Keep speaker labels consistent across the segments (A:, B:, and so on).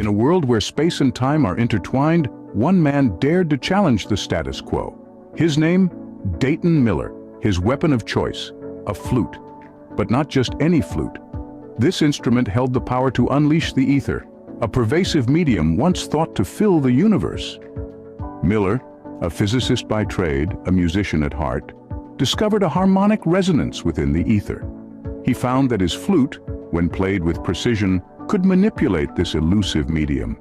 A: In a world where space and time are intertwined, one man dared to challenge the status quo. His name? Dayton Miller. His weapon of choice, a flute. But not just any flute. This instrument held the power to unleash the ether, a pervasive medium once thought to fill the universe. Miller, a physicist by trade, a musician at heart, discovered a harmonic resonance within the ether. He found that his flute, when played with precision, could manipulate this elusive medium.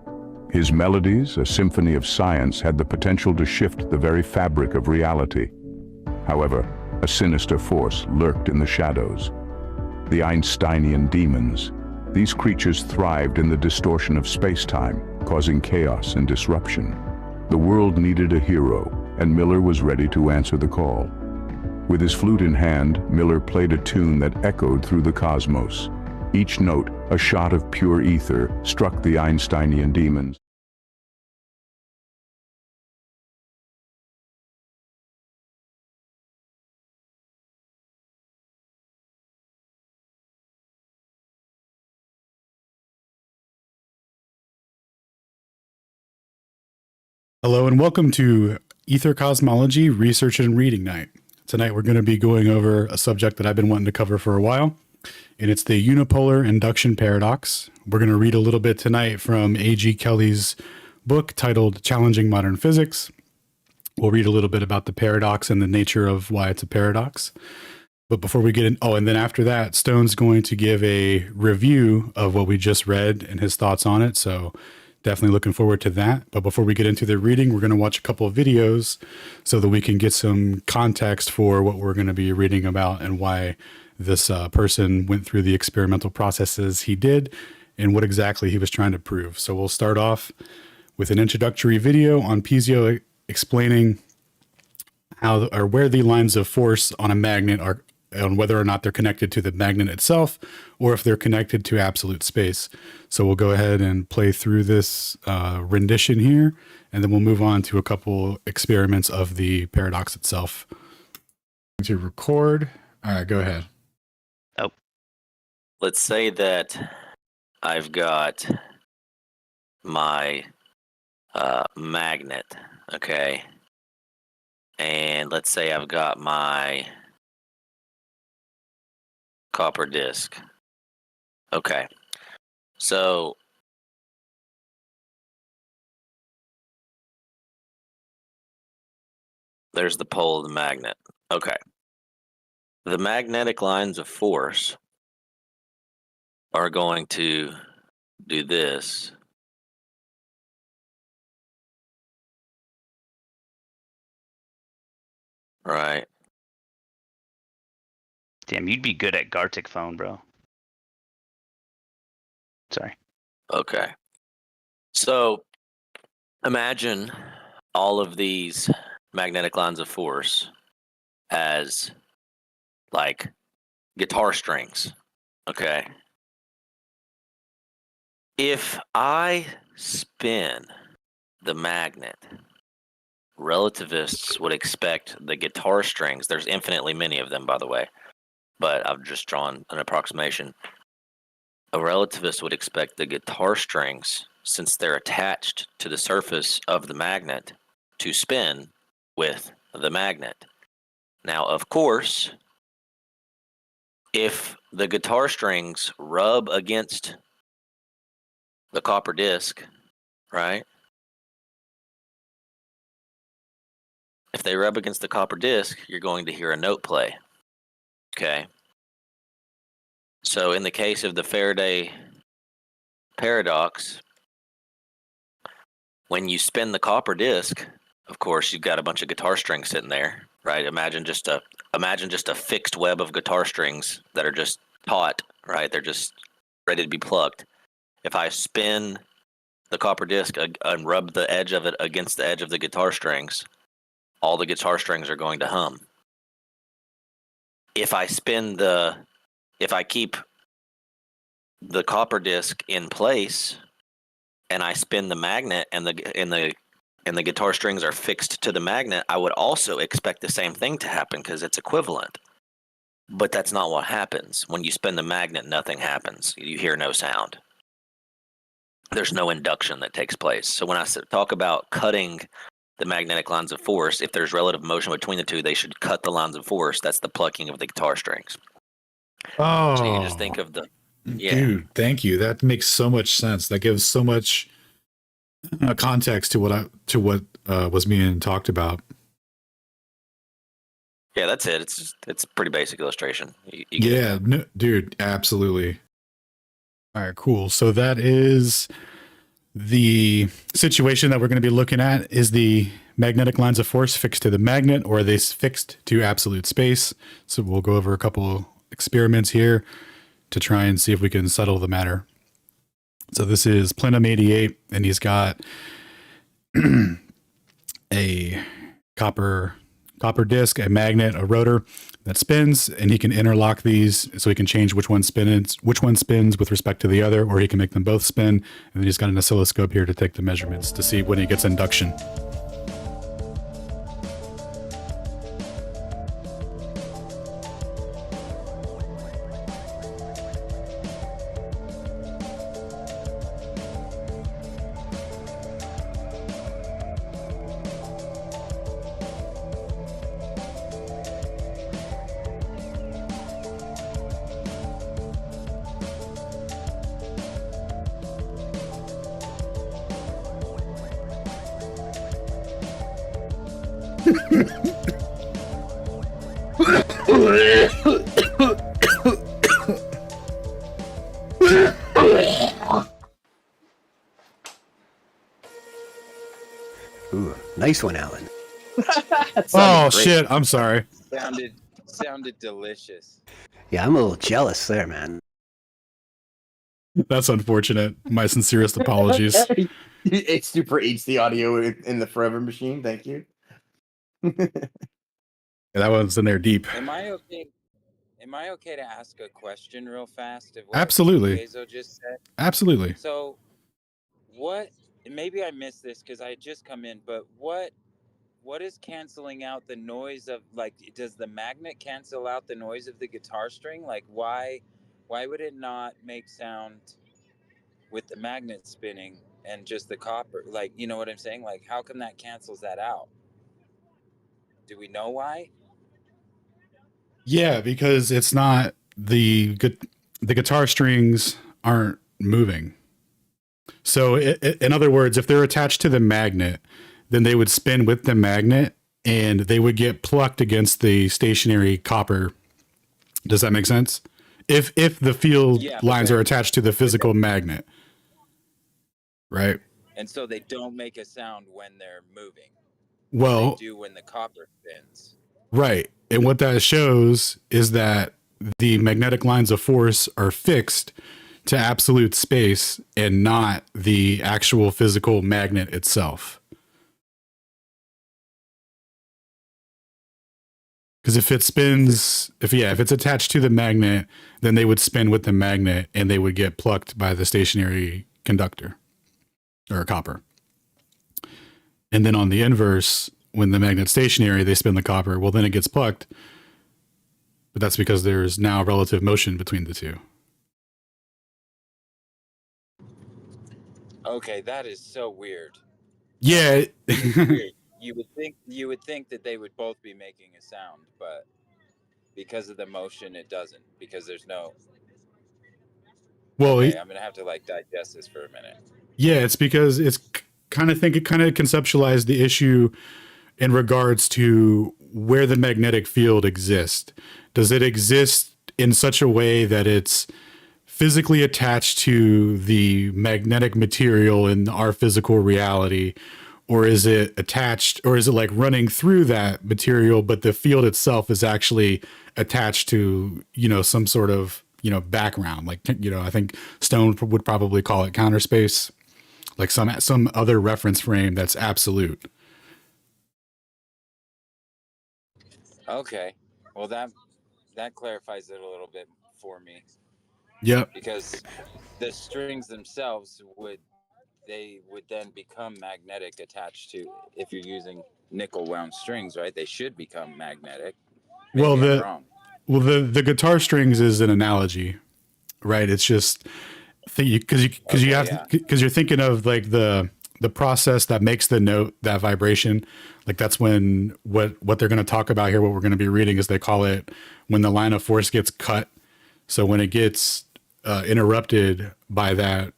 A: His melodies, a symphony of science, had the potential to shift the very fabric of reality. However, a sinister force lurked in the shadows. The Einsteinian demons. These creatures thrived in the distortion of space-time, causing chaos and disruption. The world needed a hero, and Miller was ready to answer the call. With his flute in hand, Miller played a tune that echoed through the cosmos. Each note, a shot of pure ether, struck the Einsteinian demons.
B: Hello and welcome to Ether Cosmology Research and Reading Night. Tonight we're going to be going over a subject that I've been wanting to cover for a while, and it's the unipolar induction paradox. We're going to read a little bit tonight from A.G. Kelly's book titled Challenging Modern Physics. We'll read a little bit about the paradox and the nature of why it's a paradox. But before we get in, and then after that, Stone's going to give a review of what we just read and his thoughts on it. So definitely looking forward to that. But before we get into the reading, we're going to watch a couple of videos so that we can get some context for what we're going to be reading about and why this person went through the experimental processes he did and what exactly he was trying to prove. So we'll start off with an introductory video on piezo explaining how or where the lines of force on a magnet are, on whether or not they're connected to the magnet itself or if they're connected to absolute space. So we'll go ahead and play through this rendition here, and then we'll move on to a couple experiments of the paradox itself. To record. All right, go ahead.
C: Oh, let's say that I've got my magnet, okay? And let's say I've got my copper disc. Okay. So there's the pole of the magnet. Okay. The magnetic lines of force are going to do this. Right.
D: Damn, you'd be good at Gartic phone, bro. Sorry.
C: Okay. So imagine all of these magnetic lines of force as like guitar strings. Okay. If I spin the magnet, relativists would expect the guitar strings, there's infinitely many of them, by the way, but I've just drawn an approximation. A relativist would expect the guitar strings, since they're attached to the surface of the magnet, to spin with the magnet. Now, of course, if the guitar strings rub against the copper disc, right? If they rub against the copper disc, you're going to hear a note play. Okay. So in the case of the Faraday paradox, when you spin the copper disc, of course, you've got a bunch of guitar strings sitting there, right? Imagine just a fixed web of guitar strings that are just taut, right? They're just ready to be plucked. If I spin the copper disc and rub the edge of it against the edge of the guitar strings, all the guitar strings are going to hum. If I keep the copper disc in place and I spin the magnet and the guitar strings are fixed to the magnet, I would also expect the same thing to happen because it's equivalent. But that's not what happens. When you spin the magnet, nothing happens. You hear no sound. there's no induction that takes place. So when I talk about cutting the magnetic lines of force, if there's relative motion between the two, they should cut the lines of force. That's the plucking of the guitar strings.
B: Oh,
C: So you just think of the
B: dude, thank you. That makes so much sense. That gives so much context to what was being talked about.
C: Yeah, that's it. It's a pretty basic illustration. You get
B: Yeah, no, dude, absolutely. All right, cool. So that is the situation that we're going to be looking at. Is the magnetic lines of force fixed to the magnet, or are they fixed to absolute space? So we'll go over a couple experiments here to try and see if we can settle the matter. So this is Plenum 88, and he's got a copper disc, a magnet, a rotor that spins, and he can interlock these so he can change which one spins with respect to the other, or he can make them both spin. And then he's got an oscilloscope here to take the measurements to see when he gets induction.
E: Ooh, nice one, Alan.
B: Oh shit! I'm sorry.
F: Sounded delicious.
E: Yeah, I'm a little jealous there, man.
B: That's unfortunate. My sincerest apologies.
G: It's super HD audio in the Forever Machine. Thank you.
B: That one's in there deep.
F: Am I okay? Am I okay to ask a question real fast? Of what
B: Absolutely.
F: Bezo just said.
B: Absolutely.
F: So, what? Maybe I missed this because I had just come in. But what is canceling out the noise of, like? Does the magnet cancel out the noise of the guitar string? Like, why would it not make sound with the magnet spinning and just the copper? Like, you know what I'm saying? Like, how come that cancels that out? Do we know why?
B: Yeah, because it's not the guitar strings aren't moving. So in other words, if they're attached to the magnet, then they would spin with the magnet and they would get plucked against the stationary copper. Does that make sense? If the field lines are attached to the physical magnet, right?
F: And so they don't make a sound when they're moving.
B: Well,
F: they do when the copper spins.
B: Right. And what that shows is that the magnetic lines of force are fixed to absolute space and not the actual physical magnet itself. Because if it spins, if it's attached to the magnet, then they would spin with the magnet and they would get plucked by the stationary conductor or copper. And then on the inverse, when the magnet's stationary, they spin the copper. Well, then it gets plucked. But that's because there's now relative motion between the two.
F: Okay, that is so weird.
B: Yeah.
F: Weird. You would think that they would both be making a sound, but because of the motion, it doesn't. Because there's no.
B: Well,
F: okay, I'm gonna have to digest this for a minute.
B: Yeah, it's because it kind of conceptualized the issue in regards to where the magnetic field exists. Does it exist in such a way that it's physically attached to the magnetic material in our physical reality? Or is it attached, or is it like running through that material, but the field itself is actually attached to, some sort of, background? Like, I think Stone would probably call it counter space, like some other reference frame that's absolute.
F: Okay, well that clarifies it a little bit for me.
B: Yep.
F: Because the strings themselves would then become magnetic attached to, if you're using nickel wound strings, right? They should become magnetic. Maybe I'm wrong.
B: The guitar strings is an analogy, right? It's just Because you have
F: yeah.
B: because you're thinking of like the process that makes the note that vibration. Like that's when what they're going to talk about here, what we're going to be reading is they call it when the line of force gets cut. So when it gets interrupted by that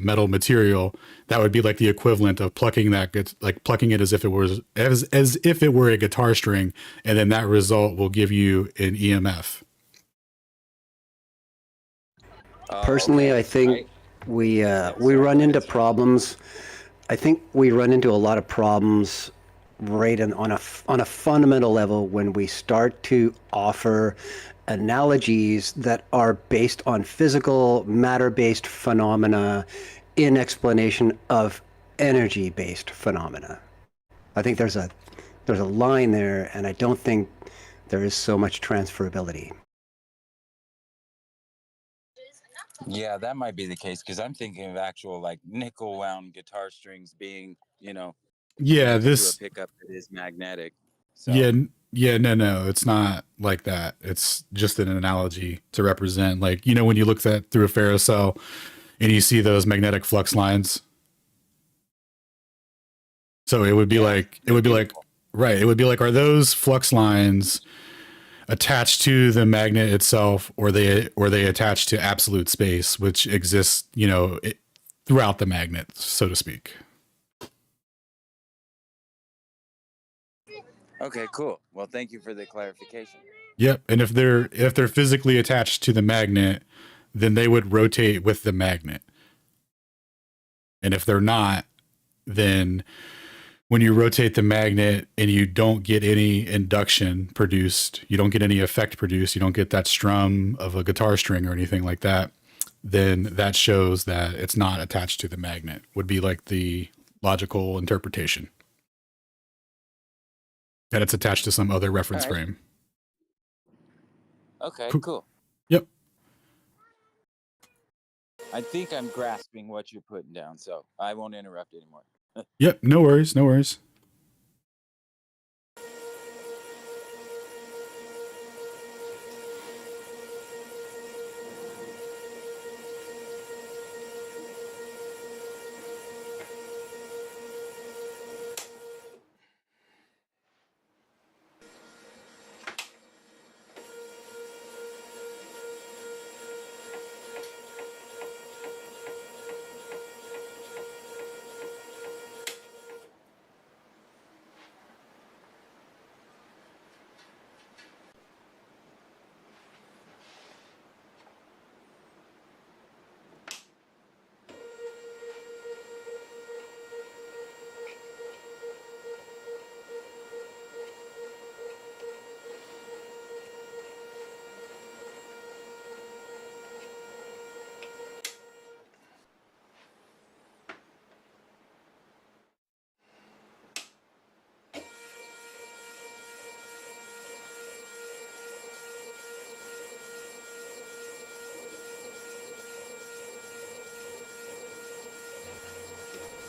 B: metal material, that would be like the equivalent of plucking plucking it as if it was as if it were a guitar string, and then that result will give you an EMF.
E: Personally,
F: Okay,
E: I think
F: right.
E: we
F: sorry,
E: run
F: go
E: into
F: ahead, sir.
E: problems. I think we run into a lot of problems right on a fundamental level when we start to offer analogies that are based on physical matter-based phenomena in explanation of energy-based phenomena. I think there's a line there, and I don't think there is so much transferability.
F: Yeah, that might be the case because I'm thinking of actual like nickel wound guitar strings being,
B: Yeah,
F: connected to a
B: this.
F: pickup that is magnetic.
B: Yeah,
F: So,
B: no, it's not like that. It's just an analogy to represent, like, when you look at through a ferrocell and you see those magnetic flux lines. So it would be
F: yeah,
B: like,
F: they're beautiful.
B: right. It would be like, are those flux lines attached to the magnet itself, or they attached to absolute space, which exists, throughout the magnet, so to speak.
F: Okay, cool. Well, thank you for the clarification.
B: Yep. And if they're physically attached to the magnet, then they would rotate with the magnet. And if they're not, then when you rotate the magnet and you don't get any induction produced, you don't get any effect produced, you don't get that strum of a guitar string or anything like that, then that shows that it's not attached to the magnet, would be like the logical interpretation. That it's attached to some other reference
F: All right.
B: frame.
F: Okay,
B: Cool.
F: cool.
B: Yep.
F: I think I'm grasping what you're putting down, so I won't interrupt anymore.
B: Yep. No worries. No worries.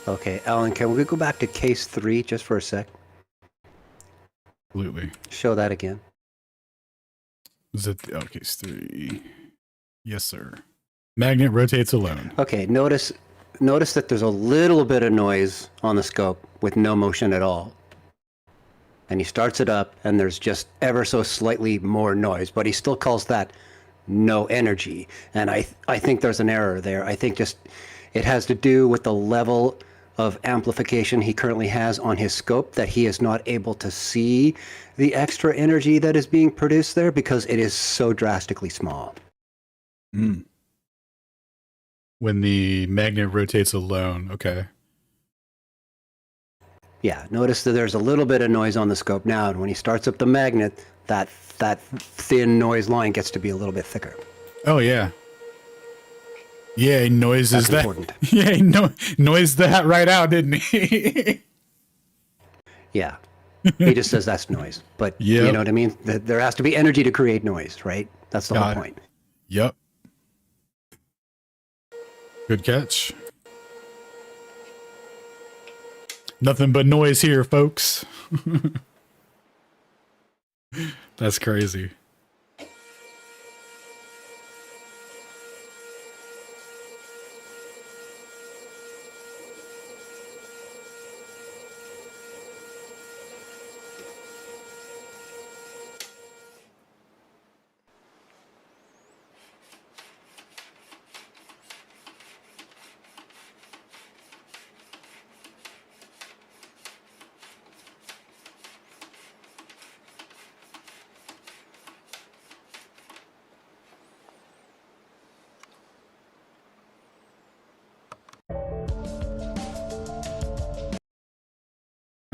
E: Okay, Alan, can we go back to case 3 just for a sec?
B: Absolutely.
E: Show that again.
B: Is it case 3? Yes, sir. Magnet rotates alone.
E: Okay, notice that there's a little bit of noise on the scope with no motion at all. And he starts it up and there's just ever so slightly more noise, but he still calls that no energy. And I think there's an error there. I think just it has to do with the level of amplification he currently has on his scope, that he is not able to see the extra energy that is being produced there because it is so drastically small.
B: Mm. When the magnet rotates alone. Okay.
E: Yeah, notice that there's a little bit of noise on the scope now, and when he starts up the magnet, that thin noise line gets to be a little bit thicker.
B: Oh yeah. Yeah, he noises
E: That's
B: that.
E: important.
B: Yeah, he noised that right out, didn't he?
E: Yeah. He just says that's noise. But
B: Yep.
E: you know what I mean? There has to be energy to create noise, right? That's the
B: Got
E: whole
B: it.
E: point.
B: Yep. Good catch. Nothing but noise here, folks. That's crazy.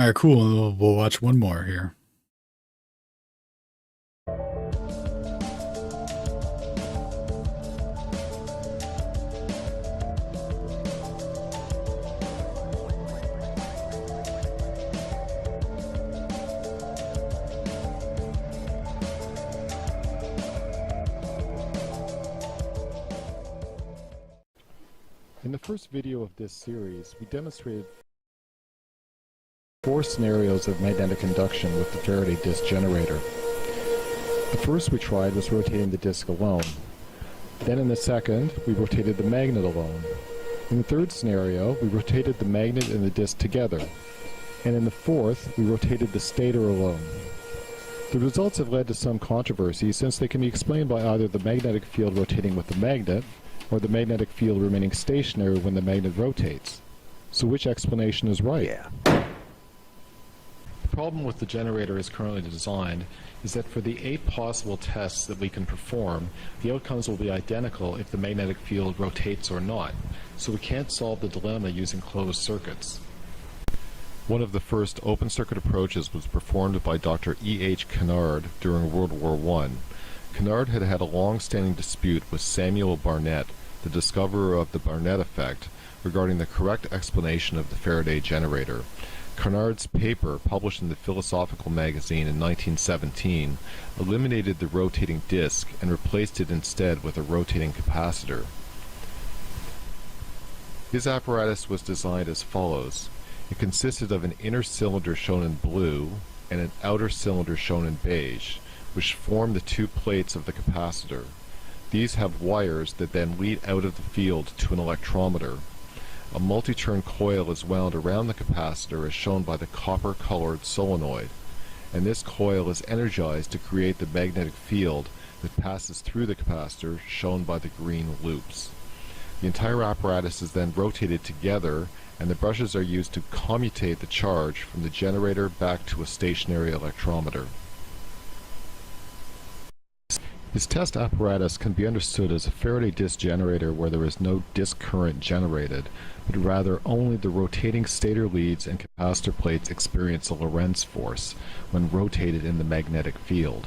B: All right, cool. We'll watch one more here.
H: In the first video of this series, we demonstrated 4 scenarios of magnetic induction with the Faraday disc generator. The first we tried was rotating the disc alone. Then in the second, we rotated the magnet alone. In the third scenario, we rotated the magnet and the disc together. And in the fourth, we rotated the stator alone. The results have led to some controversy since they can be explained by either the magnetic field rotating with the magnet, or the magnetic field remaining stationary when the magnet rotates. So which explanation is right?
E: Yeah.
H: The problem with the generator as currently designed is that for the 8 possible tests that we can perform, the outcomes will be identical if the magnetic field rotates or not, so we can't solve the dilemma using closed circuits. One of the first open circuit approaches was performed by Dr. E.H. Kennard during World War I. Kennard had had a long-standing dispute with Samuel Barnett, the discoverer of the Barnett effect, regarding the correct explanation of the Faraday generator. Kennard's paper, published in the Philosophical magazine in 1917, eliminated the rotating disc and replaced it instead with a rotating capacitor. His apparatus was designed as follows. It consisted of an inner cylinder shown in blue and an outer cylinder shown in beige, which form the 2 plates of the capacitor. These have wires that then lead out of the field to an electrometer. A multi-turn coil is wound around the capacitor as shown by the copper-colored solenoid, and this coil is energized to create the magnetic field that passes through the capacitor shown by the green loops. The entire apparatus is then rotated together, and the brushes are used to commutate the charge from the generator back to a stationary electrometer. This test apparatus can be understood as a Faraday disc generator where there is no disc current generated, but rather only the rotating stator leads and capacitor plates experience a Lorentz force when rotated in the magnetic field.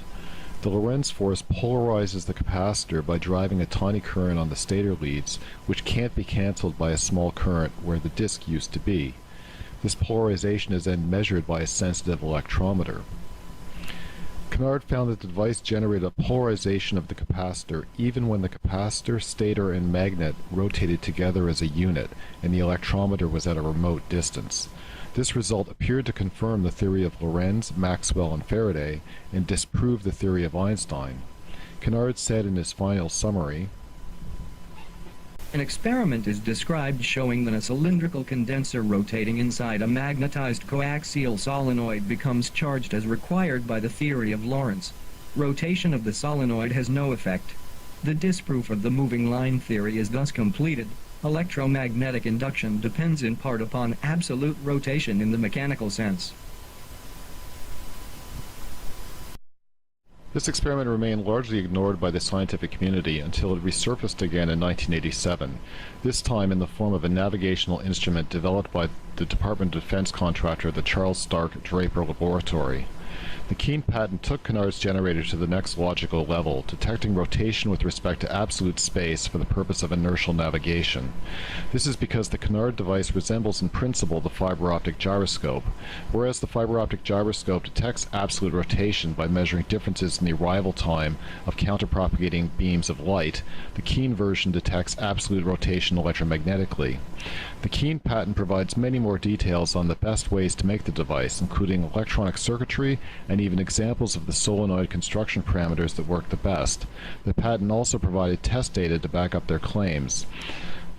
H: The Lorentz force polarizes the capacitor by driving a tiny current on the stator leads, which can't be cancelled by a small current where the disc used to be. This polarization is then measured by a sensitive electrometer. Kennard found that the device generated a polarization of the capacitor even when the capacitor, stator, and magnet rotated together as a unit and the electrometer was at a remote distance. This result appeared to confirm the theory of Lorentz, Maxwell, and Faraday and disprove the theory of Einstein. Kennard said in his final summary,
I: An experiment is described showing that a cylindrical condenser rotating inside a magnetized coaxial solenoid becomes charged as required by the theory of Lorentz. Rotation of the solenoid has no effect. The disproof of the moving line theory is thus completed. Electromagnetic induction depends in part upon absolute rotation in the mechanical sense.
H: This experiment remained largely ignored by the scientific community until it resurfaced again in 1987, this time in the form of a navigational instrument developed by the Department of Defense contractor, the Charles Stark Draper Laboratory. The Keen patent took Kennard's generator to the next logical level, detecting rotation with respect to absolute space for the purpose of inertial navigation. This is because the Kennard device resembles in principle the fiber optic gyroscope, whereas the fiber optic gyroscope detects absolute rotation by measuring differences in the arrival time of counterpropagating beams of light. The Keen version detects absolute rotation electromagnetically. The Keen patent provides many more details on the best ways to make the device, including electronic circuitry and even examples of the solenoid construction parameters that work the best. The patent also provided test data to back up their claims.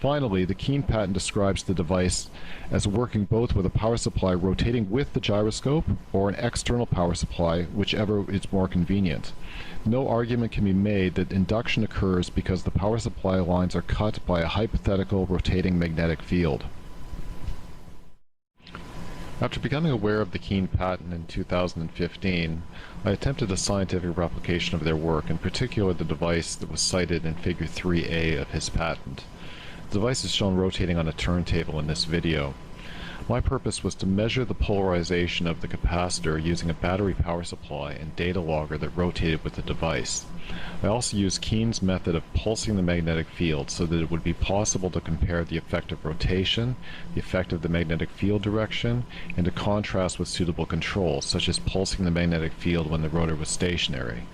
H: Finally, the Keen patent describes the device as working both with a power supply rotating with the gyroscope or an external power supply, whichever is more convenient. No argument can be made that induction occurs because the power supply lines are cut by a hypothetical rotating magnetic field. After becoming aware of the Keen patent in 2015, I attempted a scientific replication of their work, in particular the device that was cited in Figure 3A of his patent. The device is shown rotating on a turntable in this video. My purpose was to measure the polarization of the capacitor using a battery power supply and data logger that rotated with the device. I also used Keen's method of pulsing the magnetic field so that it would be possible to compare the effect of rotation, the effect of the magnetic field direction, and to contrast with suitable controls, such as pulsing the magnetic field when the rotor was stationary.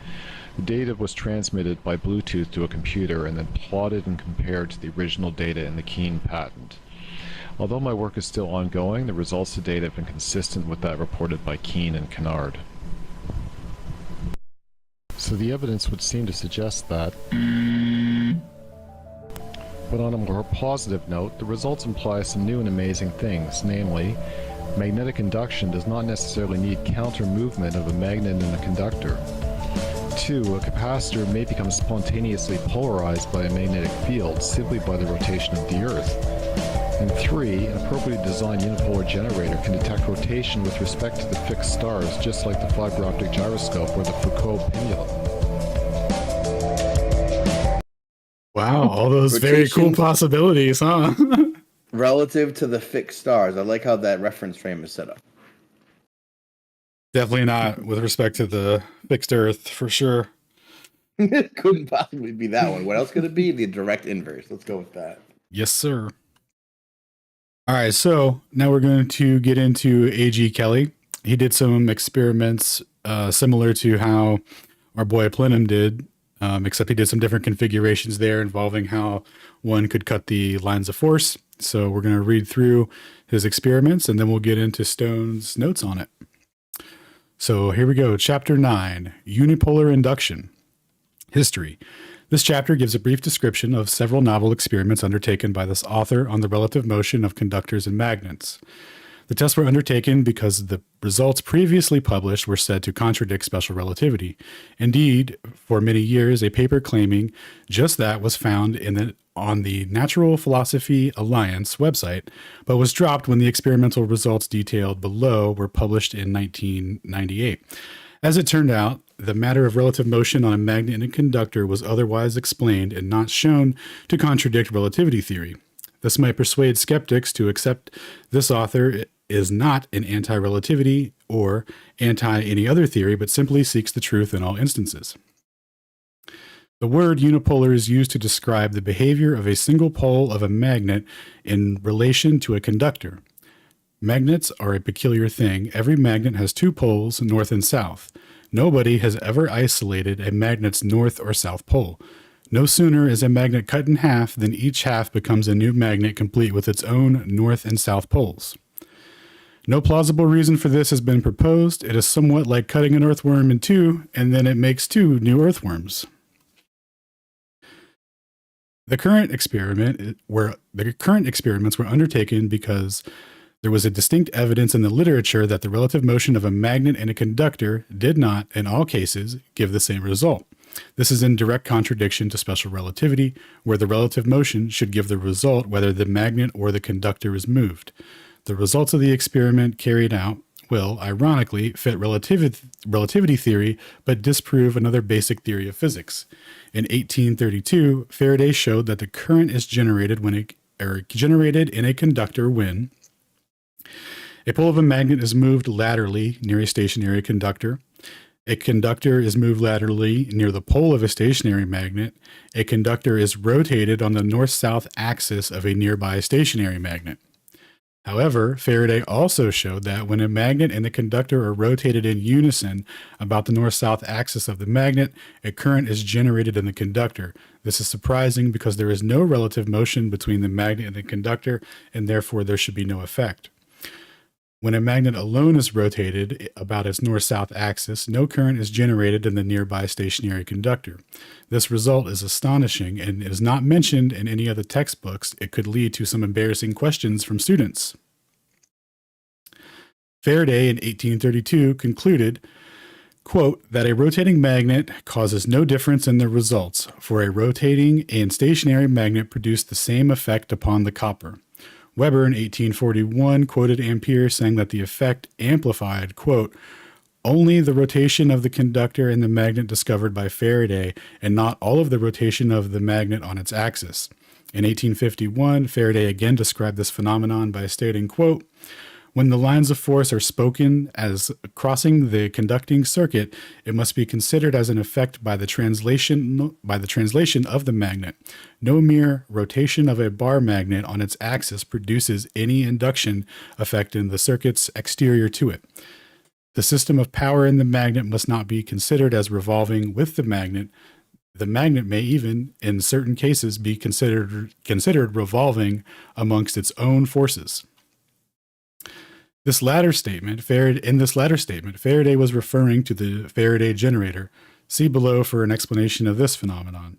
H: The data was transmitted by Bluetooth to a computer and then plotted and compared to the original data in the Keen patent. Although my work is still ongoing, the results to date have been consistent with that reported by Keen and Kennard. So the evidence would seem to suggest that. But on a more positive note, the results imply some new and amazing things, namely, magnetic induction does not necessarily need counter movement of a magnet in a conductor. 2. A capacitor may become spontaneously polarized by a magnetic field simply by the rotation of the Earth. And 3. An appropriately designed unipolar generator can detect rotation with respect to the fixed stars, just like the fiber optic gyroscope or the Foucault pendulum.
B: Wow, all those very cool possibilities, huh?
G: Relative to the fixed stars. I like how that reference frame is set up.
B: Definitely not with respect to the fixed Earth, for sure.
G: Couldn't possibly be that one. What else could it be? The direct inverse. Let's go with that.
B: Yes, sir. All right, so now we're going to get into A.G. Kelly. He did some experiments similar to how our boy Plenum did, except he did some different configurations there involving how one could cut the lines of force. So we're going to read through his experiments, and then we'll get into Stone's notes on it. So here we go. Chapter 9, Unipolar Induction. History. This chapter gives a brief description of several novel experiments undertaken by this author on the relative motion of conductors and magnets. The tests were undertaken because the results previously published were said to contradict special relativity. Indeed, for many years, a paper claiming just that was found on the Natural Philosophy Alliance website, but was dropped when the experimental results detailed below were published in 1998. As it turned out, the matter of relative motion on a magnet and a conductor was otherwise explained and not shown to contradict relativity theory. This might persuade skeptics to accept this author is not an anti-relativity or anti-any other theory, but simply seeks the truth in all instances. The word unipolar is used to describe the behavior of a single pole of a magnet in relation to a conductor. Magnets are a peculiar thing. Every magnet has two poles, north and south. Nobody has ever isolated a magnet's north or south pole. No sooner is a magnet cut in half than each half becomes a new magnet complete with its own north and south poles. No plausible reason for this has been proposed. It is somewhat like cutting an earthworm in two, and then it makes two new earthworms. The current experiments were undertaken because there was a distinct evidence in the literature that the relative motion of a magnet and a conductor did not, in all cases, give the same result. This is in direct contradiction to special relativity, where the relative motion should give the result whether the magnet or the conductor is moved. The results of the experiment carried out will, ironically, fit relativity theory, but disprove another basic theory of physics. In 1832, Faraday showed that the current is generated in a conductor when a pole of a magnet is moved laterally near a stationary conductor. A conductor is moved laterally near the pole of a stationary magnet. A conductor is rotated on the north-south axis of a nearby stationary magnet. However, Faraday also showed that when a magnet and the conductor are rotated in unison about the north-south axis of the magnet, a current is generated in the conductor. This is surprising because there is no relative motion between the magnet and the conductor, and therefore there should be no effect. When a magnet alone is rotated about its north-south axis, no current is generated in the nearby stationary conductor. This result is astonishing and is not mentioned in any of the textbooks. It could lead to some embarrassing questions from students. Faraday in 1832 concluded, quote, that a rotating magnet causes no difference in the results, for a rotating and stationary magnet produce the same effect upon the copper. Weber in 1841 quoted Ampere saying that the effect amplified, quote, only the rotation of the conductor and the magnet discovered by Faraday, and not all of the rotation of the magnet on its axis. In 1851, Faraday again described this phenomenon by stating, quote, "When the lines of force are spoken as crossing the conducting circuit, it must be considered as an effect by the translation of the magnet. No mere rotation of a bar magnet on its axis produces any induction effect in the circuits exterior to it. The system of power in the magnet must not be considered as revolving with the magnet. The magnet may even, in certain cases, be considered revolving amongst its own forces." In this latter statement, Faraday was referring to the Faraday generator. See below for an explanation of this phenomenon.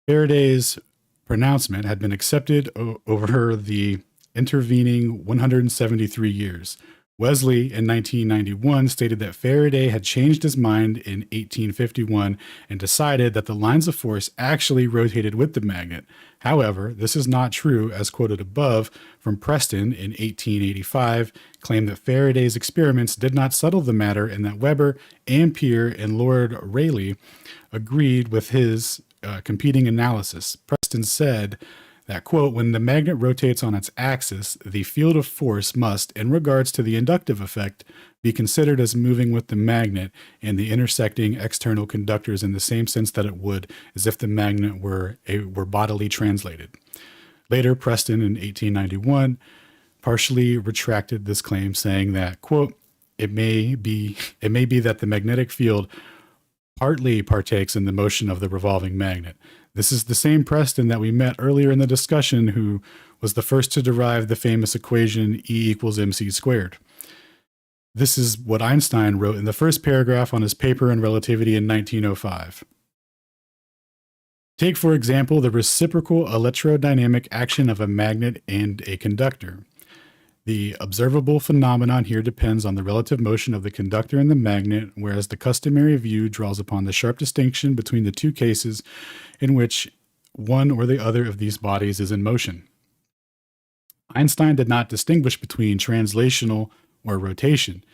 B: Faraday's pronouncement had been accepted over the intervening 173 years. Wesley, in 1991, stated that Faraday had changed his mind in 1851 and decided that the lines of force actually rotated with the magnet. However, this is not true, as quoted above from Preston in 1885, claimed that Faraday's experiments did not settle the matter and that Weber, Ampere, and Lord Rayleigh agreed with his competing analysis. Preston said that, quote, "When the magnet rotates on its axis, the field of force must, in regards to the inductive effect, be considered as moving with the magnet and the intersecting external conductors in the same sense that it would as if the magnet were bodily translated." Later, Preston in 1891 partially retracted this claim, saying that, quote, it may be that the magnetic field partly partakes in the motion of the revolving magnet. This is the same Preston that we met earlier in the discussion, who was the first to derive the famous equation E equals mc squared. This is what Einstein wrote in the first paragraph on his paper on relativity in 1905. Take, for example, the reciprocal electrodynamic action of a magnet and a conductor. The observable phenomenon here depends on the relative motion of the conductor and the magnet, whereas the customary view draws upon the sharp distinction between the two cases in which one or the other of these bodies is in motion. Einstein did not distinguish between translational or rotation.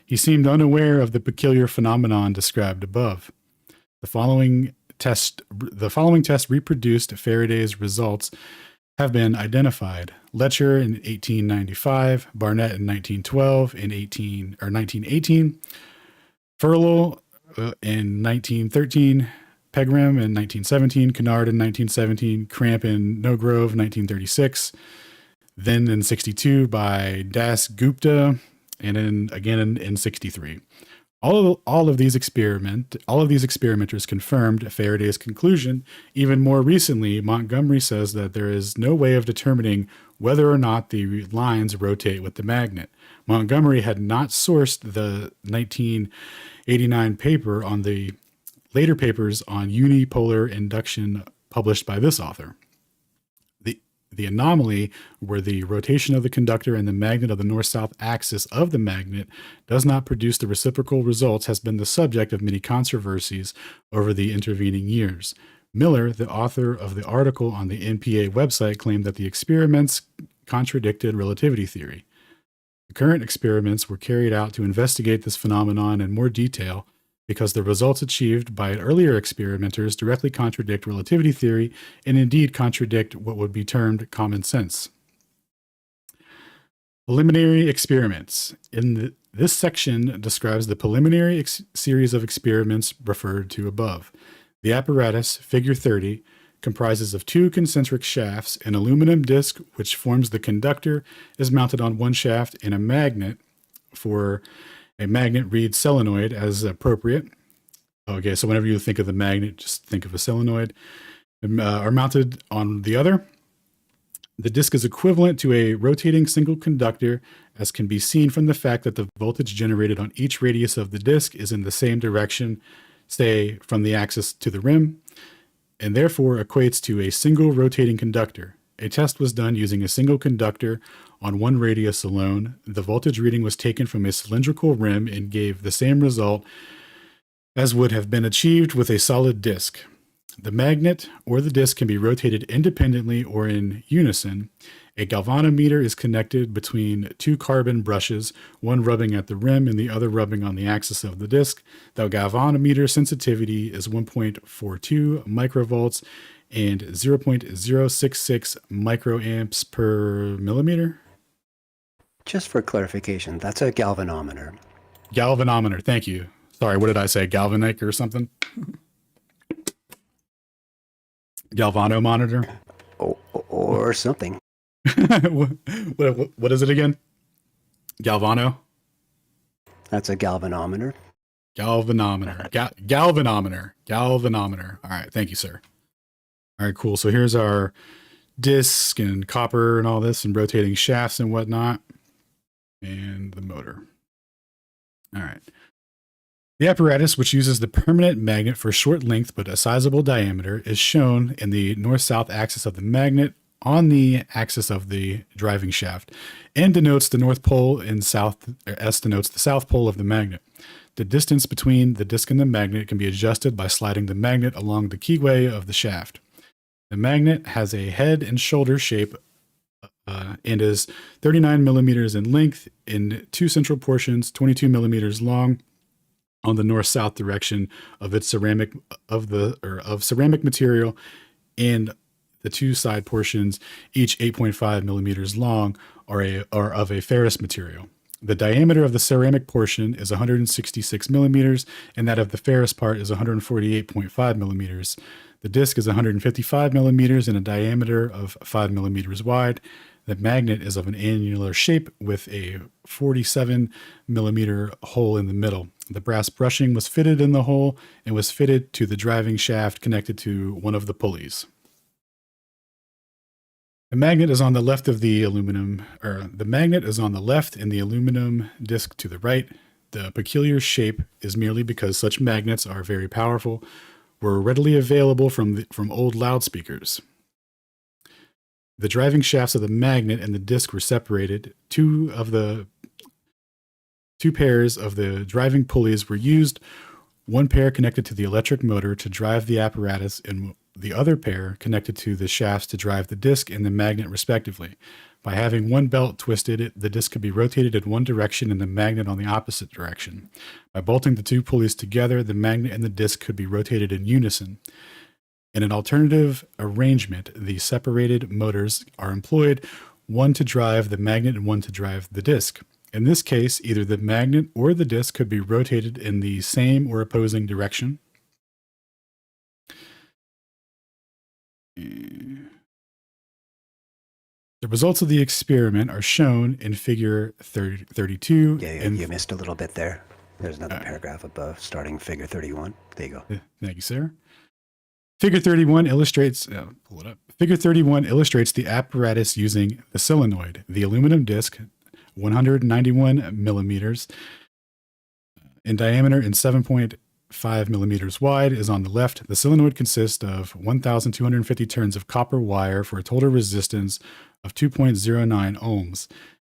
B: He seemed unaware of the peculiar phenomenon described above. The following test reproduced Faraday's results have been identified. Letcher in 1895, Barnett in 1912, in 1918, Ferrel in 1913, Pegram in 1917, Kennard in 1917, Cramp and Nogrove 1936, then in 62 by Das Gupta, and then again in 63. All of these experimenters confirmed Faraday's conclusion. Even more recently, Montgomery says that there is no way of determining whether or not the lines rotate with the magnet. Montgomery had not sourced the 1989 paper on the later papers on unipolar induction published by this author. The anomaly where the rotation of the conductor and the magnet of the north-south axis of the magnet does not produce the reciprocal results has been the subject of many controversies over the intervening years. Miller, the author of the article on the NPA website, claimed that the experiments contradicted relativity theory. The current experiments were carried out to investigate this phenomenon in more detail, because the results achieved by earlier experimenters directly contradict relativity theory and indeed contradict what would be termed common sense. Preliminary experiments. This section describes the preliminary series of experiments referred to above. The apparatus, figure 30, comprises of two concentric shafts. An aluminum disc, which forms the conductor, is mounted on one shaft, and a magnet for a magnet reed solenoid as appropriate. Okay, so whenever you think of the magnet, just think of a solenoid. Are mounted on the other. The disc is equivalent to a rotating single conductor, as can be seen from the fact that the voltage generated on each radius of the disc is in the same direction, say from the axis to the rim, and therefore equates to a single rotating conductor. A test was done using a single conductor on one radius alone. The voltage reading was taken from a cylindrical rim and gave the same result as would have been achieved with a solid disc. The magnet or the disc can be rotated independently or in unison. A galvanometer is connected between two carbon brushes, one rubbing at the rim and the other rubbing on the axis of the disc. The galvanometer sensitivity is 1.42 microvolts and 0.066 microamps per millimeter.
E: Just for clarification, that's a galvanometer.
B: Galvanometer, thank you. Sorry, what did I say? Galvanic or something? Galvanometer?
E: Or something.
B: What is it again? Galvano?
E: That's a galvanometer.
B: Galvanometer. Galvanometer. All right. Thank you, sir. All right, cool. So here's our disc and copper and all this and rotating shafts and whatnot. And the motor. All right. The apparatus, which uses the permanent magnet for short length but a sizable diameter, is shown in the north-south axis of the magnet on the axis of the driving shaft. N denotes the north pole and S denotes the south pole of the magnet. The distance between the disc and the magnet can be adjusted by sliding the magnet along the keyway of the shaft. The magnet has a head and shoulder shape and is 39 millimeters in length in two central portions, 22 millimeters long on the north-south direction of its ceramic material, and the two side portions, each 8.5 millimeters long, are of a ferrous material. The diameter of the ceramic portion is 166 millimeters, and that of the ferrous part is 148.5 millimeters. The disc is 155 millimeters in a diameter of 5 millimeters wide. The magnet is of an annular shape with a 47 millimeter hole in the middle. The brass brushing was fitted in the hole and was fitted to the driving shaft connected to one of the pulleys. The magnet is on the left of the aluminum, the magnet is on the left and the aluminum disc to the right. The peculiar shape is merely because such magnets are very powerful, were readily available from old loudspeakers. The driving shafts of the magnet and the disc were separated. Two pairs of the driving pulleys were used, one pair connected to the electric motor to drive the apparatus and the other pair connected to the shafts to drive the disc and the magnet respectively. By having one belt twisted, the disc could be rotated in one direction and the magnet on the opposite direction. By bolting the two pulleys together, the magnet and the disc could be rotated in unison. In an alternative arrangement, the separated motors are employed, one to drive the magnet and one to drive the disc. In this case, either the magnet or the disc could be rotated in the same or opposing direction. The results of the experiment are shown in figure 32.
E: Yeah, you missed a little bit there. There's another paragraph above, starting figure 31. There you go.
B: Thank you, sir. Figure 31 illustrates, pull it up. Figure 31 illustrates the apparatus using the solenoid. The aluminum disc, 191 millimeters in diameter and 7.5 millimeters wide, is on the left. The solenoid consists of 1,250 turns of copper wire for a total resistance of 2.09 ohms.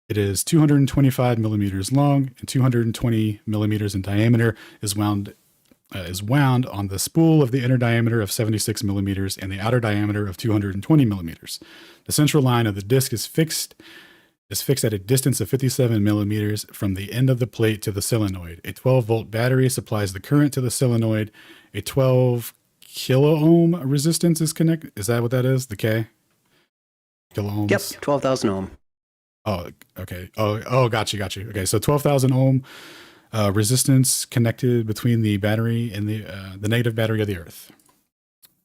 B: It is 225 millimeters long and 220 millimeters in diameter, is wound on the spool of the inner diameter of 76 millimeters and the outer diameter of 220 millimeters. The central line of the disc is fixed at a distance of 57 millimeters from the end of the plate to the solenoid. A 12-volt battery supplies the current to the solenoid. A 12 kilo ohm resistance is connected. Is that what that is? The K? Kilo ohms?
E: Yep, 12,000 ohm.
B: Oh, okay. Oh, got you. Okay, so 12,000 ohm resistance connected between the battery and the negative battery of the Earth.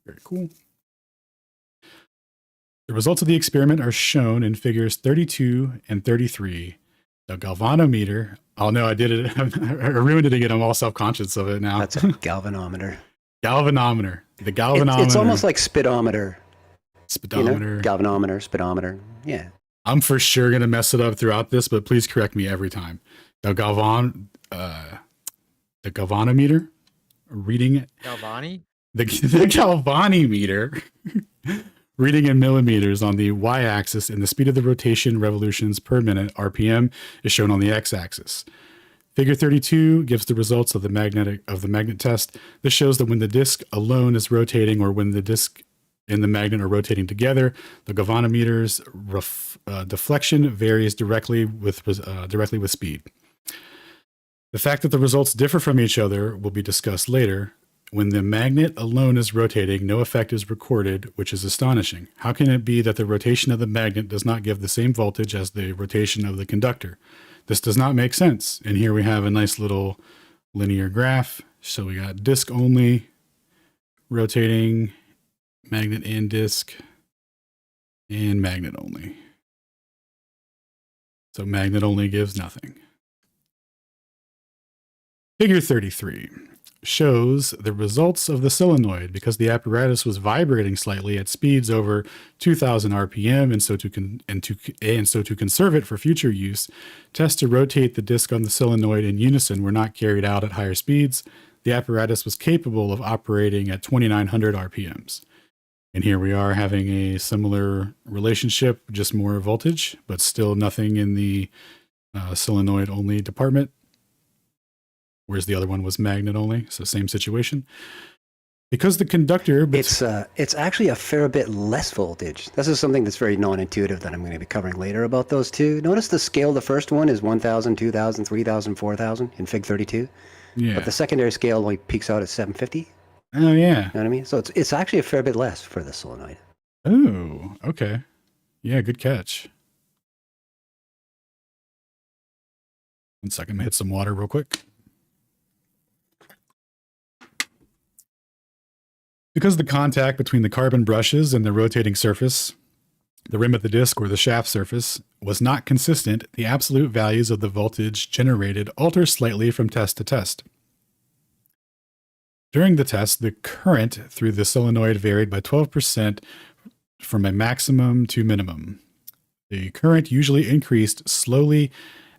B: Very cool. The results of the experiment are shown in figures 32 and 33. The galvanometer. Oh no, I did it. I ruined it again. I'm all self-conscious of it now.
E: That's a galvanometer.
B: Galvanometer. The galvanometer.
E: It's almost like speedometer.
B: Speedometer.
E: You know? Galvanometer, speedometer. Yeah.
B: I'm for sure going to mess it up throughout this, but please correct me every time. The galvanometer reading
J: Galvani?
B: the galvanometer reading in millimeters on the y-axis and the speed of the rotation revolutions per minute (RPM) is shown on the x-axis. Figure 32 gives the results of the magnet test. This shows that when the disc alone is rotating or when the disc and the magnet are rotating together, the galvanometer's deflection varies directly with speed. The fact that the results differ from each other will be discussed later. When the magnet alone is rotating, no effect is recorded, which is astonishing. How can it be that the rotation of the magnet does not give the same voltage as the rotation of the conductor? This does not make sense. And here we have a nice little linear graph. So we got disk only, rotating, magnet and disk, and magnet only. So magnet only gives nothing. Figure 33 shows the results of the solenoid because the apparatus was vibrating slightly at speeds over 2000 RPM, and so to conserve it for future use, tests to rotate the disk on the solenoid in unison were not carried out at higher speeds. The apparatus was capable of operating at 2900 RPMs. And here we are having a similar relationship, just more voltage, but still nothing in the solenoid only department. Whereas the other one was magnet only, so same situation. Because the conductor...
E: It's actually a fair bit less voltage. This is something that's very non-intuitive that I'm going to be covering later about those two. Notice the scale, the first one is 1,000, 2,000, 3,000, 4,000 in Fig 32.
B: Yeah.
E: But the secondary scale only peaks out at 750.
B: Oh, yeah.
E: You know what I mean? So it's actually a fair bit less for the solenoid.
B: Oh, okay. Yeah, good catch. 1 second, I'm going to hit some water real quick. Because the contact between the carbon brushes and the rotating surface, the rim of the disc or the shaft surface, was not consistent, the absolute values of the voltage generated alter slightly from test to test. During the test, the current through the solenoid varied by 12% from a maximum to minimum. The current usually increased slowly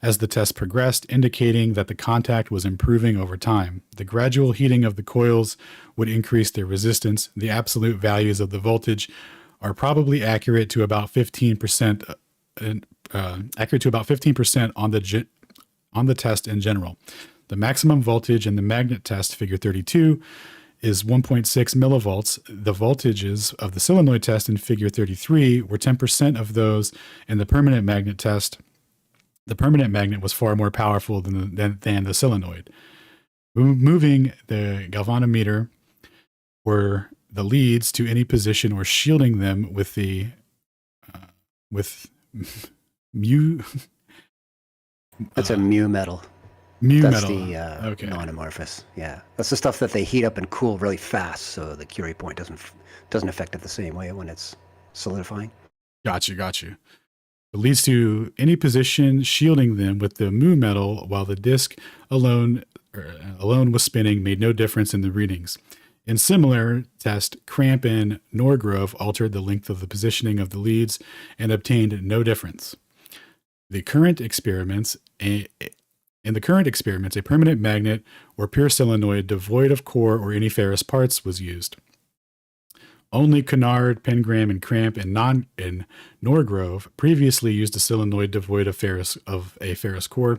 B: as the test progressed, indicating that the contact was improving over time. The gradual heating of the coils would increase their resistance. The absolute values of the voltage are probably accurate to about 15%, on the test in general. The maximum voltage in the magnet test, figure 32, is 1.6 millivolts. The voltages of the solenoid test in figure 33 were 10% of those in the permanent magnet test. The permanent magnet was far more powerful than the solenoid. Moving the galvanometer or the leads to any position or shielding them with the mu.
E: That's a mu metal.
B: That's
E: the non-amorphous. Yeah, that's the stuff that they heat up and cool really fast, so the Curie point doesn't affect it the same way when it's solidifying. Got you. It leads to any position shielding them with the mu metal, while the disk alone was spinning made no difference in the readings. In similar test, Cramp and Norgrove altered the length of the positioning of the leads and obtained no difference. In the current experiments, a permanent magnet or pure solenoid devoid of core or any ferrous parts was used. Only Kennard, Pengram, and Cramp and Norgrove previously used a solenoid devoid of a ferrous core.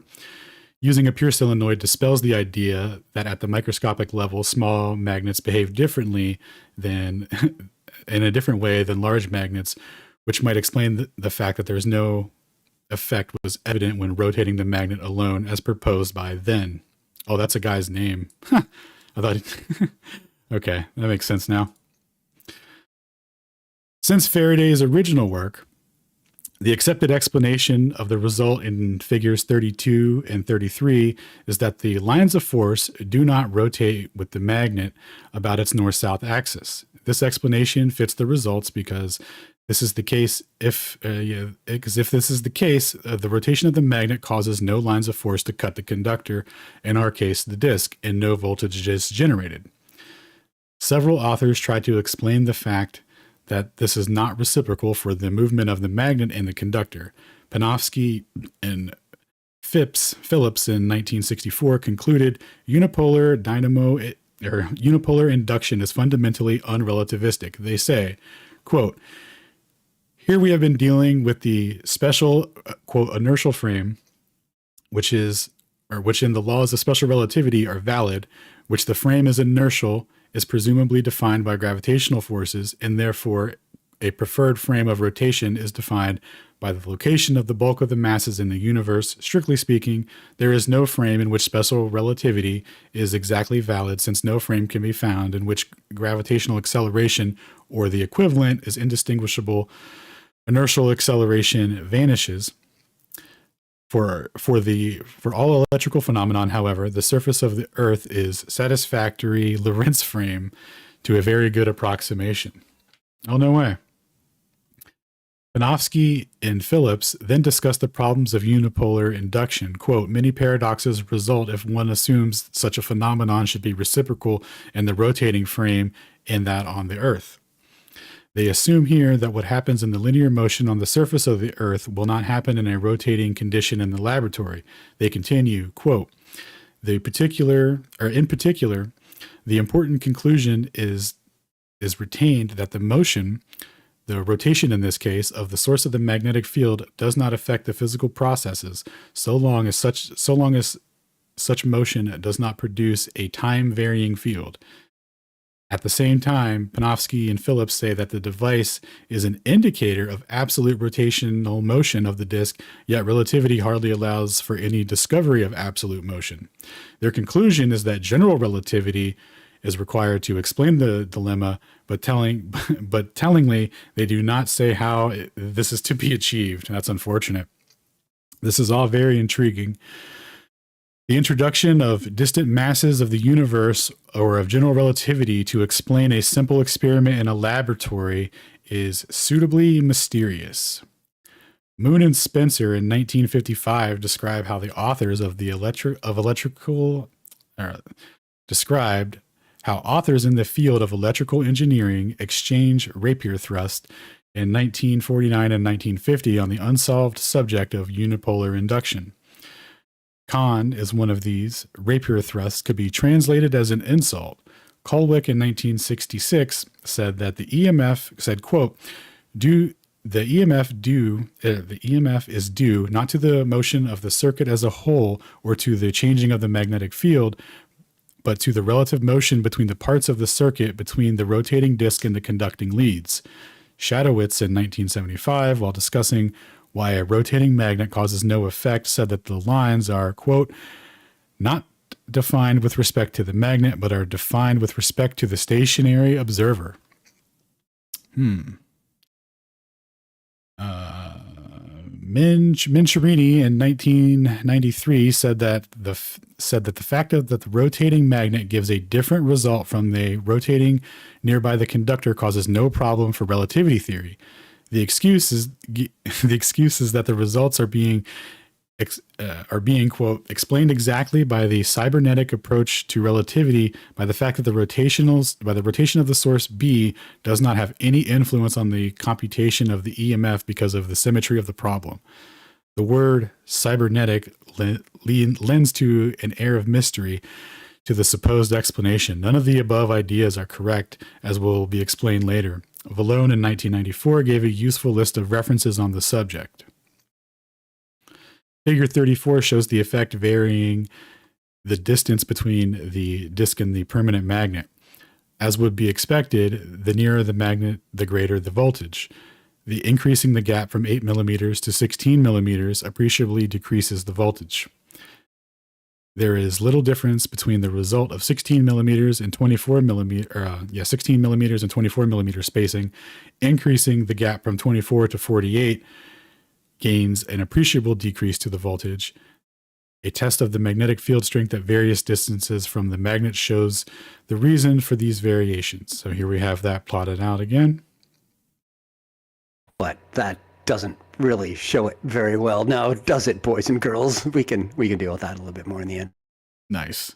E: Using a pure solenoid dispels the idea that at the microscopic level, small magnets behave differently in a different way than large magnets, which might explain the fact that there's no effect was evident when rotating the magnet alone, as proposed by Then. Oh, that's a guy's name. I thought. Okay, that makes sense now. Since Faraday's original work, the accepted explanation of the result in figures 32 and 33 is that the lines of force do not rotate with the magnet about its north-south axis. This explanation fits the results because this is the case. If this is the case, the rotation of the magnet causes no lines of force to cut the conductor, in our case, the disk, and no voltage is generated. Several authors tried to explain the fact that this is not reciprocal for the movement of the magnet and the conductor. Panofsky and Phillips in 1964 concluded unipolar induction is fundamentally unrelativistic. They say, quote, "Here we have been dealing with the special, quote, inertial frame, which in the laws of special relativity are valid, which the frame is inertial
B: is presumably defined by gravitational forces, and therefore a preferred frame of rotation is defined by the location of the bulk of the masses in the universe. Strictly speaking, there is no frame in which special relativity is exactly valid, since no frame can be found in which gravitational acceleration or the equivalent is indistinguishable. Inertial acceleration vanishes. For all electrical phenomenon, however, the surface of the Earth is satisfactory Lorentz frame to a very good approximation. Oh, no way. Panofsky and Phillips then discussed the problems of unipolar induction. Quote, many paradoxes result if one assumes such a phenomenon should be reciprocal in the rotating frame and that on the Earth. They assume here that what happens in the linear motion on the surface of the Earth will not happen in a rotating condition in the laboratory. They continue, quote, in particular, the important conclusion is retained that the motion, the rotation in this case, of the source of the magnetic field does not affect the physical processes so long as such motion does not produce a time-varying field. At the same time, Panofsky and Phillips say that the device is an indicator of absolute rotational motion of the disk, yet relativity hardly allows for any discovery of absolute motion. Their conclusion is that general relativity is required to explain the dilemma, but tellingly, they do not say how this is to be achieved. That's unfortunate. This is all very intriguing. The introduction of distant masses of the universe or of general relativity to explain a simple experiment in a laboratory is suitably mysterious. Moon and Spencer in 1955 describe how the authors of described how authors in the field of electrical engineering exchange rapier thrust in 1949 and 1950 on the unsolved subject of unipolar induction. Kahn is one of these. Rapier thrust could be translated as an insult. Colwick in 1966 said that the EMF quote, the EMF is due not to the motion of the circuit as a whole or to the changing of the magnetic field, but to the relative motion between the parts of the circuit between the rotating disk and the conducting leads. Shadowitz in 1975, while discussing why a rotating magnet causes no effect, said that the lines are, quote, not defined with respect to the magnet, but are defined with respect to the stationary observer. Mincherini in 1993 said that the fact that the rotating magnet gives a different result from the rotating nearby the conductor causes no problem for relativity theory. The excuse is that the results are being quote explained exactly by the cybernetic approach to relativity by the fact that the rotation of the source B does not have any influence on the computation of the EMF because of the symmetry of the problem. The word cybernetic lends to an air of mystery to the supposed explanation. None of the above ideas are correct, as will be explained later. Vallone in 1994 gave a useful list of references on the subject. Figure 34 shows the effect varying the distance between the disk and the permanent magnet. As would be expected, the nearer the magnet, the greater the voltage. The increasing the gap from 8 millimeters to 16 millimeters appreciably decreases the voltage. There is little difference between the result of 16 millimeters and 24 millimeter spacing. Increasing the gap from 24 to 48 gains an appreciable decrease to the voltage. A test of the magnetic field strength at various distances from the magnet shows the reason for these variations. So here we have that plotted out again.
E: But that doesn't really show it very well now, does it, boys and girls? We can deal with that a little bit more in the end.
B: Nice.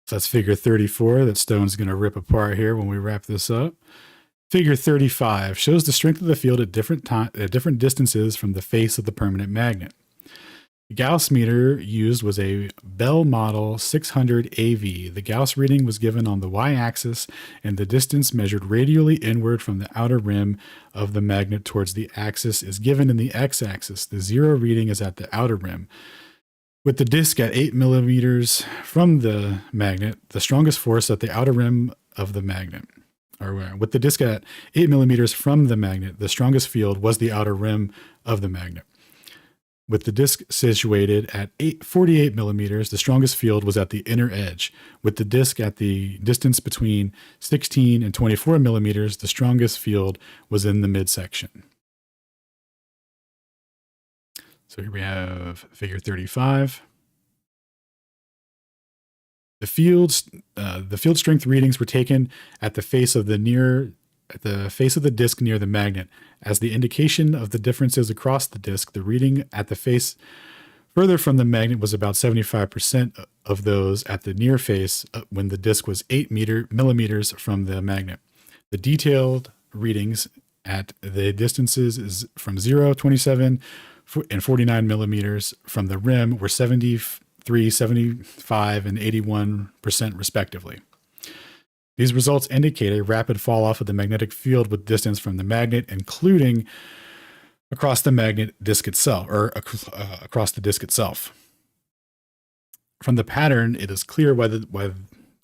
B: So that's figure 34 that Stone's going to rip apart here when we wrap this up. Figure 35 shows the strength of the field at different distances from the face of the permanent magnet. The Gauss meter used was a Bell model 600 AV. The Gauss reading was given on the y-axis, and the distance measured radially inward from the outer rim of the magnet towards the axis is given in the x-axis. The zero reading is at the outer rim. With the disk at 8 millimeters from the magnet, the strongest force at the outer rim of the magnet. Or with the disk at 8 millimeters from the magnet, the strongest field was the outer rim of the magnet. With the disk situated at 48 millimeters, the strongest field was at the inner edge. With the disk at the distance between 16 and 24 millimeters, the strongest field was in the midsection. So here we have figure 35. The field strength readings were taken at the face of the disk near the magnet. As the indication of the differences across the disk, the reading at the face further from the magnet was about 75% of those at the near face when the disk was 8 millimeters from the magnet. The detailed readings at the distances is from 0, 27, and 49 millimeters from the rim were 73, 75, and 81% respectively. These results indicate a rapid fall off of the magnetic field with distance from the magnet, including across the magnet disk itself, or across the disk itself. From the pattern, it is clear why the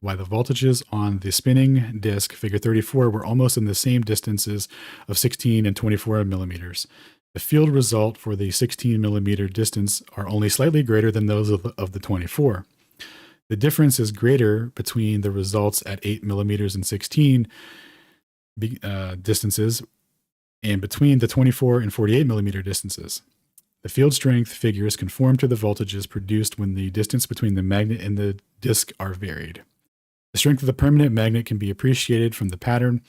B: voltages on the spinning disk, figure 34, were almost in the same distances of 16 and 24 millimeters. The field result for the 16 millimeter distance are only slightly greater than those of the 24. The difference is greater between the results at 8 millimeters and 16 distances and between the 24 and 48 millimeter distances. The field strength figures conform to the voltages produced when the distance between the magnet and the disk are varied. The strength of the permanent magnet can be appreciated from the pattern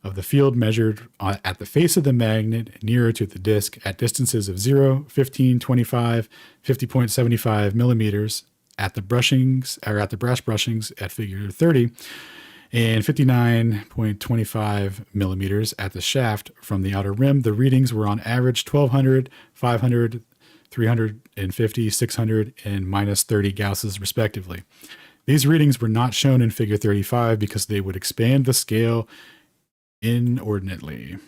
B: of the field measured at the face of the magnet nearer to the disk at distances of 0, 15, 25, 50.75 millimeters at the brushings, or at the brass bushings at figure 30, and 59.25 millimeters at the shaft from the outer rim. The readings were on average 1200, 500, 350, 600, and minus 30 Gausses respectively. These readings were not shown in figure 35 because they would expand the scale inordinately.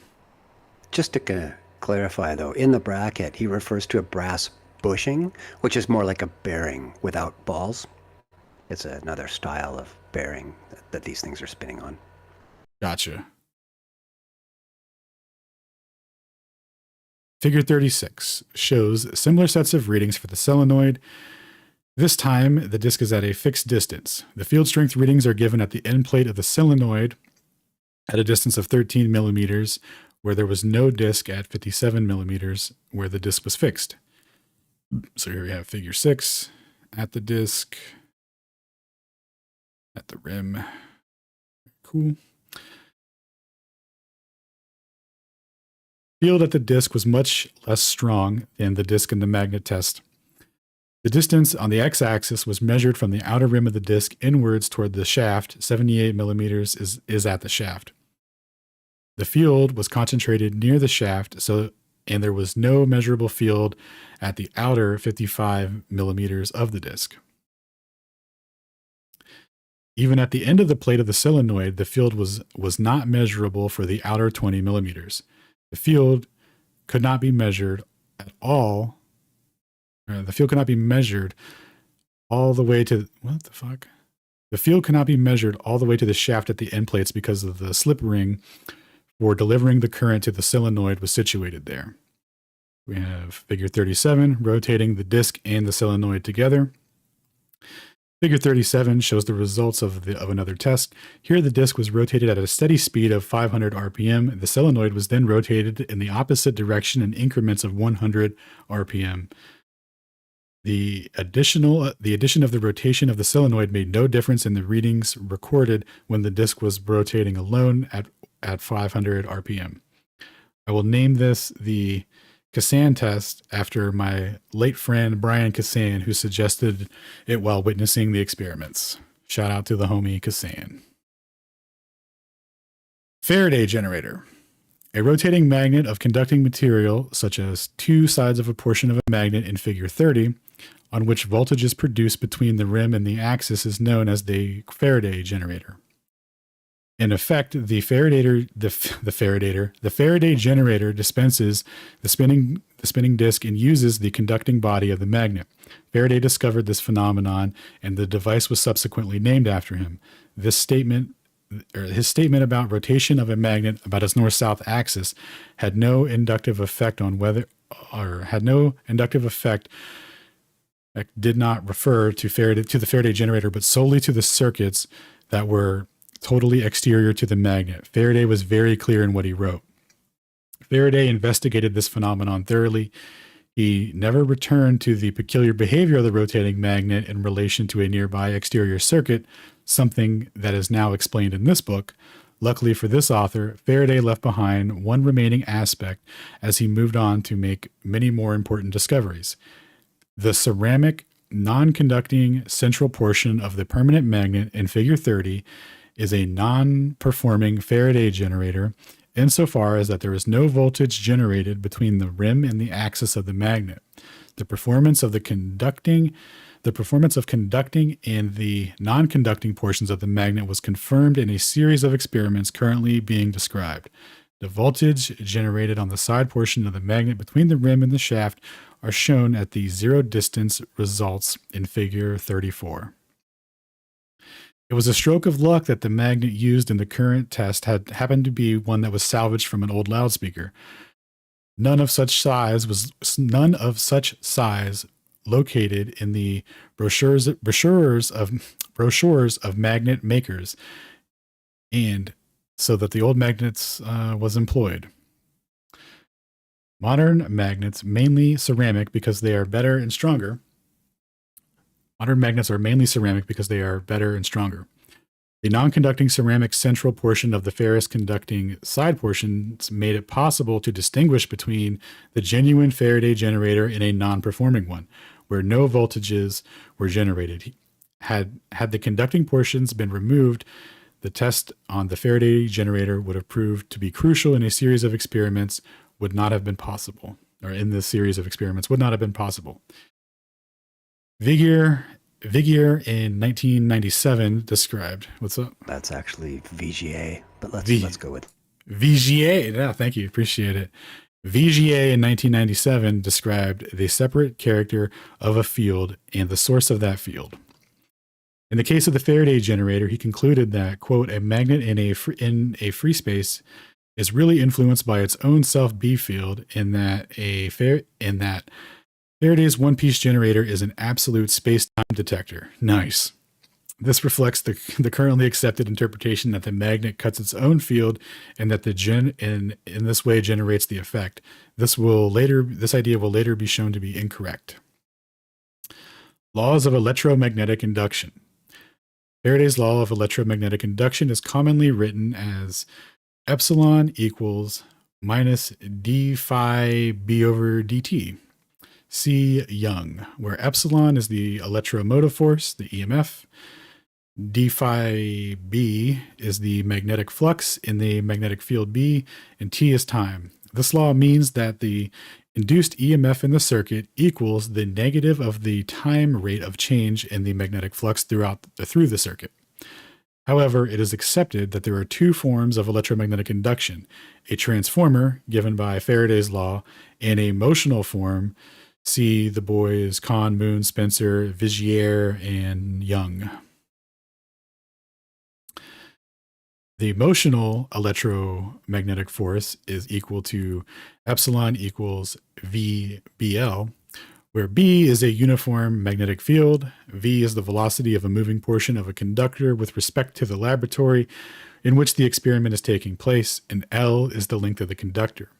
E: Just to clarify, though, in the bracket, he refers to a brass bushing, which is more like a bearing without balls. It's another style of bearing that these things are spinning on.
B: Gotcha. Figure 36 shows similar sets of readings for the solenoid. This time, the disk is at a fixed distance. The field strength readings are given at the end plate of the solenoid at a distance of 13 millimeters, where there was no disk at 57 millimeters, where the disk was fixed. So here we have figure 6 at the disk, at the rim. Cool. Field at the disk was much less strong than the disk in the magnet test. The distance on the x-axis was measured from the outer rim of the disk inwards toward the shaft. 78 millimeters is at the shaft. The field was concentrated near the shaft, and there was no measurable field at the outer 55 millimeters of the disk. Even at the end of the plate of the solenoid, the field was not measurable for the outer 20 millimeters. The field could not be measured at all. The field cannot be measured all the way to, what the fuck? The field cannot be measured all the way to the shaft at the end plates because of the slip ring for delivering the current to the solenoid was situated there. We have figure 37, rotating the disk and the solenoid together. Figure 37 shows the results of another test. Here the disk was rotated at a steady speed of 500 RPM. The solenoid was then rotated in the opposite direction in increments of 100 RPM. The addition of the rotation of the solenoid made no difference in the readings recorded when the disk was rotating alone at 500 RPM. I will name this the Kassan test after my late friend Brian Kassan, who suggested it while witnessing the experiments. Shout out to the homie Kassan. Faraday generator. A rotating magnet of conducting material, such as two sides of a portion of a magnet in figure 30, on which voltage is produced between the rim and the axis, is known as the Faraday generator. In effect, the Faraday generator dispenses the spinning disk and uses the conducting body of the magnet. Faraday discovered this phenomenon, and the device was subsequently named after him. This statement his statement about rotation of a magnet about its north-south axis had no inductive effect on whether, or had no inductive effect, did not refer to the Faraday generator, but solely to the circuits that were totally exterior to the magnet. Faraday was very clear in what he wrote. Faraday investigated this phenomenon thoroughly. He never returned to the peculiar behavior of the rotating magnet in relation to a nearby exterior circuit, something that is now explained in this book. Luckily for this author, Faraday left behind one remaining aspect as he moved on to make many more important discoveries. The ceramic, non-conducting central portion of the permanent magnet in Figure 30 is a non-performing Faraday generator insofar as that there is no voltage generated between the rim and the axis of the magnet. The performance of conducting in the non-conducting portions of the magnet was confirmed in a series of experiments currently being described. The voltage generated on the side portion of the magnet between the rim and the shaft are shown at the zero distance results in Figure 34. It was a stroke of luck that the magnet used in the current test had happened to be one that was salvaged from an old loudspeaker. None of such size located in the brochures of magnet makers, and so that the old magnets was employed. Modern magnets, mainly ceramic because they are better and stronger. Modern magnets are mainly ceramic because they are better and stronger. The non-conducting ceramic central portion of the ferrous conducting side portions made it possible to distinguish between the genuine Faraday generator and a non-performing one, where no voltages were generated. Had the conducting portions been removed, the test on the Faraday generator would have proved to be crucial in a series of experiments would not have been possible, or in this series of experiments would not have been possible. Vigier in 1997 described, what's up?
E: That's actually VGA, but let's go with
B: VGA. Yeah, thank you. Appreciate it. VGA in 1997 described the separate character of a field and the source of that field. In the case of the Faraday generator, he concluded that, quote, a magnet in a free space is really influenced by its own self-B field in that Faraday's one-piece generator is an absolute space-time detector. Nice. This reflects the currently accepted interpretation that the magnet cuts its own field and that in this way generates the effect. This idea will later be shown to be incorrect. Laws of electromagnetic induction. Faraday's law of electromagnetic induction is commonly written as epsilon equals minus d phi b over dt. See Young, where epsilon is the electromotive force, the EMF, d phi b is the magnetic flux in the magnetic field B, and t is time. This law means that the induced EMF in the circuit equals the negative of the time rate of change in the magnetic flux through the circuit. However, it is accepted that there are two forms of electromagnetic induction, a transformer, given by Faraday's law, and a motional form. See the boys Kahn, Moon, Spencer, Vigier, and Young. The motional electromagnetic force is equal to epsilon equals VBL, where B is a uniform magnetic field, V is the velocity of a moving portion of a conductor with respect to the laboratory in which the experiment is taking place, and L is the length of the conductor.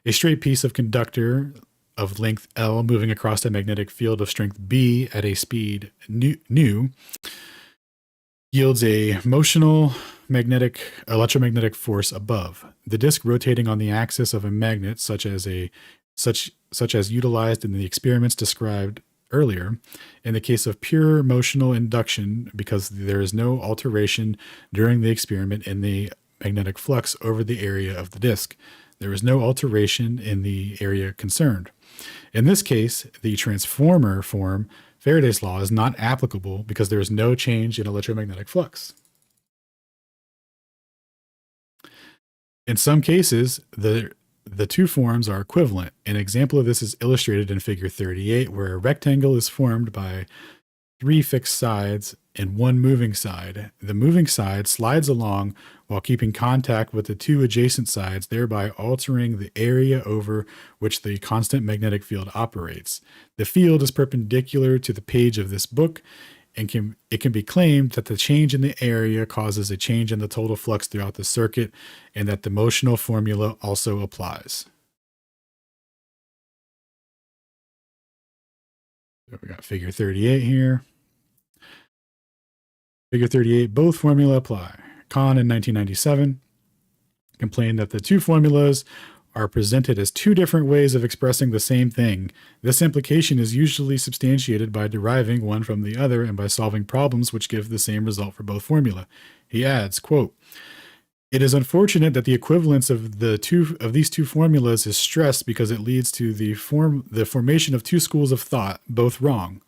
B: A straight piece of conductor of length L moving across a magnetic field of strength B at a speed nu yields a motional electromagnetic force above. The disk rotating on the axis of a magnet, such as utilized in the experiments described earlier, in the case of pure motional induction, because there is no alteration during the experiment in the magnetic flux over the area of the disk. There is no alteration in the area concerned. In this case, the transformer form, Faraday's law, is not applicable because there is no change in electromagnetic flux. In some cases, the two forms are equivalent. An example of this is illustrated in Figure 38, where a rectangle is formed by three fixed sides and one moving side. The moving side slides along while keeping contact with the two adjacent sides, thereby altering the area over which the constant magnetic field operates. The field is perpendicular to the page of this book, and it can be claimed that the change in the area causes a change in the total flux throughout the circuit, and that the motional formula also applies. So we got figure 38 here. Figure 38, both formula apply. Kahn in 1997 complained that the two formulas are presented as two different ways of expressing the same thing. This implication is usually substantiated by deriving one from the other and by solving problems which give the same result for both formula. He adds, quote, "It is unfortunate that the equivalence of these two formulas is stressed because it leads to the formation of two schools of thought, both wrong.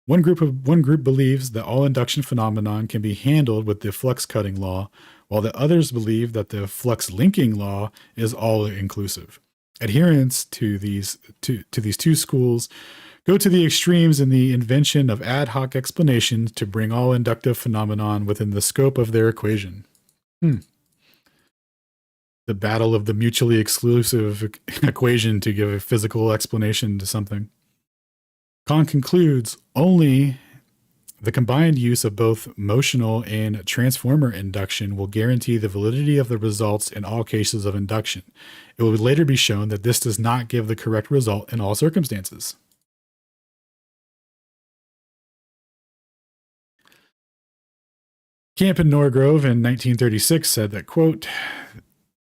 B: One group believes that all induction phenomenon can be handled with the flux cutting law, while the others believe that the flux linking law is all inclusive. Adherents to these two schools go to the extremes in the invention of ad hoc explanations to bring all inductive phenomenon within the scope of their equation." The battle of the mutually exclusive equation to give a physical explanation to something. Kahn concludes, only the combined use of both motional and transformer induction will guarantee the validity of the results in all cases of induction. It will later be shown that this does not give the correct result in all circumstances. Camp and Norgrove in 1936 said that, quote,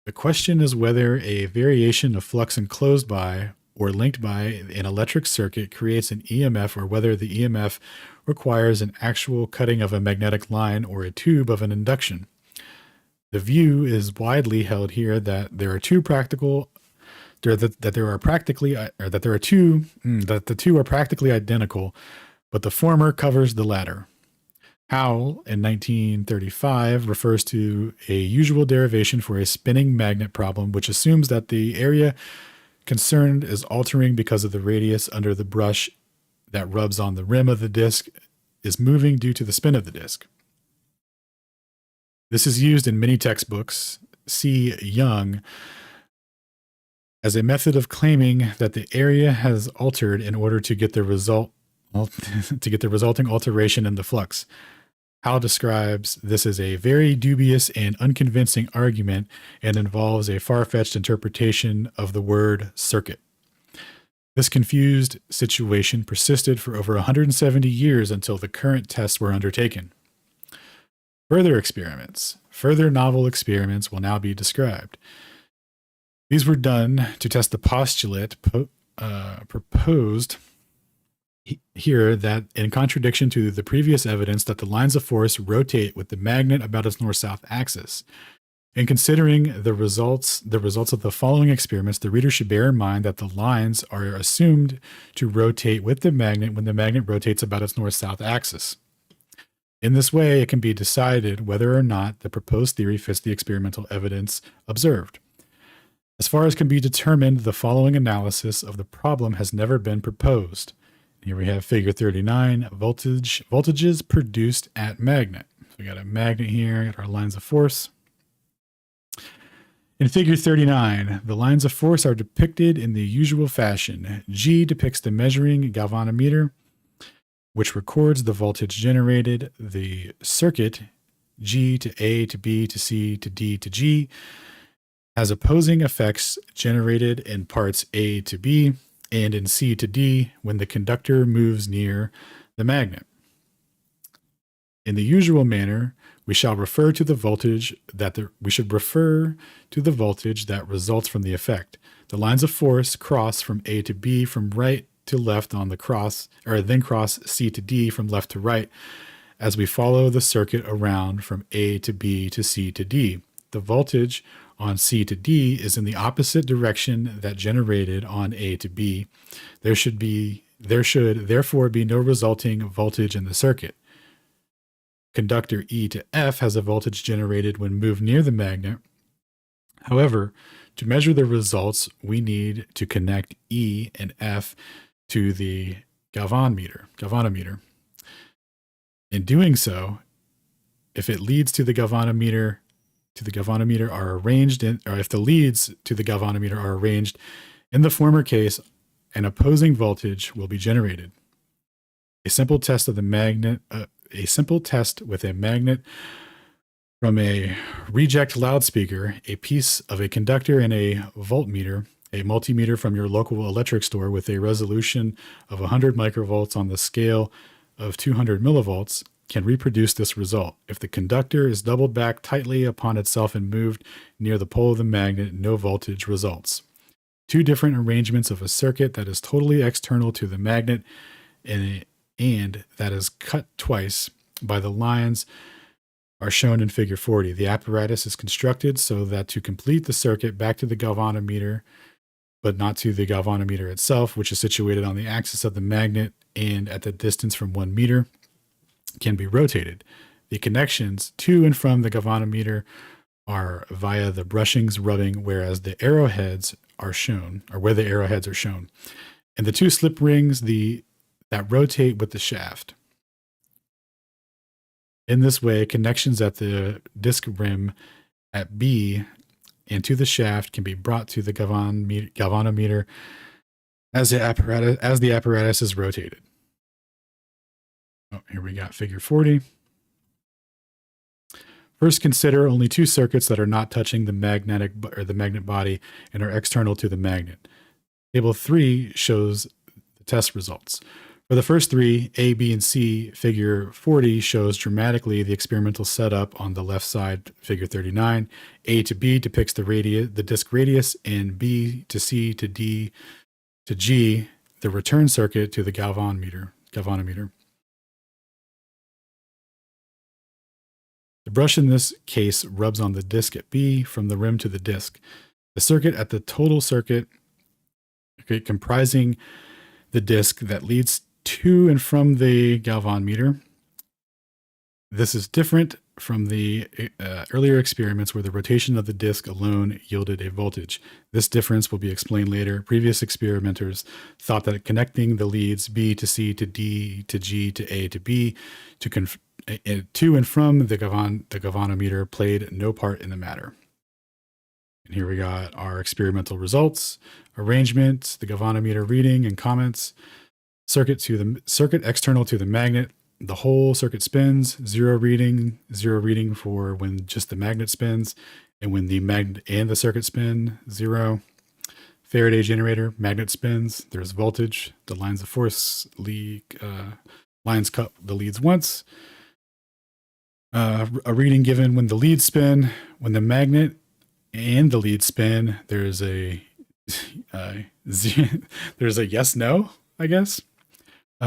B: "The question is whether a variation of flux enclosed by or linked by an electric circuit creates an EMF, or whether the EMF requires an actual cutting of a magnetic line or a tube of an induction. The view is widely held here that the two are practically identical, but the former covers the latter." Howell in 1935 refers to a usual derivation for a spinning magnet problem, which assumes that the area concerned is altering because of the radius under the brush that rubs on the rim of the disk is moving due to the spin of the disk. This is used in many textbooks. C. Young as a method of claiming that the area has altered in order to get the resulting alteration in the flux. Howell describes this as a very dubious and unconvincing argument and involves a far-fetched interpretation of the word circuit. This confused situation persisted for over 170 years until the current tests were undertaken. Further novel experiments will now be described. These were done to test the postulate proposed here that, in contradiction to the previous evidence, that the lines of force rotate with the magnet about its north-south axis. In considering the results of the following experiments, the reader should bear in mind that the lines are assumed to rotate with the magnet when the magnet rotates about its north-south axis. In this way, it can be decided whether or not the proposed theory fits the experimental evidence observed. As far as can be determined, the following analysis of the problem has never been proposed. Here we have figure 39, voltages produced at magnet. So we got a magnet here, got our lines of force. In figure 39, the lines of force are depicted in the usual fashion. G depicts the measuring galvanometer, which records the voltage generated. The circuit, G to A to B to C to D to G, has opposing effects generated in parts A to B and in C to D when the conductor moves near the magnet. In the usual manner, we shall refer to the voltage that results from the effect. The lines of force cross from A to B from right to left on the cross, or then cross C to D from left to right as we follow the circuit around from A to B to C to D. The voltage on C to D is in the opposite direction that generated on A to B. There should therefore be no resulting voltage in the circuit. Conductor E to F has a voltage generated when moved near the magnet. However, to measure the results, we need to connect E and F to the galvanometer. In doing so, if it leads to the galvanometer are arranged in, or if the leads to the galvanometer are arranged in the former case, an opposing voltage will be generated. A simple test with a magnet from a reject loudspeaker, a piece of a conductor, and a voltmeter, a multimeter from your local electric store with a resolution of 100 microvolts on the scale of 200 millivolts can reproduce this result. If the conductor is doubled back tightly upon itself and moved near the pole of the magnet, no voltage results. Two different arrangements of a circuit that is totally external to the magnet and that is cut twice by the lines are shown in figure 40. The apparatus is constructed so that to complete the circuit back to the galvanometer, but not to the galvanometer itself, which is situated on the axis of the magnet and at the distance from 1 meter, can be rotated. The connections to and from the galvanometer are via the brushings rubbing, whereas the arrowheads are shown, or where the arrowheads are shown, and the two slip rings that rotate with the shaft. In this way, connections at the disc rim at B and to the shaft can be brought to the galvanometer as the apparatus is rotated. Oh, here we got figure 40. First, consider only two circuits that are not touching the magnet body and are external to the magnet. Table 3 shows the test results. For the first three, A, B, and C, figure 40 shows dramatically the experimental setup on the left side, figure 39. A to B depicts the disk radius, and B to C to D to G, the return circuit to the galvanometer. The brush in this case rubs on the disk at B from the rim to the disk. The circuit at the total circuit, comprising the disk that leads to and from the galvanometer. This is different from the earlier experiments where the rotation of the disk alone yielded a voltage. This difference will be explained later. Previous experimenters thought that connecting the leads B to C to D to G to A to B to and from the galvanometer played no part in the matter. And here we got our experimental results, arrangement, the galvanometer reading and comments, circuit external to the magnet. The whole circuit spins, zero reading for when just the magnet spins, and when the magnet and the circuit spin, 0. Faraday generator, magnet spins, there's voltage, the lines of force lines cut the leads once. A reading given when the leads spin, when the magnet and the lead spin, there's a yes, no, I guess.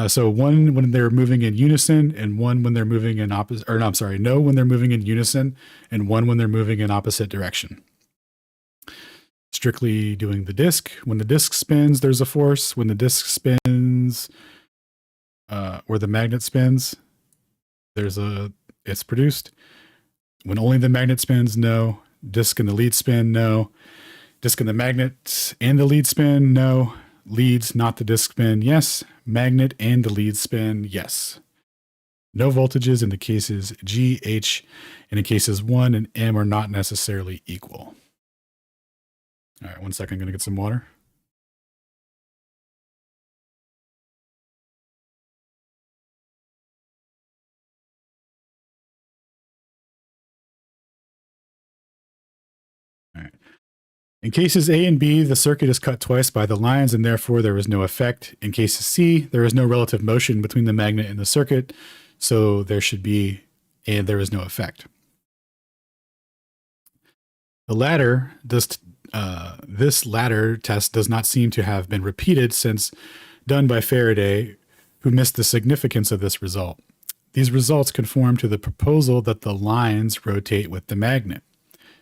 B: So one when they're moving in unison, and one when they're moving in opposite, or no, I'm sorry, no when they're moving in unison, and one when they're moving in opposite direction. Strictly doing the disk. When the disk spins, there's a force. When the disk spins, or the magnet spins, it's produced. When only the magnet spins, no. Disk and the lead spin, no. Disk and the magnet and the lead spin, no. Leads, not the disk spin, yes. Magnet and the lead spin, yes. No voltages in the cases G, H, and in cases 1 and M are not necessarily equal. All right, 1 second, I'm going to get some water. All right. In cases A and B, the circuit is cut twice by the lines, and therefore there is no effect. In cases C, there is no relative motion between the magnet and the circuit, so there should be, and there is no effect. The latter, this latter test does not seem to have been repeated since done by Faraday, who missed the significance of this result. These results conform to the proposal that the lines rotate with the magnet.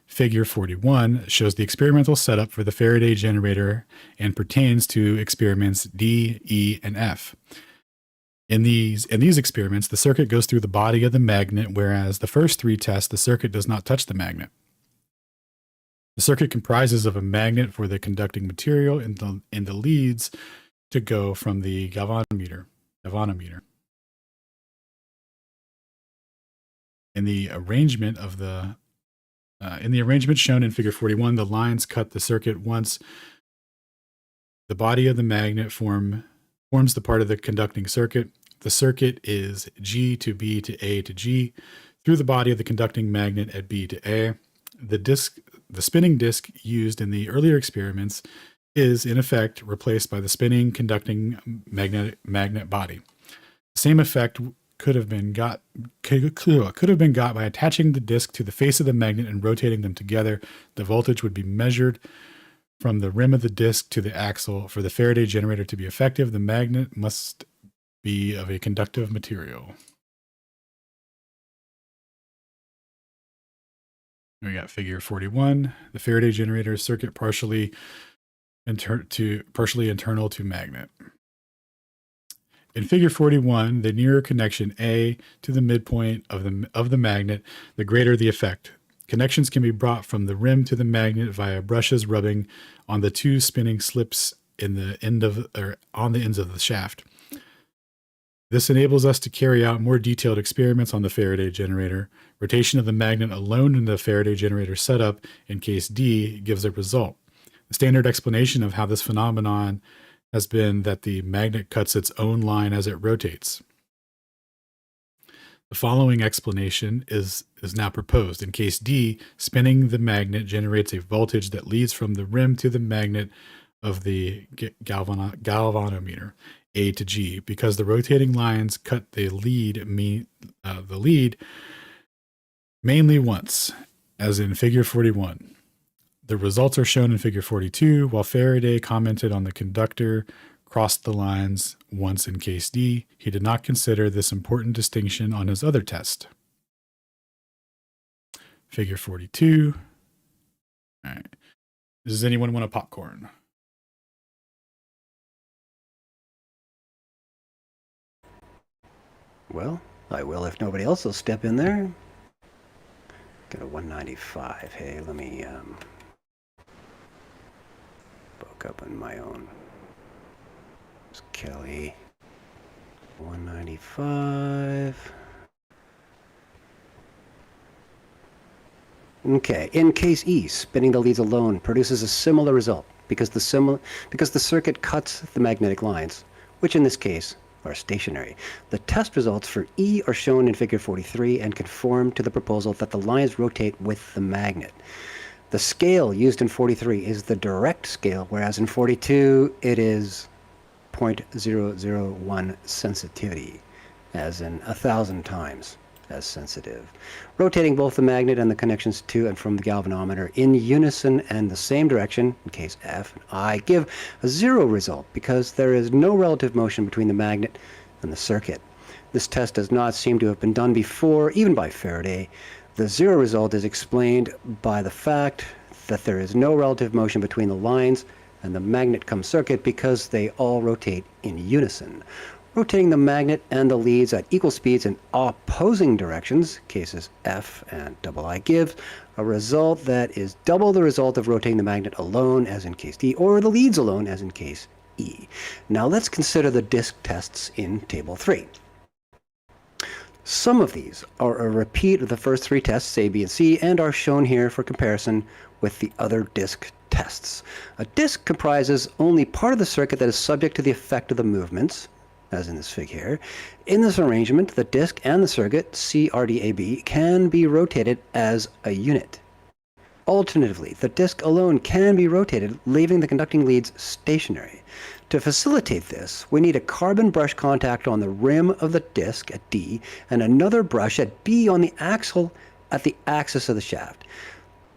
B: Figure 41 shows the experimental setup for the Faraday generator and pertains to experiments D, E, and F. In these experiments, the circuit goes through the body of the magnet, whereas the first three tests, the circuit does not touch the magnet. The circuit comprises of a magnet for the conducting material and the leads to go from the galvanometer. In the arrangement shown in Figure 41, the lines cut the circuit once the body of the magnet forms the part of the conducting circuit. The circuit is G to B to A to G through the body of the conducting magnet at B to A. The spinning disk used in the earlier experiments is, in effect, replaced by the spinning conducting magnet body. The same effect could have been got by attaching the disk to the face of the magnet and rotating them together. The voltage would be measured from the rim of the disk to the axle. For the Faraday generator to be effective, the magnet must be of a conductive material. We got Figure 41. The Faraday generator circuit partially internal to magnet. In Figure 41, the nearer connection A to the midpoint of the magnet, the greater the effect. Connections can be brought from the rim to the magnet via brushes rubbing on the two spinning slips on the ends of the shaft. This enables us to carry out more detailed experiments on the Faraday generator. Rotation of the magnet alone in the Faraday generator setup in case D gives a result. The standard explanation of how this phenomenon has been that the magnet cuts its own line as it rotates. The following explanation is now proposed. In case D, spinning the magnet generates a voltage that leads from the rim to the magnet of the galvanometer, A to G, because the rotating lines cut the lead mainly once, as in Figure 41. The results are shown in Figure 42. While Faraday commented on the conductor crossed the lines once in case D, he did not consider this important distinction on his other test. Figure 42. All right. Does anyone want a popcorn?
E: Well, I will if nobody else will step in there. Got a 195. Hey, let me poke up on my own. It's Kelly. 195. Okay, in case E, spinning the leads alone produces a similar result because the circuit cuts the magnetic lines, which in this case are stationary. The test results for E are shown in Figure 43 and conform to the proposal that the lines rotate with the magnet. The scale used in 43 is the direct scale, whereas in 42 it is 0.001 sensitivity, as in 1,000 times as sensitive. Rotating both the magnet and the connections to and from the galvanometer in unison and the same direction, in case F and I, give a zero result because there is no relative motion between the magnet and the circuit. This test does not seem to have been done before, even by Faraday. The zero result is explained by the fact that there is no relative motion between the lines and the magnet-cum circuit because they all rotate in unison. Rotating the magnet and the leads at equal speeds in opposing directions, cases F and I, gives a result that is double the result of rotating the magnet alone, as in case D, or the leads alone, as in case E. Now let's consider the disk tests in Table 3. Some of these are a repeat of the first three tests, A, B, and C, and are shown here for comparison with the other disk tests. A disk comprises only part of the circuit that is subject to the effect of the movements, as in this figure here. In this arrangement, the disk and the circuit, CRDAB, can be rotated as a unit. Alternatively, the disk alone can be rotated, leaving the conducting leads stationary. To facilitate this, we need a carbon brush contact on the rim of the disk at D and another brush at B on the axle at the axis of the shaft.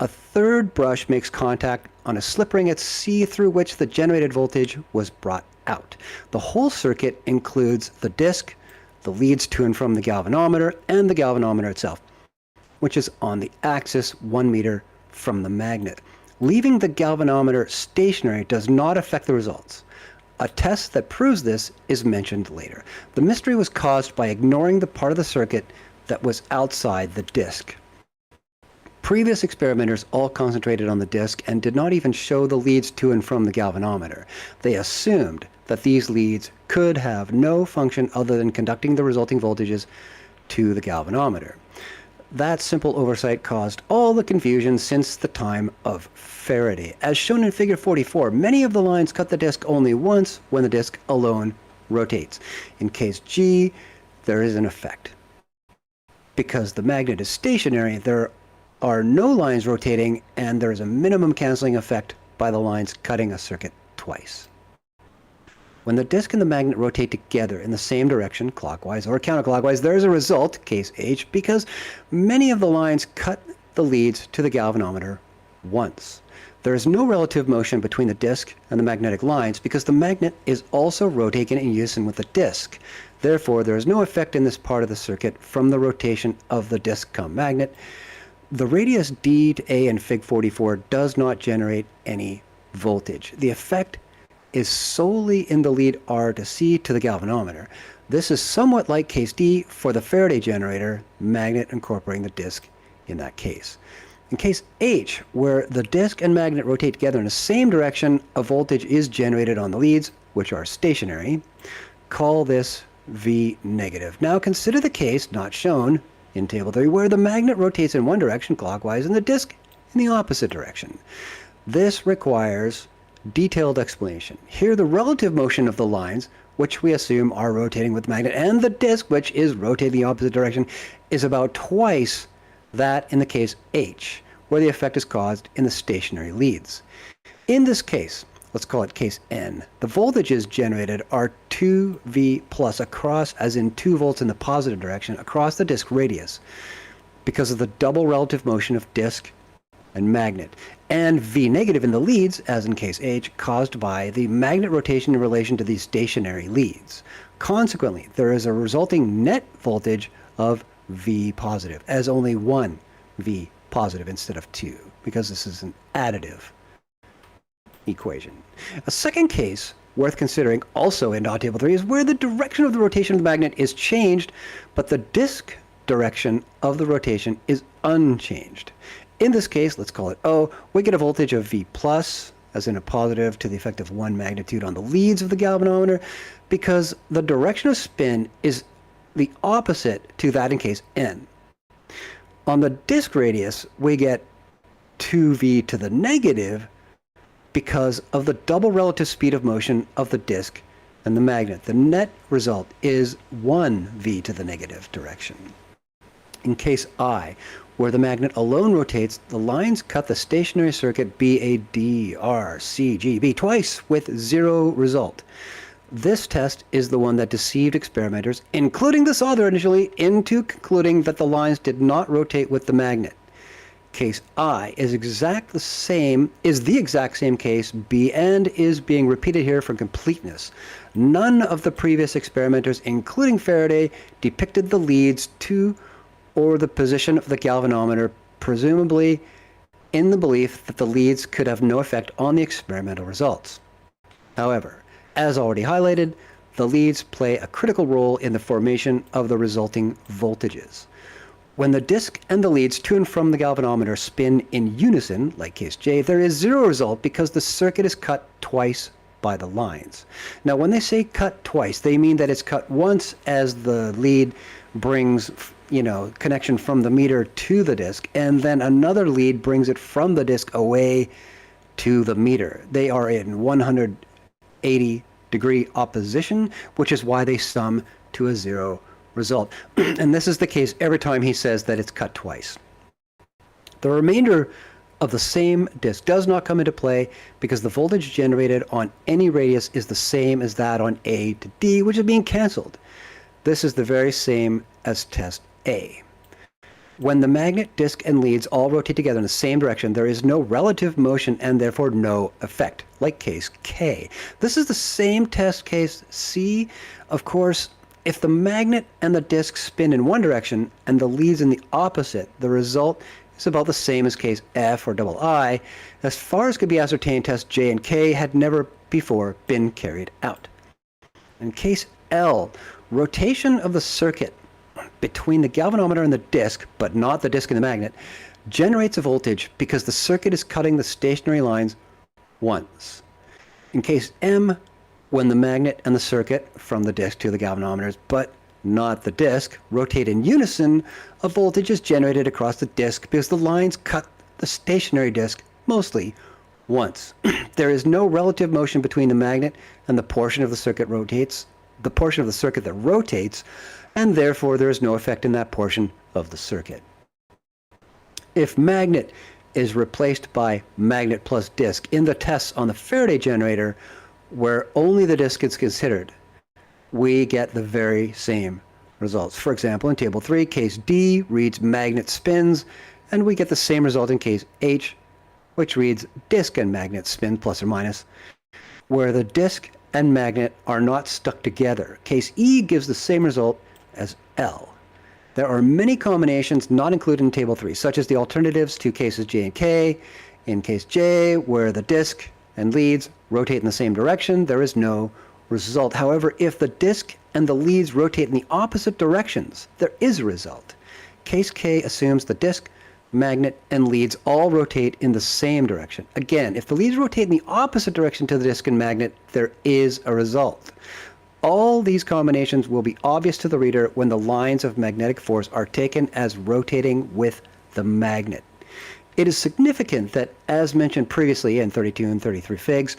E: A third brush makes contact on a slip ring at C through which the generated voltage was brought out. The whole circuit includes the disk, the leads to and from the galvanometer, and the galvanometer itself, which is on the axis 1 meter from the magnet. Leaving the galvanometer stationary does not affect the results. A test that proves this is mentioned later. The mystery was caused by ignoring the part of the circuit that was outside the disk. Previous experimenters all concentrated on the disk and did not even show the leads to and from the galvanometer. They assumed that these leads could have no function other than conducting the resulting voltages to the galvanometer. that simple oversight caused all the confusion since the time of Faraday. As shown in figure 44, many of the lines cut the disk only once when the disk alone rotates. In case G, there is an effect. Because the magnet is stationary, there are no lines rotating, and there is a minimum canceling effect by the lines cutting a circuit twice. When the disk and the magnet rotate together in the same direction, clockwise or counterclockwise, there is a result, case H, because many of the lines cut the leads to the galvanometer once. There is no relative motion between the disk and the magnetic lines because the magnet is also rotating in unison with the disk. Therefore, there is no effect in this part of the circuit from the rotation of the disk magnet. The radius D to A in Fig 44 does not generate any voltage. The effect is solely in the lead R to C to the galvanometer. This is somewhat like case D for the Faraday generator, magnet incorporating the disk in that case. In case H, where the disk and magnet rotate together in the same direction, a voltage is generated on the leads, which are stationary. Call this V negative. Now consider the case not shown in Table 3 where the magnet rotates in one direction clockwise and the disk in the opposite direction. This requires detailed explanation. Here the relative motion of the lines, which we assume are rotating with the magnet, and the disk, which is rotating the opposite direction, is about twice that in the case H, where the effect is caused in the stationary leads. In this case, let's call it case N, the voltages generated are 2V plus across, as in 2 volts in the positive direction, across the disk radius, because of the double relative motion of disk and magnet, and V negative in the leads, as in case H, caused by the magnet rotation in relation to these stationary leads. Consequently, there is a resulting net voltage of V positive, as only one V positive instead of two, because this is an additive equation. A second case worth considering, also in Table 3, is where the direction of the rotation of the magnet is changed, but the disk direction of the rotation is unchanged. In this case, let's call it O, we get a voltage of V plus, as in a positive to the effect of 1 magnitude on the leads of the galvanometer, because the direction of spin is the opposite to that in case N. On the disk radius, we get 2V to the negative because of the double relative speed of motion of the disk and the magnet. The net result is 1V to the negative direction. In case I, where the magnet alone rotates, the lines cut the stationary circuit BADRCGB twice with zero result. This test is the one that deceived experimenters, including this author initially, into concluding that the lines did not rotate with the magnet. Case I is the exact same case B and is being repeated here for completeness. None of the previous experimenters, including Faraday, depicted the leads to or the position of the galvanometer, presumably in the belief that the leads could have no effect on the experimental results. However, as already highlighted, the leads play a critical role in the formation of the resulting voltages. When the disk and the leads to and from the galvanometer spin in unison, like case J, there is zero result because the circuit is cut twice by the lines. Now, when they say cut twice, they mean that it's cut once as the lead brings, connection from the meter to the disk, and then another lead brings it from the disk away to the meter. They are in 180-degree opposition, which is why they sum to a zero result. And this is the case every time he says that it's cut twice. The remainder of the same disk does not come into play because the voltage generated on any radius is the same as that on A to D, which is being canceled. This is the very same as test A. When the magnet, disk, and leads all rotate together in the same direction, there is no relative motion and therefore no effect, like case K. This is the same test case C. Of course, if the magnet and the disk spin in one direction and the leads in the opposite, the result is about the same as case F or double I. As far as could be ascertained, tests J and K had never before been carried out. In case L, rotation of the circuit between the galvanometer and the disk, but not the disk and the magnet, generates a voltage because the circuit is cutting the stationary lines once. In case M, when the magnet and the circuit from the disk to the galvanometers, but not the disk, rotate in unison, a voltage is generated across the disk because the lines cut the stationary disk mostly once. There is no relative motion between the magnet and the portion of the circuit that rotates, and therefore there is no effect in that portion of the circuit. If magnet is replaced by magnet plus disk in the tests on the Faraday generator, where only the disk is considered, we get the very same results. For example, in table 3, case D reads magnet spins, and we get the same result in case H, which reads disk and magnet spin plus or minus, where the disk and magnet are not stuck together. Case E gives the same result as L. There are many combinations not included in table 3, such as the alternatives to cases J and K. In case J, where the disk and leads rotate in the same direction, there is no result. However, if the disk and the leads rotate in the opposite directions, there is a result. Case K assumes the disk, magnet, and leads all rotate in the same direction. Again, if the leads rotate in the opposite direction to the disk and magnet, there is a result. All these combinations will be obvious to the reader when the lines of magnetic force are taken as rotating with the magnet. It is significant that, as mentioned previously in 32 and 33 figs,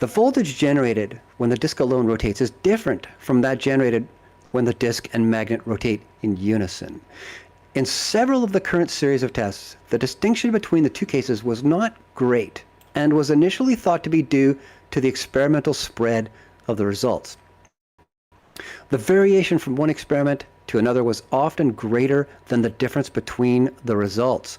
E: the voltage generated when the disk alone rotates is different from that generated when the disk and magnet rotate in unison. In several of the current series of tests, the distinction between the two cases was not great and was initially thought to be due to the experimental spread of the results. The variation from one experiment to another was often greater than the difference between the results.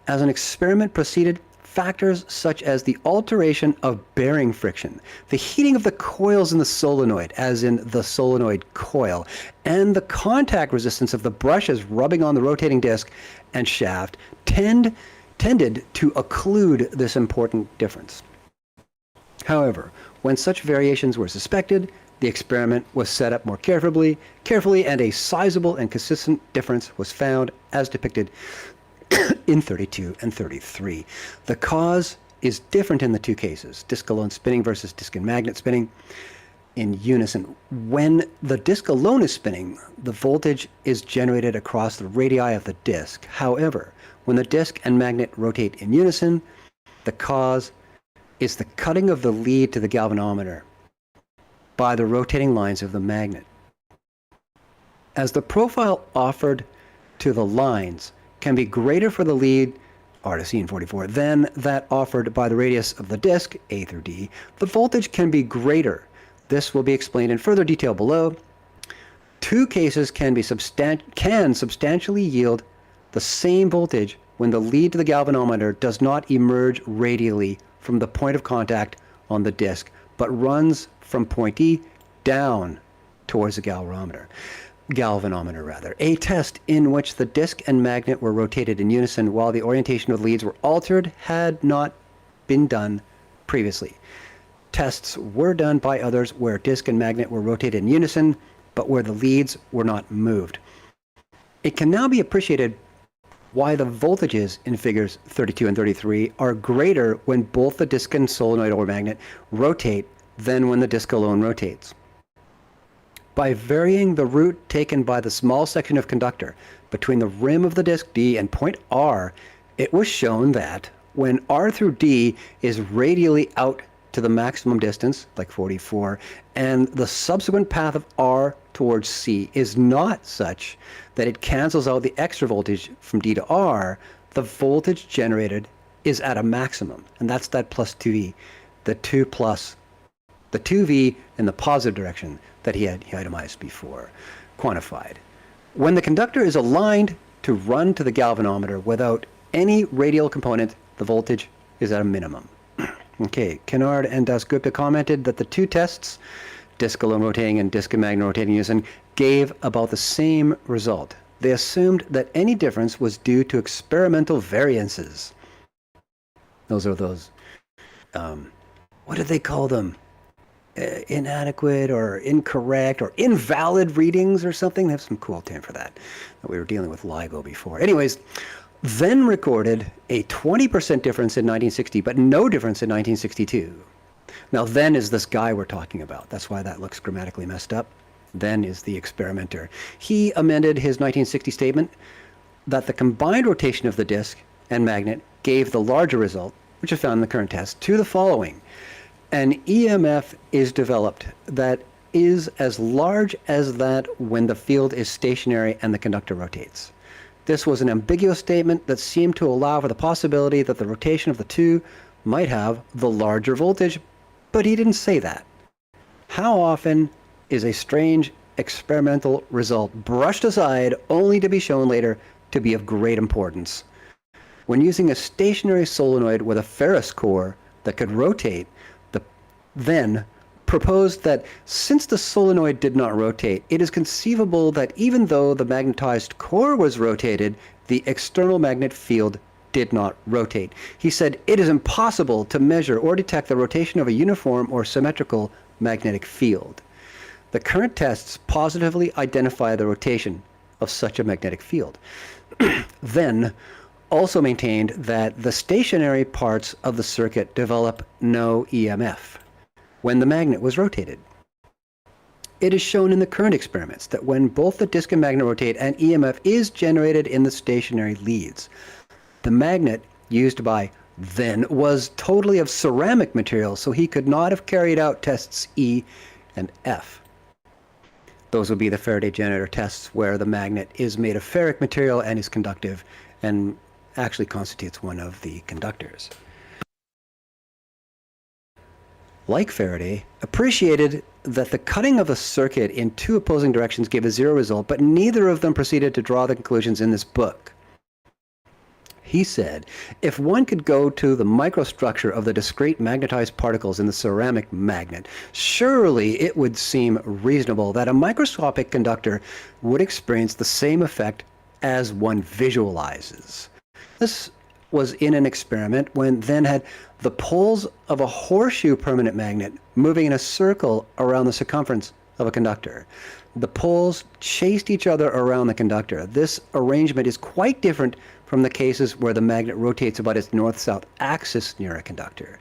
E: As an experiment proceeded, factors such as the alteration of bearing friction, the heating of the coils in the solenoid, as in the solenoid coil, and the contact resistance of the brushes rubbing on the rotating disc and shaft tended to occlude this important difference. However, when such variations were suspected, the experiment was set up more carefully, and a sizable and consistent difference was found, as depicted in 32 and 33. The cause is different in the two cases, disk alone spinning versus disk and magnet spinning in unison. When the disk alone is spinning, the voltage is generated across the radii of the disk. However, when the disk and magnet rotate in unison, the cause is the cutting of the lead to the galvanometer by the rotating lines of the magnet. As the profile offered to the lines can be greater for the lead, R to C in 44, than that offered by the radius of the disk, A through D, the voltage can be greater. This will be explained in further detail below. Two cases can substantially yield the same voltage when the lead to the galvanometer does not emerge radially from the point of contact on the disk, but runs from point E down towards the galvanometer. A test in which the disk and magnet were rotated in unison while the orientation of the leads were altered had not been done previously. Tests were done by others where disk and magnet were rotated in unison, but where the leads were not moved. It can now be appreciated why the voltages in figures 32 and 33 are greater when both the disk and solenoid or magnet rotate than when the disk alone rotates. By varying the route taken by the small section of conductor between the rim of the disk D and point R, it was shown that when R through D is radially out to the maximum distance, like 44, and the subsequent path of R towards C is not such that it cancels out the extra voltage from D to R, the voltage generated is at a maximum, and that's that plus 2V, the 2V in the positive direction that he itemized before, quantified. When the conductor is aligned to run to the galvanometer without any radial component, the voltage is at a minimum. Okay, Kennard and Dasgupta commented that the two tests, disk alone rotating and disk and magnet rotating in unison, gave about the same result. They assumed that any difference was due to experimental variances. Those are those, what did they call them? Inadequate or incorrect or invalid readings or something. They have some cool term for that. We were dealing with LIGO before. Anyways, then recorded a 20% difference in 1960, but no difference in 1962. Now then is this guy we're talking about. That's why that looks grammatically messed up. then is the experimenter. He amended his 1960 statement that the combined rotation of the disk and magnet gave the larger result, which is found in the current test, to the following. An EMF is developed that is as large as that when the field is stationary and the conductor rotates. This was an ambiguous statement that seemed to allow for the possibility that the rotation of the two might have the larger voltage, but he didn't say that. How often is a strange experimental result brushed aside only to be shown later to be of great importance? When using a stationary solenoid with a ferrous core that could rotate, the then proposed that since the solenoid did not rotate, it is conceivable that even though the magnetized core was rotated, the external magnet field did not rotate. He said it is impossible to measure or detect the rotation of a uniform or symmetrical magnetic field. The current tests positively identify the rotation of such a magnetic field. Then also maintained that the stationary parts of the circuit develop no EMF when the magnet was rotated. It is shown in the current experiments that when both the disk and magnet rotate, an EMF is generated in the stationary leads. The magnet used by then was totally of ceramic material, so he could not have carried out tests E and F. Those would be the Faraday generator tests where the magnet is made of ferric material and is conductive and actually constitutes one of the conductors. Like Faraday, appreciated that the cutting of a circuit in two opposing directions gave a zero result, but neither of them proceeded to draw the conclusions in this book. He said, if one could go to the microstructure of the discrete magnetized particles in the ceramic magnet, surely it would seem reasonable that a microscopic conductor would experience the same effect as one visualizes. This was in an experiment when then had the poles of a horseshoe permanent magnet moving in a circle around the circumference of a conductor. The poles chased each other around the conductor. This arrangement is quite different from the cases where the magnet rotates about its north-south axis near a conductor.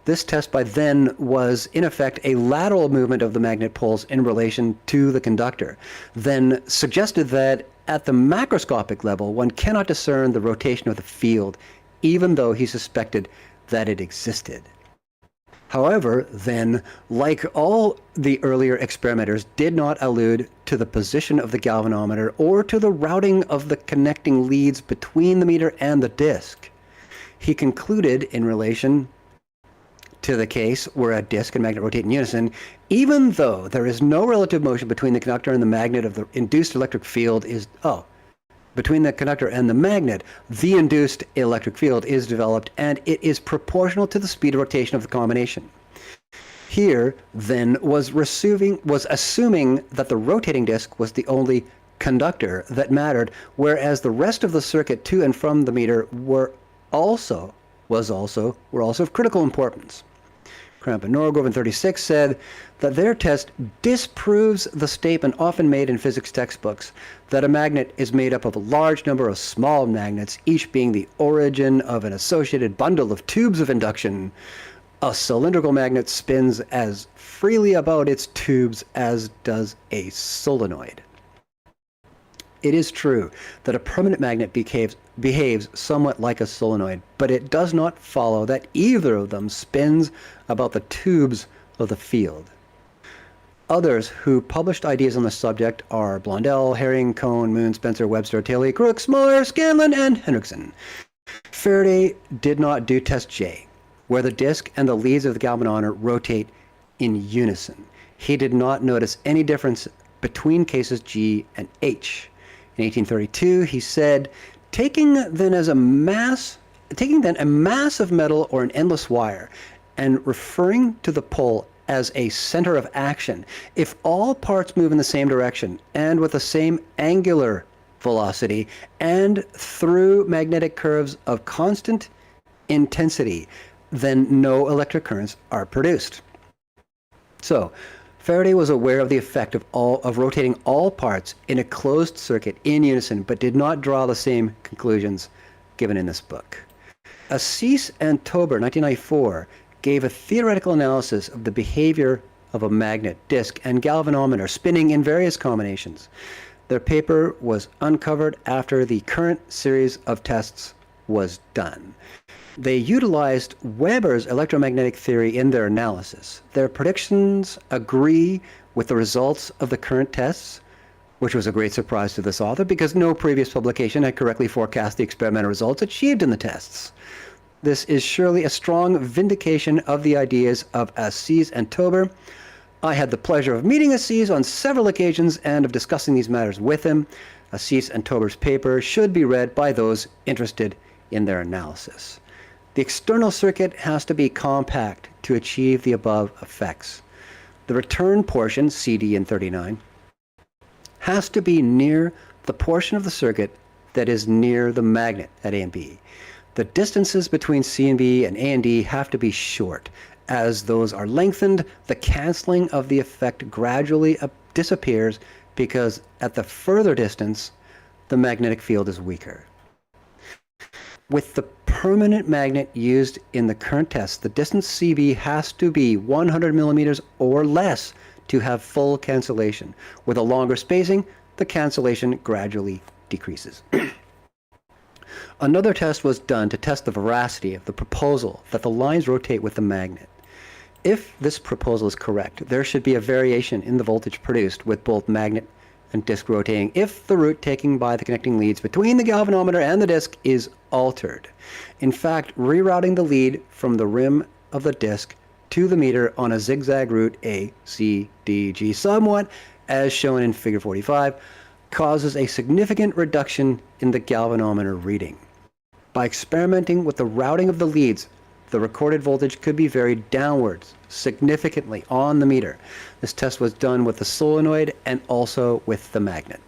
E: This test by then was, in effect, a lateral movement of the magnet poles in relation to the conductor. Then suggested that at the macroscopic level, one cannot discern the rotation of the field, even though he suspected that it existed. However, then, like all the earlier experimenters, did not allude to the position of the galvanometer or to the routing of the connecting leads between the meter and the disk. He concluded in relation to the case where a disk and magnet rotate in unison, even though there is no relative motion between the conductor and the magnet of the induced electric field is, between the conductor and the magnet, the induced electric field is developed and it is proportional to the speed of rotation of the combination. Here, then, was assuming that the rotating disk was the only conductor that mattered, whereas the rest of the circuit to and from the meter were also of critical importance. Cramp and Norgrove in 36 said that their test disproves the statement often made in physics textbooks that a magnet is made up of a large number of small magnets, each being the origin of an associated bundle of tubes of induction. A cylindrical magnet spins as freely about its tubes as does a solenoid. It is true that a permanent magnet behaves somewhat like a solenoid, but it does not follow that either of them spins about the tubes of the field. Others who published ideas on the subject are Blondel, Herring, Cohn, Moon, Spencer, Webster, Taylor, Crookes, Muller, Scanlon, and Henriksen. Faraday did not do test J, where the disk and the leads of the galvanometer rotate in unison. He did not notice any difference between cases G and H. In 1832, he said, taking then a mass of metal or an endless wire, and referring to the pole as a center of action, if all parts move in the same direction and with the same angular velocity and through magnetic curves of constant intensity, then no electric currents are produced. So, Faraday was aware of the effect of rotating all parts in a closed circuit in unison, but did not draw the same conclusions given in this book. Assis and Tober, 1994, gave a theoretical analysis of the behavior of a magnet, disc, and galvanometer spinning in various combinations. Their paper was uncovered after the current series of tests was done. They utilized Weber's electromagnetic theory in their analysis. Their predictions agree with the results of the current tests, which was a great surprise to this author because no previous publication had correctly forecast the experimental results achieved in the tests. This is surely a strong vindication of the ideas of Assis and Tober. I had the pleasure of meeting Assis on several occasions and of discussing these matters with him. Assis and Tober's paper should be read by those interested in their analysis. The external circuit has to be compact to achieve the above effects. The return portion, CD in 39, has to be near the portion of the circuit that is near the magnet at A and B. The distances between C and B and A and D have to be short. As those are lengthened, the canceling of the effect gradually disappears because at the further distance, the magnetic field is weaker. With the permanent magnet used in the current test, the distance CB has to be 100 millimeters or less to have full cancellation. With a longer spacing, the cancellation gradually decreases. Another test was done to test the veracity of the proposal that the lines rotate with the magnet. If this proposal is correct, there should be a variation in the voltage produced with both magnet and disc rotating if the route taken by the connecting leads between the galvanometer and the disc is altered. In fact, rerouting the lead from the rim of the disc to the meter on a zigzag route A, C, D, G, somewhat as shown in figure 45, causes a significant reduction in the galvanometer reading. By experimenting with the routing of the leads, the recorded voltage could be varied downwards significantly on the meter. This test was done with the solenoid and also with the magnet.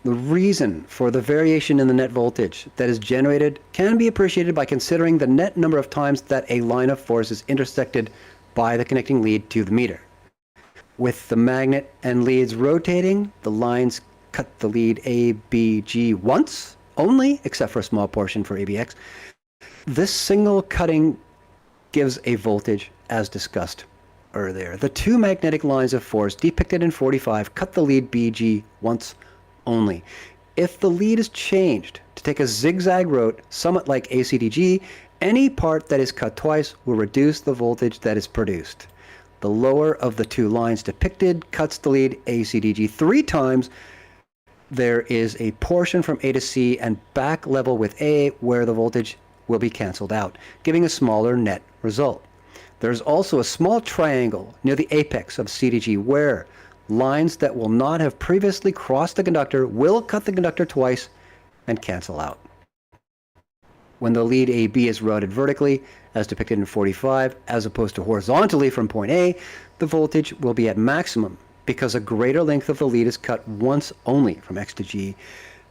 E: The reason for the variation in the net voltage that is generated can be appreciated by considering the net number of times that a line of force is intersected by the connecting lead to the meter. With the magnet and leads rotating, the lines cut the lead A, B, G once only, except for a small portion for ABX. This single cutting gives a voltage as discussed earlier. The two magnetic lines of force depicted in 45 cut the lead BG once only. If the lead is changed to take a zigzag route, somewhat like ACDG, any part that is cut twice will reduce the voltage that is produced. The lower of the two lines depicted cuts the lead ACDG 3 times. There is a portion from A to C and back level with A where the voltage will be canceled out, giving a smaller net result. There's also a small triangle near the apex of CDG where lines that will not have previously crossed the conductor will cut the conductor twice and cancel out. When the lead AB is routed vertically, as depicted in 45, as opposed to horizontally from point A, the voltage will be at maximum because a greater length of the lead is cut once only from X to G.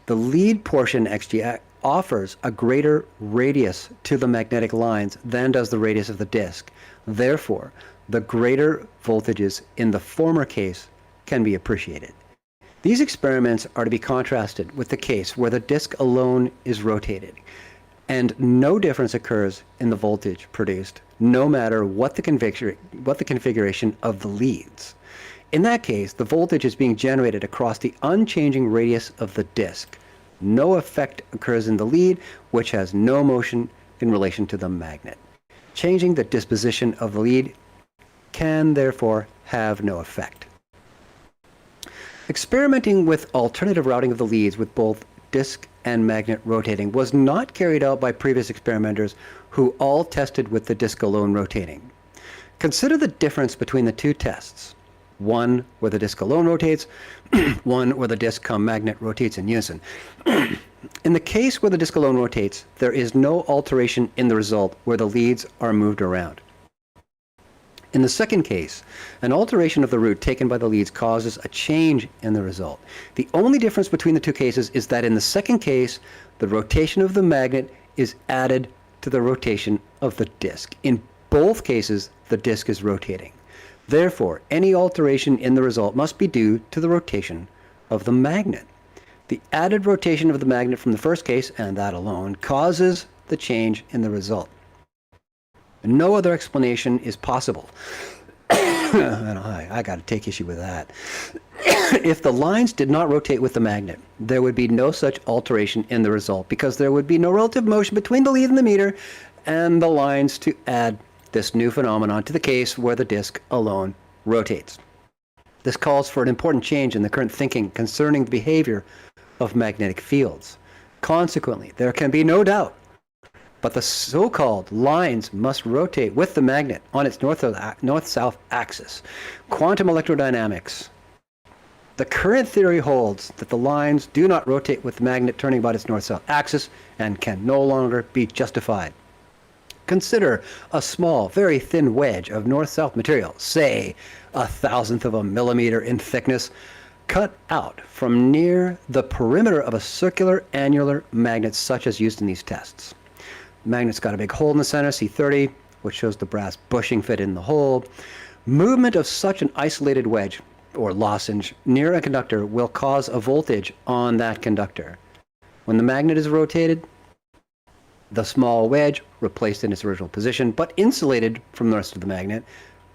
E: The lead portion XG offers a greater radius to the magnetic lines than does the radius of the disc. Therefore, the greater voltages in the former case can be appreciated. These experiments are to be contrasted with the case where the disc alone is rotated, and no difference occurs in the voltage produced, no matter what the configuration of the leads. In that case, the voltage is being generated across the unchanging radius of the disc. No effect occurs in the lead, which has no motion in relation to the magnet. Changing the disposition of the lead can therefore have no effect. Experimenting with alternative routing of the leads with both disc and magnet rotating was not carried out by previous experimenters who all tested with the disc alone rotating. Consider the difference between the two tests. One where the disc alone rotates, one where the disc cum magnet rotates in unison. In the case where the disc alone rotates, there is no alteration in the result where the leads are moved around. In the second case, an alteration of the route taken by the leads causes a change in the result. The only difference between the two cases is that in the second case, the rotation of the magnet is added to the rotation of the disc. In both cases, the disc is rotating. Therefore, any alteration in the result must be due to the rotation of the magnet. The added rotation of the magnet from the first case, and that alone, causes the change in the result. No other explanation is possible. And I got to take issue with that. If the lines did not rotate with the magnet, there would be no such alteration in the result because there would be no relative motion between the lead and the meter and the lines to add this new phenomenon to the case where the disk alone rotates. This calls for an important change in the current thinking concerning the behavior of magnetic fields. Consequently, there can be no doubt but the so-called lines must rotate with the magnet on its north-south axis. Quantum electrodynamics. The current theory holds that the lines do not rotate with the magnet turning about its north-south axis and can no longer be justified. Consider a small, very thin wedge of north-south material, say 1/1000th of a millimeter in thickness, cut out from near the perimeter of a circular annular magnet such as used in these tests. The magnet's got a big hole in the center, C30, which shows the brass bushing fit in the hole. Movement of such an isolated wedge, or lozenge, near a conductor will cause a voltage on that conductor. When the magnet is rotated, the small wedge, replaced in its original position, but insulated from the rest of the magnet,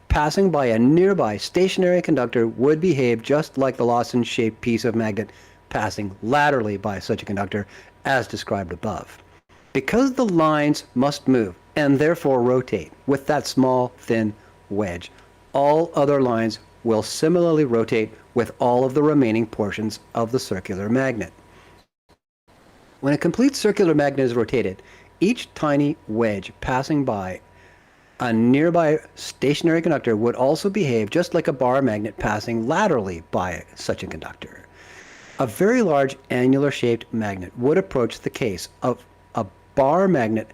E: passing by a nearby stationary conductor would behave just like the lozenge-shaped piece of magnet passing laterally by such a conductor, as described above. Because the lines must move and therefore rotate with that small, thin wedge, all other lines will similarly rotate with all of the remaining portions of the circular magnet. When a complete circular magnet is rotated, each tiny wedge passing by a nearby stationary conductor would also behave just like a bar magnet passing laterally by such a conductor. A very large annular-shaped magnet would approach the case of a bar magnet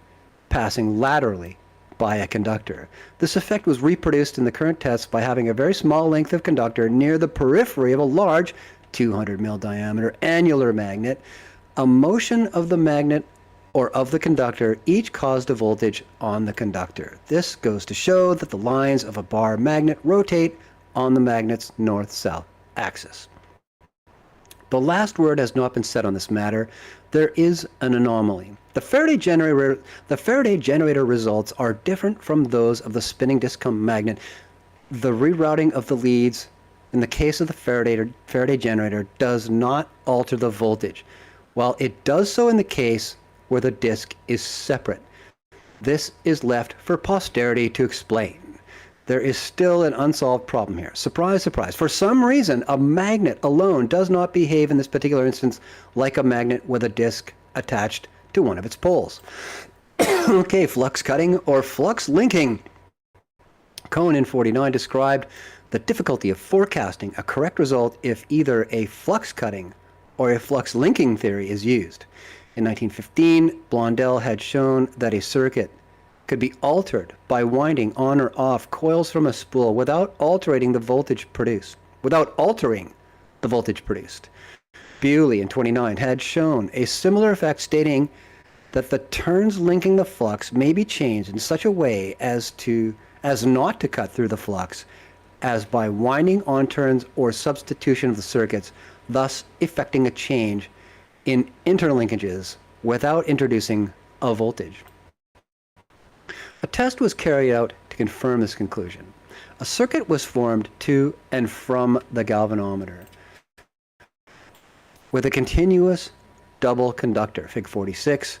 E: passing laterally by a conductor. This effect was reproduced in the current tests by having a very small length of conductor near the periphery of a large 200 mil diameter annular magnet. A motion of the magnet or of the conductor each caused a voltage on the conductor. This goes to show that the lines of a bar magnet rotate on the magnet's north-south axis. The last word has not been said on this matter. There is an anomaly. The Faraday generator results are different from those of the spinning disk magnet. The rerouting of the leads in the case of the Faraday generator does not alter the voltage, while it does so in the case where the disk is separate. This is left for posterity to explain. There is still an unsolved problem here. Surprise, surprise. For some reason, a magnet alone does not behave in this particular instance like a magnet with a disk attached to one of its poles. Okay, flux cutting or flux linking. Cohen in 49 described the difficulty of forecasting a correct result if either a flux cutting or a flux linking theory is used. In 1915, Blondel had shown that a circuit could be altered by winding on or off coils from a spool without altering the voltage produced. Bewley in 29 had shown a similar effect, stating that the turns linking the flux may be changed in such a way as not to cut through the flux, as by winding on turns or substitution of the circuits, thus effecting a change in interlinkages without introducing a voltage. A test was carried out to confirm this conclusion. A circuit was formed to and from the galvanometer with a continuous double conductor, Fig 46.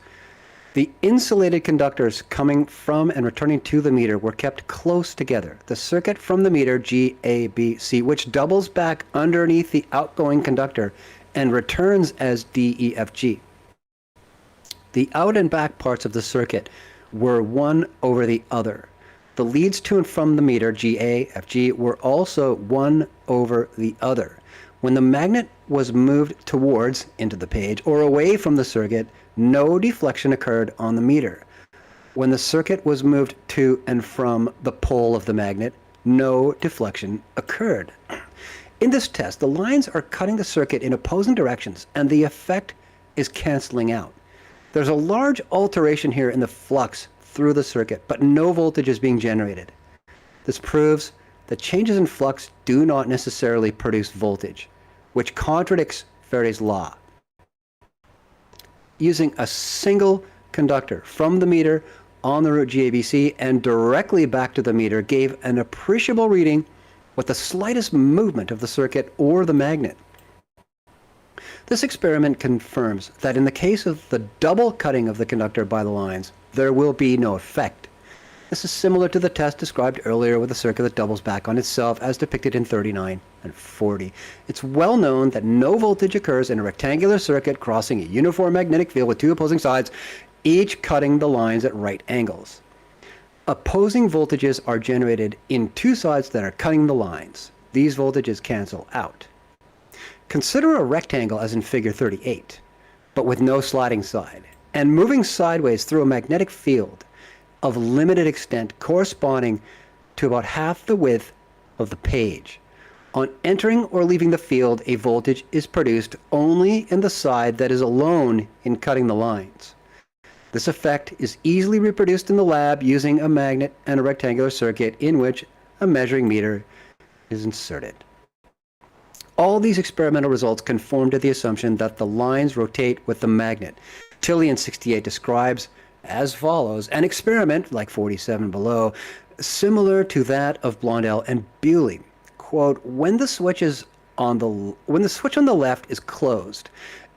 E: The insulated conductors coming from and returning to the meter were kept close together. The circuit from the meter, G, A, B, C, which doubles back underneath the outgoing conductor and returns as D, E, F, G. The out and back parts of the circuit were one over the other. The leads to and from the meter, GA, FG, were also one over the other. When the magnet was moved towards, into the page, or away from the circuit, no deflection occurred on the meter. When the circuit was moved to and from the pole of the magnet, no deflection occurred. In this test, the lines are cutting the circuit in opposing directions, and the effect is canceling out. There's a large alteration here in the flux through the circuit, but no voltage is being generated. This proves that changes in flux do not necessarily produce voltage, which contradicts Faraday's law. Using a single conductor from the meter on the route GABC and directly back to the meter gave an appreciable reading with the slightest movement of the circuit or the magnet. This experiment confirms that in the case of the double cutting of the conductor by the lines, there will be no effect. This is similar to the test described earlier with a circuit that doubles back on itself as depicted in 39 and 40. It's well known that no voltage occurs in a rectangular circuit crossing a uniform magnetic field with two opposing sides, each cutting the lines at right angles. Opposing voltages are generated in two sides that are cutting the lines. These voltages cancel out. Consider a rectangle as in figure 38, but with no sliding side, and moving sideways through a magnetic field of limited extent corresponding to about half the width of the page. On entering or leaving the field, a voltage is produced only in the side that is alone in cutting the lines. This effect is easily reproduced in the lab using a magnet and a rectangular circuit in which a measuring meter is inserted. All these experimental results conform to the assumption that the lines rotate with the magnet. Tilley in 68 describes as follows an experiment, like 47 below, similar to that of Blondel and Bewley. Quote, when the switch on the left is closed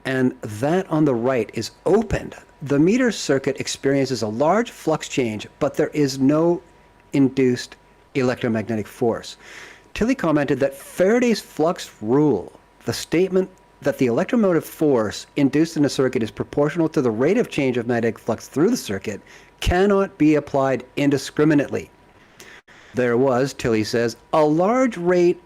E: and that on the right is opened, the meter circuit experiences a large flux change, but there is no induced electromagnetic force. Tilley commented that Faraday's flux rule, the statement that the electromotive force induced in a circuit is proportional to the rate of change of magnetic flux through the circuit, cannot be applied indiscriminately. There was, Tilley says, a large rate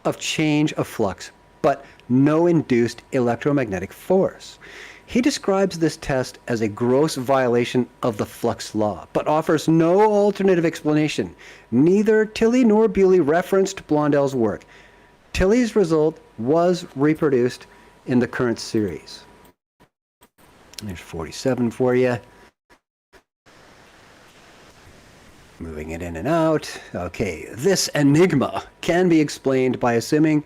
E: of change of flux, but no induced electromagnetic force. He describes this test as a gross violation of the flux law, but offers no alternative explanation. Neither Tilley nor Bewley referenced Blondel's work. Tilley's result was reproduced in the current series. There's 47 for you. Moving it in and out. Okay, this enigma can be explained by assuming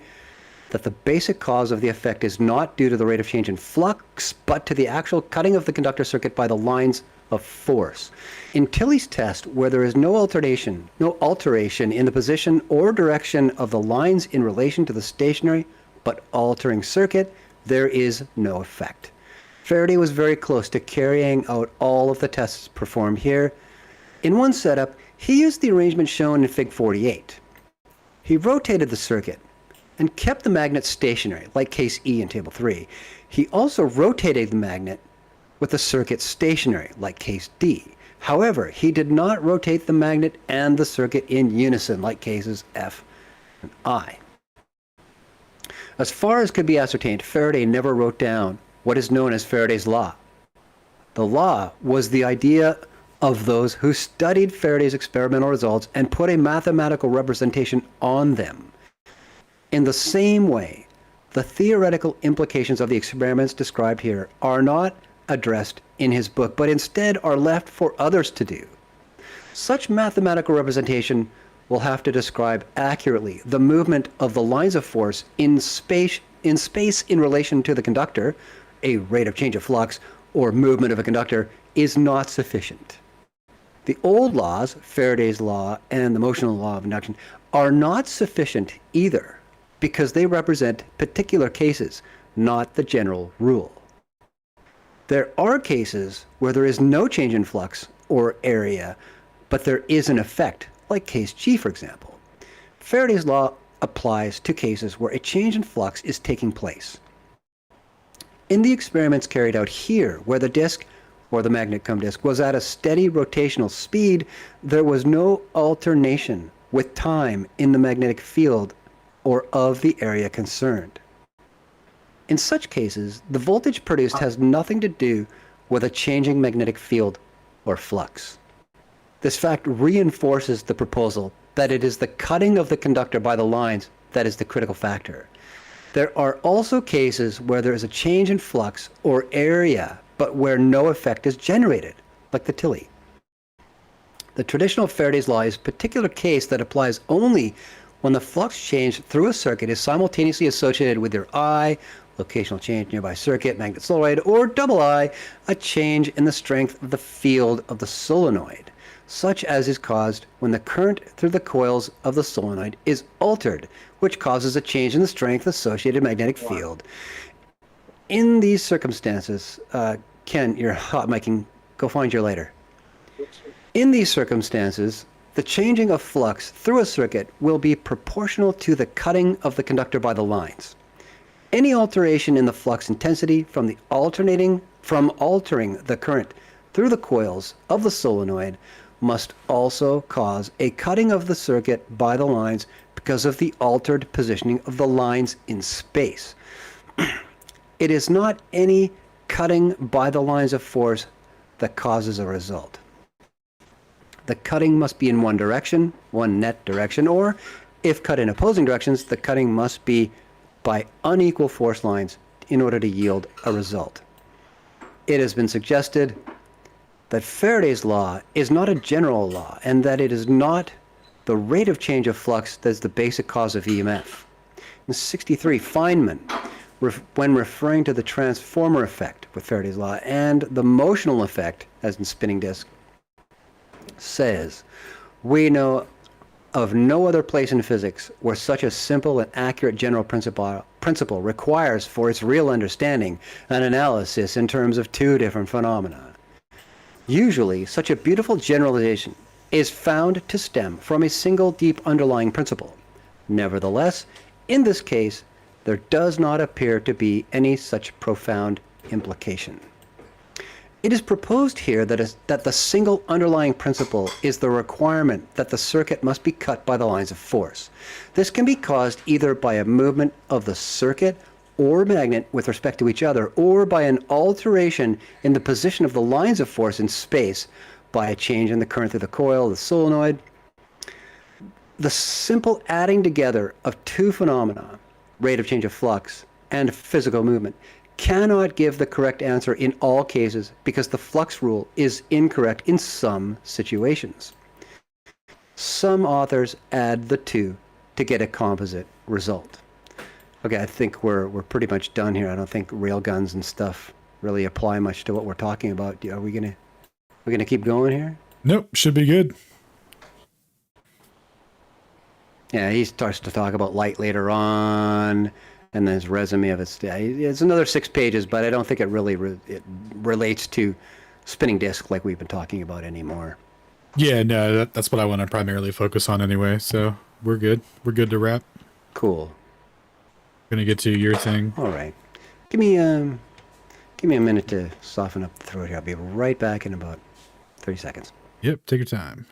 E: that the basic cause of the effect is not due to the rate of change in flux, but to the actual cutting of the conductor circuit by the lines of force. In Tilley's test, where there is no alteration in the position or direction of the lines in relation to the stationary but altering circuit, there is no effect. Faraday was very close to carrying out all of the tests performed here. In one setup, he used the arrangement shown in Fig 48. He rotated the circuit and kept the magnet stationary, like case E in Table 3. He also rotated the magnet with the circuit stationary, like case D. However, he did not rotate the magnet and the circuit in unison, like cases F and I. As far as could be ascertained, Faraday never wrote down what is known as Faraday's law. The law was the idea of those who studied Faraday's experimental results and put a mathematical representation on them. In the same way, the theoretical implications of the experiments described here are not addressed in his book, but instead are left for others to do. Such mathematical representation will have to describe accurately the movement of the lines of force in space in relation to the conductor, a rate of change of flux, or movement of a conductor, is not sufficient. The old laws, Faraday's law and the motional law of induction, are not sufficient either, because they represent particular cases, not the general rule. There are cases where there is no change in flux or area, but there is an effect, like case G, for example. Faraday's law applies to cases where a change in flux is taking place. In the experiments carried out here, where the disk or the magnet cum disk was at a steady rotational speed, there was no alternation with time in the magnetic field or of the area concerned. In such cases, the voltage produced has nothing to do with a changing magnetic field or flux. This fact reinforces the proposal that it is the cutting of the conductor by the lines that is the critical factor. There are also cases where there is a change in flux or area, but where no effect is generated, like the Tilley. The traditional Faraday's law is a particular case that applies only when the flux change through a circuit is simultaneously associated with either I locational change nearby circuit, magnet solenoid, or double I, a change in the strength of the field of the solenoid, such as is caused when the current through the coils of the solenoid is altered, which causes a change in the strength associated magnetic field. In these circumstances, Ken, you're hot micing, go find your lighter. In these circumstances, the changing of flux through a circuit will be proportional to the cutting of the conductor by the lines. Any alteration in the flux intensity from altering the current through the coils of the solenoid must also cause a cutting of the circuit by the lines because of the altered positioning of the lines in space. It is not any cutting by the lines of force that causes a result. The cutting must be in one direction, one net direction, or if cut in opposing directions, the cutting must be by unequal force lines in order to yield a result. It has been suggested that Faraday's law is not a general law and that it is not the rate of change of flux that is the basic cause of EMF. In 63, Feynman, when referring to the transformer effect with Faraday's law and the motional effect, as in spinning disk, says, we know of no other place in physics where such a simple and accurate general principle requires for its real understanding an analysis in terms of two different phenomena. Usually, such a beautiful generalization is found to stem from a single deep underlying principle. Nevertheless, in this case, there does not appear to be any such profound implication. It is proposed here that the single underlying principle is the requirement that the circuit must be cut by the lines of force. This can be caused either by a movement of the circuit or magnet with respect to each other, or by an alteration in the position of the lines of force in space by a change in the current through the coil, the solenoid. The simple adding together of two phenomena, rate of change of flux and physical movement, cannot give the correct answer in all cases because the flux rule is incorrect in some situations. Some authors add the two to get a composite result. Okay, I think we're pretty much done here. I don't think railguns and stuff really apply much to what we're talking about. Are we gonna keep going here?
B: Nope, should be good.
E: Yeah, he starts to talk about light later on. And then his resume of it's another 6 pages, but I don't think it really it relates to spinning disk like we've been talking about anymore.
B: Yeah, no, that's what I want to primarily focus on anyway. So we're good. We're good to wrap.
E: Cool.
B: Gonna get to your thing.
E: All right. Give me a minute to soften up the throat here. I'll be right back in about 30 seconds.
B: Yep, take your time.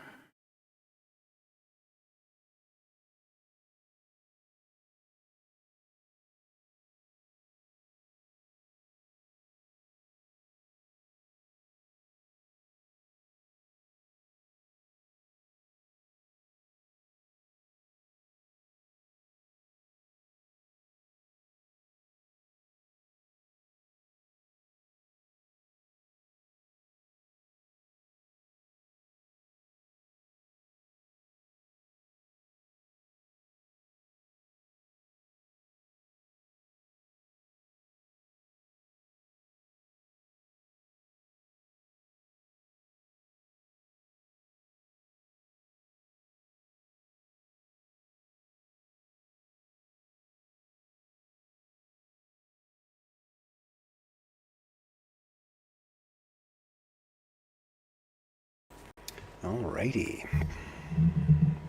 E: Alrighty.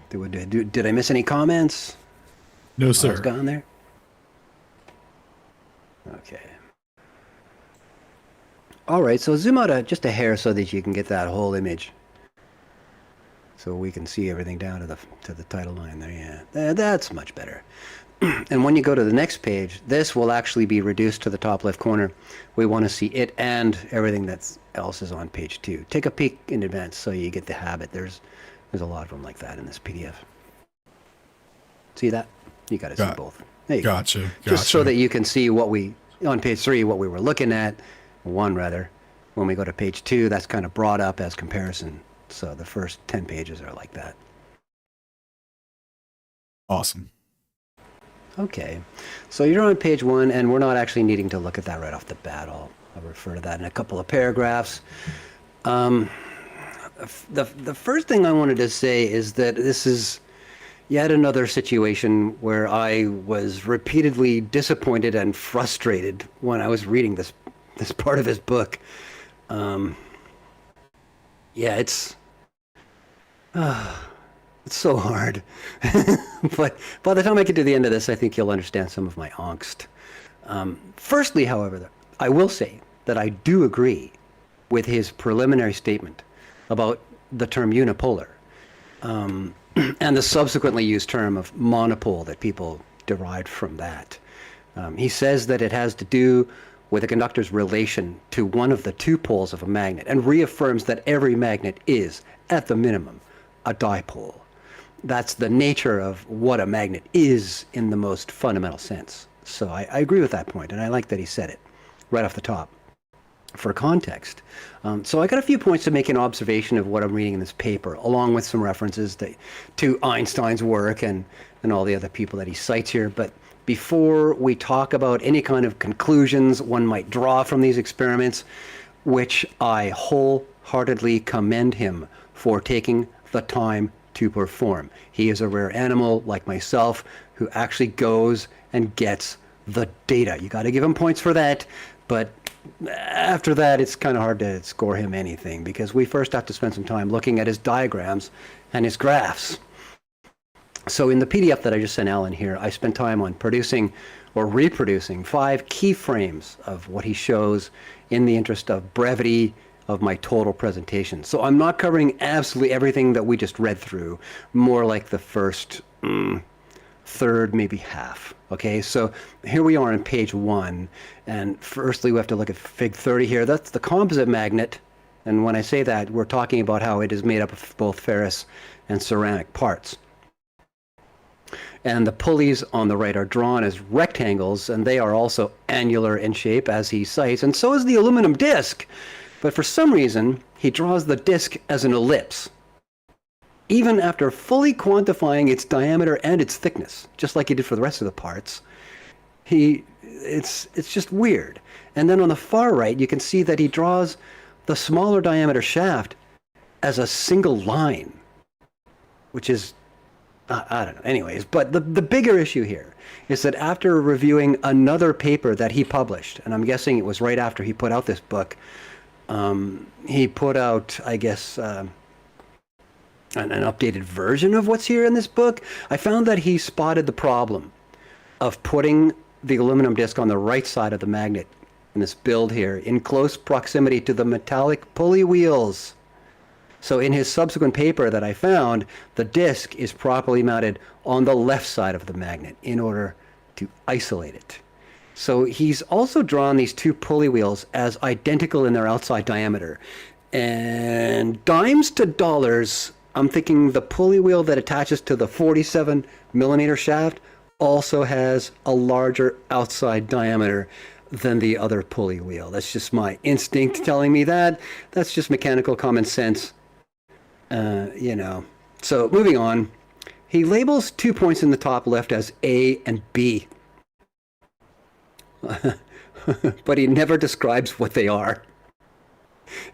E: Did I miss any comments?
B: No,
E: What's
B: sir.
E: gone there? Okay. All right, so zoom out just a hair so that you can get that whole image. So we can see everything down to the title line there. Yeah, that's much better. And when you go to the next page, this will actually be reduced to the top left corner. We want to see it and everything else is on page 2. Take a peek in advance so you get the habit. There's a lot of them like that in this PDF. See that? You got to see both. There you
B: Gotcha.
E: go. Just so that you can see on page 3, what we were looking at, 1 rather. When we go to page 2, that's kind of brought up as comparison. So the first 10 pages are like that.
B: Awesome.
E: Okay. So you're on page 1, and we're not actually needing to look at that right off the bat. I'll refer to that in a couple of paragraphs. The first thing I wanted to say is that this is yet another situation where I was repeatedly disappointed and frustrated when I was reading this part of his book. Yeah, it's so hard. But by the time I get to the end of this, I think you'll understand some of my angst. Firstly, however, I will say that I do agree with his preliminary statement about the term unipolar, and the subsequently used term of monopole that people derived from that. He says that it has to do with a conductor's relation to one of the two poles of a magnet, and reaffirms that every magnet is, at the minimum, a dipole. That's the nature of what a magnet is in the most fundamental sense. So I agree with that point, and I like that he said it right off the top. For context. So I got a few points to make an observation of what I'm reading in this paper, along with some references to Einstein's work and all the other people that he cites here. But before we talk about any kind of conclusions one might draw from these experiments, which I wholeheartedly commend him for taking the time to perform. He is a rare animal like myself who actually goes and gets the data. You got to give him points for that, but after that, it's kind of hard to score him anything, because we first have to spend some time looking at his diagrams and his graphs. So in the PDF that I just sent Alan here, I spent time on producing or reproducing 5 keyframes of what he shows in the interest of brevity of my total presentation. So I'm not covering absolutely everything that we just read through, more like the first third, maybe half. Okay, so here we are on page 1, and firstly we have to look at Fig 30 here. That's the composite magnet, and when I say that, we're talking about how it is made up of both ferrous and ceramic parts. And the pulleys on the right are drawn as rectangles, and they are also annular in shape, as he cites, and so is the aluminum disc. But for some reason, he draws the disc as an ellipse, even after fully quantifying its diameter and its thickness, just like he did for the rest of the parts. It's just weird. And then on the far right, you can see that he draws the smaller diameter shaft as a single line, which is, I don't know. Anyways, but the bigger issue here is that after reviewing another paper that he published, and I'm guessing it was right after he put out this book, he put out, I guess, an updated version of what's here in this book. I found that he spotted the problem of putting the aluminum disc on the right side of the magnet in this build here, in close proximity to the metallic pulley wheels. So in his subsequent paper that I found, the disc is properly mounted on the left side of the magnet in order to isolate it. So he's also drawn these two pulley wheels as identical in their outside diameter. And dimes to dollars, I'm thinking the pulley wheel that attaches to the 47 millimeter shaft also has a larger outside diameter than the other pulley wheel. That's just my instinct telling me that. That's just mechanical common sense. You know. So moving on, he labels 2 points in the top left as A and B. But he never describes what they are.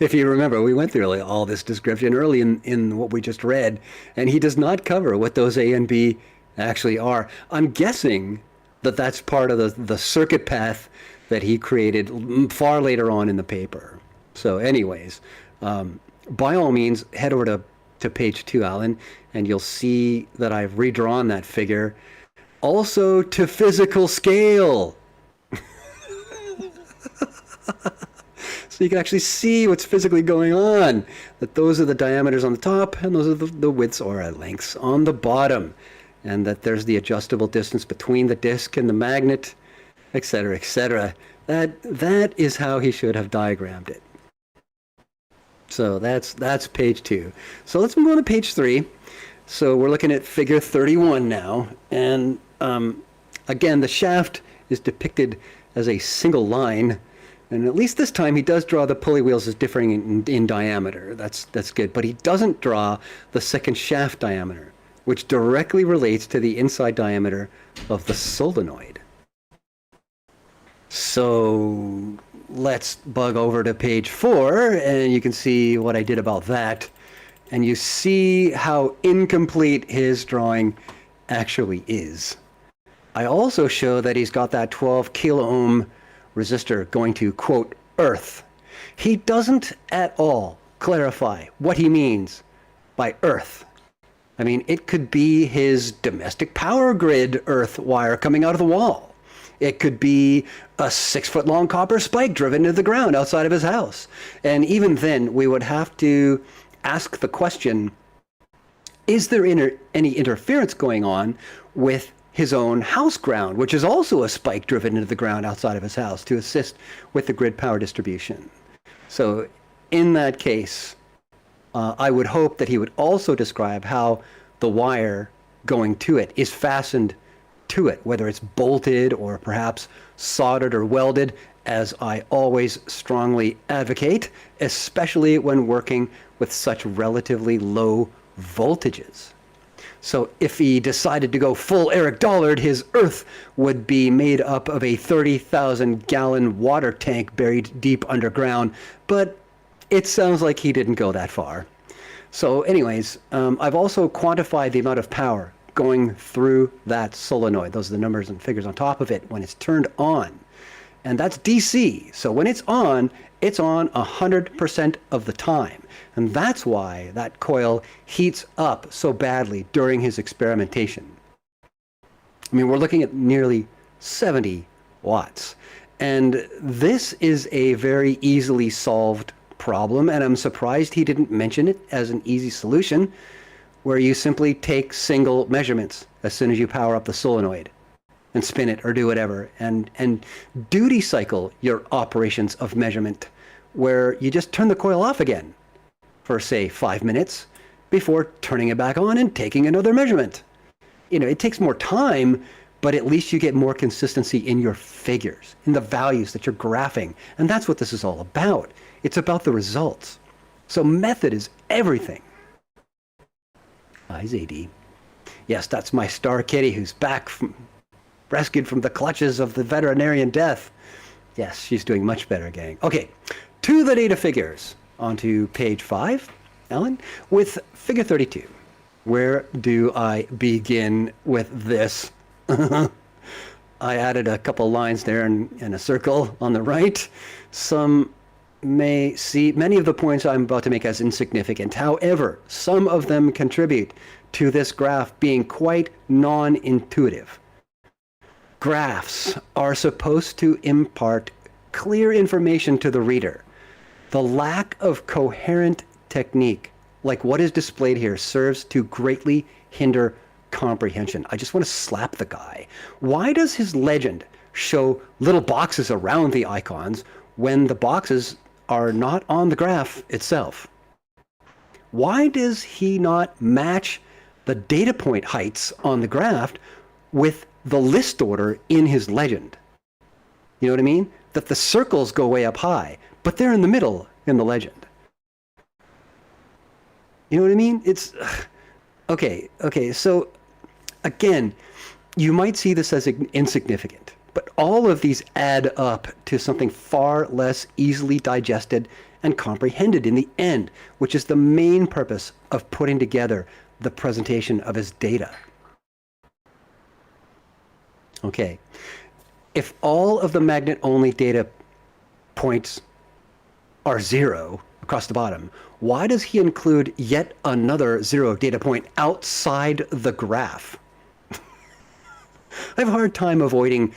E: If you remember, we went through all this description early in what we just read, and he does not cover what those A and B actually are. I'm guessing that that's part of the circuit path that he created far later on in the paper. So anyways, by all means, head over to page 2, Alan, and you'll see that I've redrawn that figure also to physical scale. So you can actually see what's physically going on, that those are the diameters on the top and those are the widths or lengths on the bottom, and that there's the adjustable distance between the disc and the magnet, etc., etc. That is how he should have diagrammed it. So that's page 2. So let's move on to page 3. So we're looking at figure 31 now, and again, the shaft is depicted as a single line. And at least this time he does draw the pulley wheels as differing in diameter. That's good. But he doesn't draw the second shaft diameter, which directly relates to the inside diameter of the solenoid. So let's bug over to page 4, and you can see what I did about that. And you see how incomplete his drawing actually is. I also show that he's got that 12 kilo ohm resistor going to, quote, earth. He doesn't at all clarify what he means by earth. I mean, it could be his domestic power grid earth wire coming out of the wall. It could be a 6-foot-long copper spike driven into the ground outside of his house. And even then, we would have to ask the question, is there any interference going on with his own house ground, which is also a spike driven into the ground outside of his house to assist with the grid power distribution? So in that case, I would hope that he would also describe how the wire going to it is fastened to it, whether it's bolted or perhaps soldered or welded, as I always strongly advocate, especially when working with such relatively low voltages. So if he decided to go full Eric Dollard, his earth would be made up of a 30,000-gallon water tank buried deep underground, but it sounds like he didn't go that far. So anyways, I've also quantified the amount of power going through that solenoid. Those are the numbers and figures on top of it when it's turned on. And that's DC. So when it's on 100% of the time. And that's why that coil heats up so badly during his experimentation. I mean, we're looking at nearly 70 watts. And this is a very easily solved problem, and I'm surprised he didn't mention it as an easy solution, where you simply take single measurements as soon as you power up the solenoid and spin it or do whatever, and duty cycle your operations of measurement, where you just turn the coil off again for, say, 5 minutes before turning it back on and taking another measurement. You know, it takes more time, but at least you get more consistency in your figures, in the values that you're graphing. And that's what this is all about. It's about the results. So method is everything. Hi, ZD. Yes, that's my star kitty who's rescued from the clutches of the veterinarian death. Yes, she's doing much better, gang. Okay, to the data figures. Onto page 5, Alan, with figure 32. Where do I begin with this? I added a couple lines there and a circle on the right. Some may see many of the points I'm about to make as insignificant. However, some of them contribute to this graph being quite non-intuitive. Graphs are supposed to impart clear information to the reader. The lack of coherent technique, like what is displayed here, serves to greatly hinder comprehension. I just want to slap the guy. Why does his legend show little boxes around the icons when the boxes are not on the graph itself? Why does he not match the data point heights on the graph with the list order in his legend? You know what I mean? That the circles go way up high, but they're in the middle in the legend. You know what I mean? It's okay, so again, you might see this as insignificant, but all of these add up to something far less easily digested and comprehended in the end, which is the main purpose of putting together the presentation of his data. Okay, if all of the magnet-only data points are 0 across the bottom, why does he include yet another 0 data point outside the graph? I have a hard time avoiding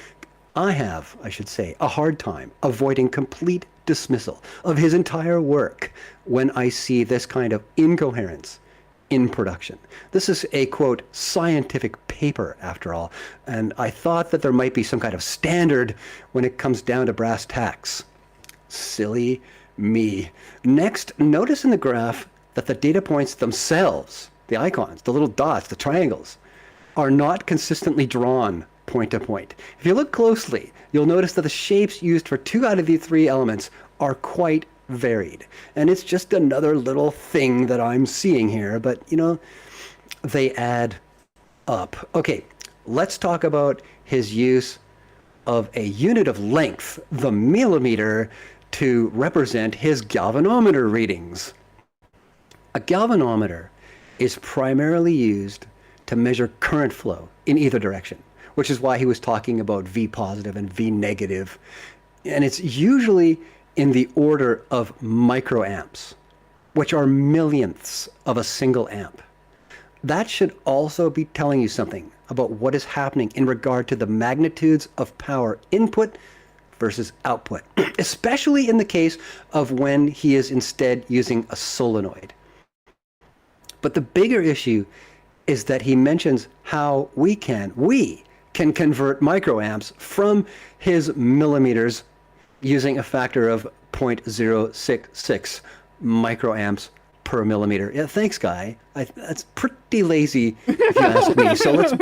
E: complete dismissal of his entire work when I see this kind of incoherence in production. This is a, quote, scientific paper, after all, and I thought that there might be some kind of standard when it comes down to brass tacks. Silly me. Next, notice in the graph that the data points themselves, the icons, the little dots, the triangles, are not consistently drawn point to point. If you look closely, you'll notice that the shapes used for 2 out of the 3 elements are quite varied. And it's just another little thing that I'm seeing here, but you know, they add up. Okay, let's talk about his use of a unit of length, the millimeter, to represent his galvanometer readings. A galvanometer is primarily used to measure current flow in either direction, which is why he was talking about V positive and V negative. And it's usually in the order of microamps, which are millionths of a single amp. That should also be telling you something about what is happening in regard to the magnitudes of power input versus output, especially in the case of when he is instead using a solenoid. But the bigger issue is that he mentions how we can convert microamps from his millimeters using a factor of 0.066 microamps per millimeter. Yeah, thanks, Guy. That's pretty lazy, if you ask me. So let's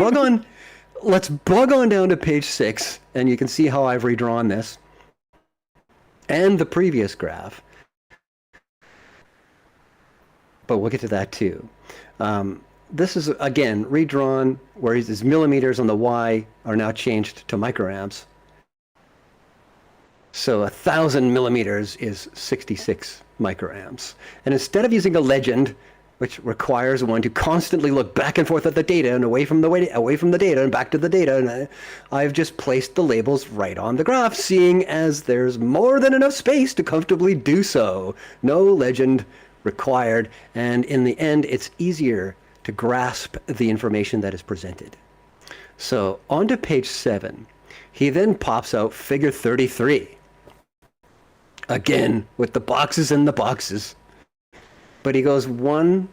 E: bug on down to page 6, and you can see how I've redrawn this and the previous graph. But we'll get to that too. This is, again, redrawn where his millimeters on the Y are now changed to microamps. So 1,000 millimeters is 66 microamps. And instead of using a legend, which requires one to constantly look back and forth at the data and away from the data and back to the data, and I've just placed the labels right on the graph, seeing as there's more than enough space to comfortably do so. No legend required, and in the end, it's easier to grasp the information that is presented. So on to page 7, he then pops out figure 33. Again, with the boxes and the boxes. But he goes one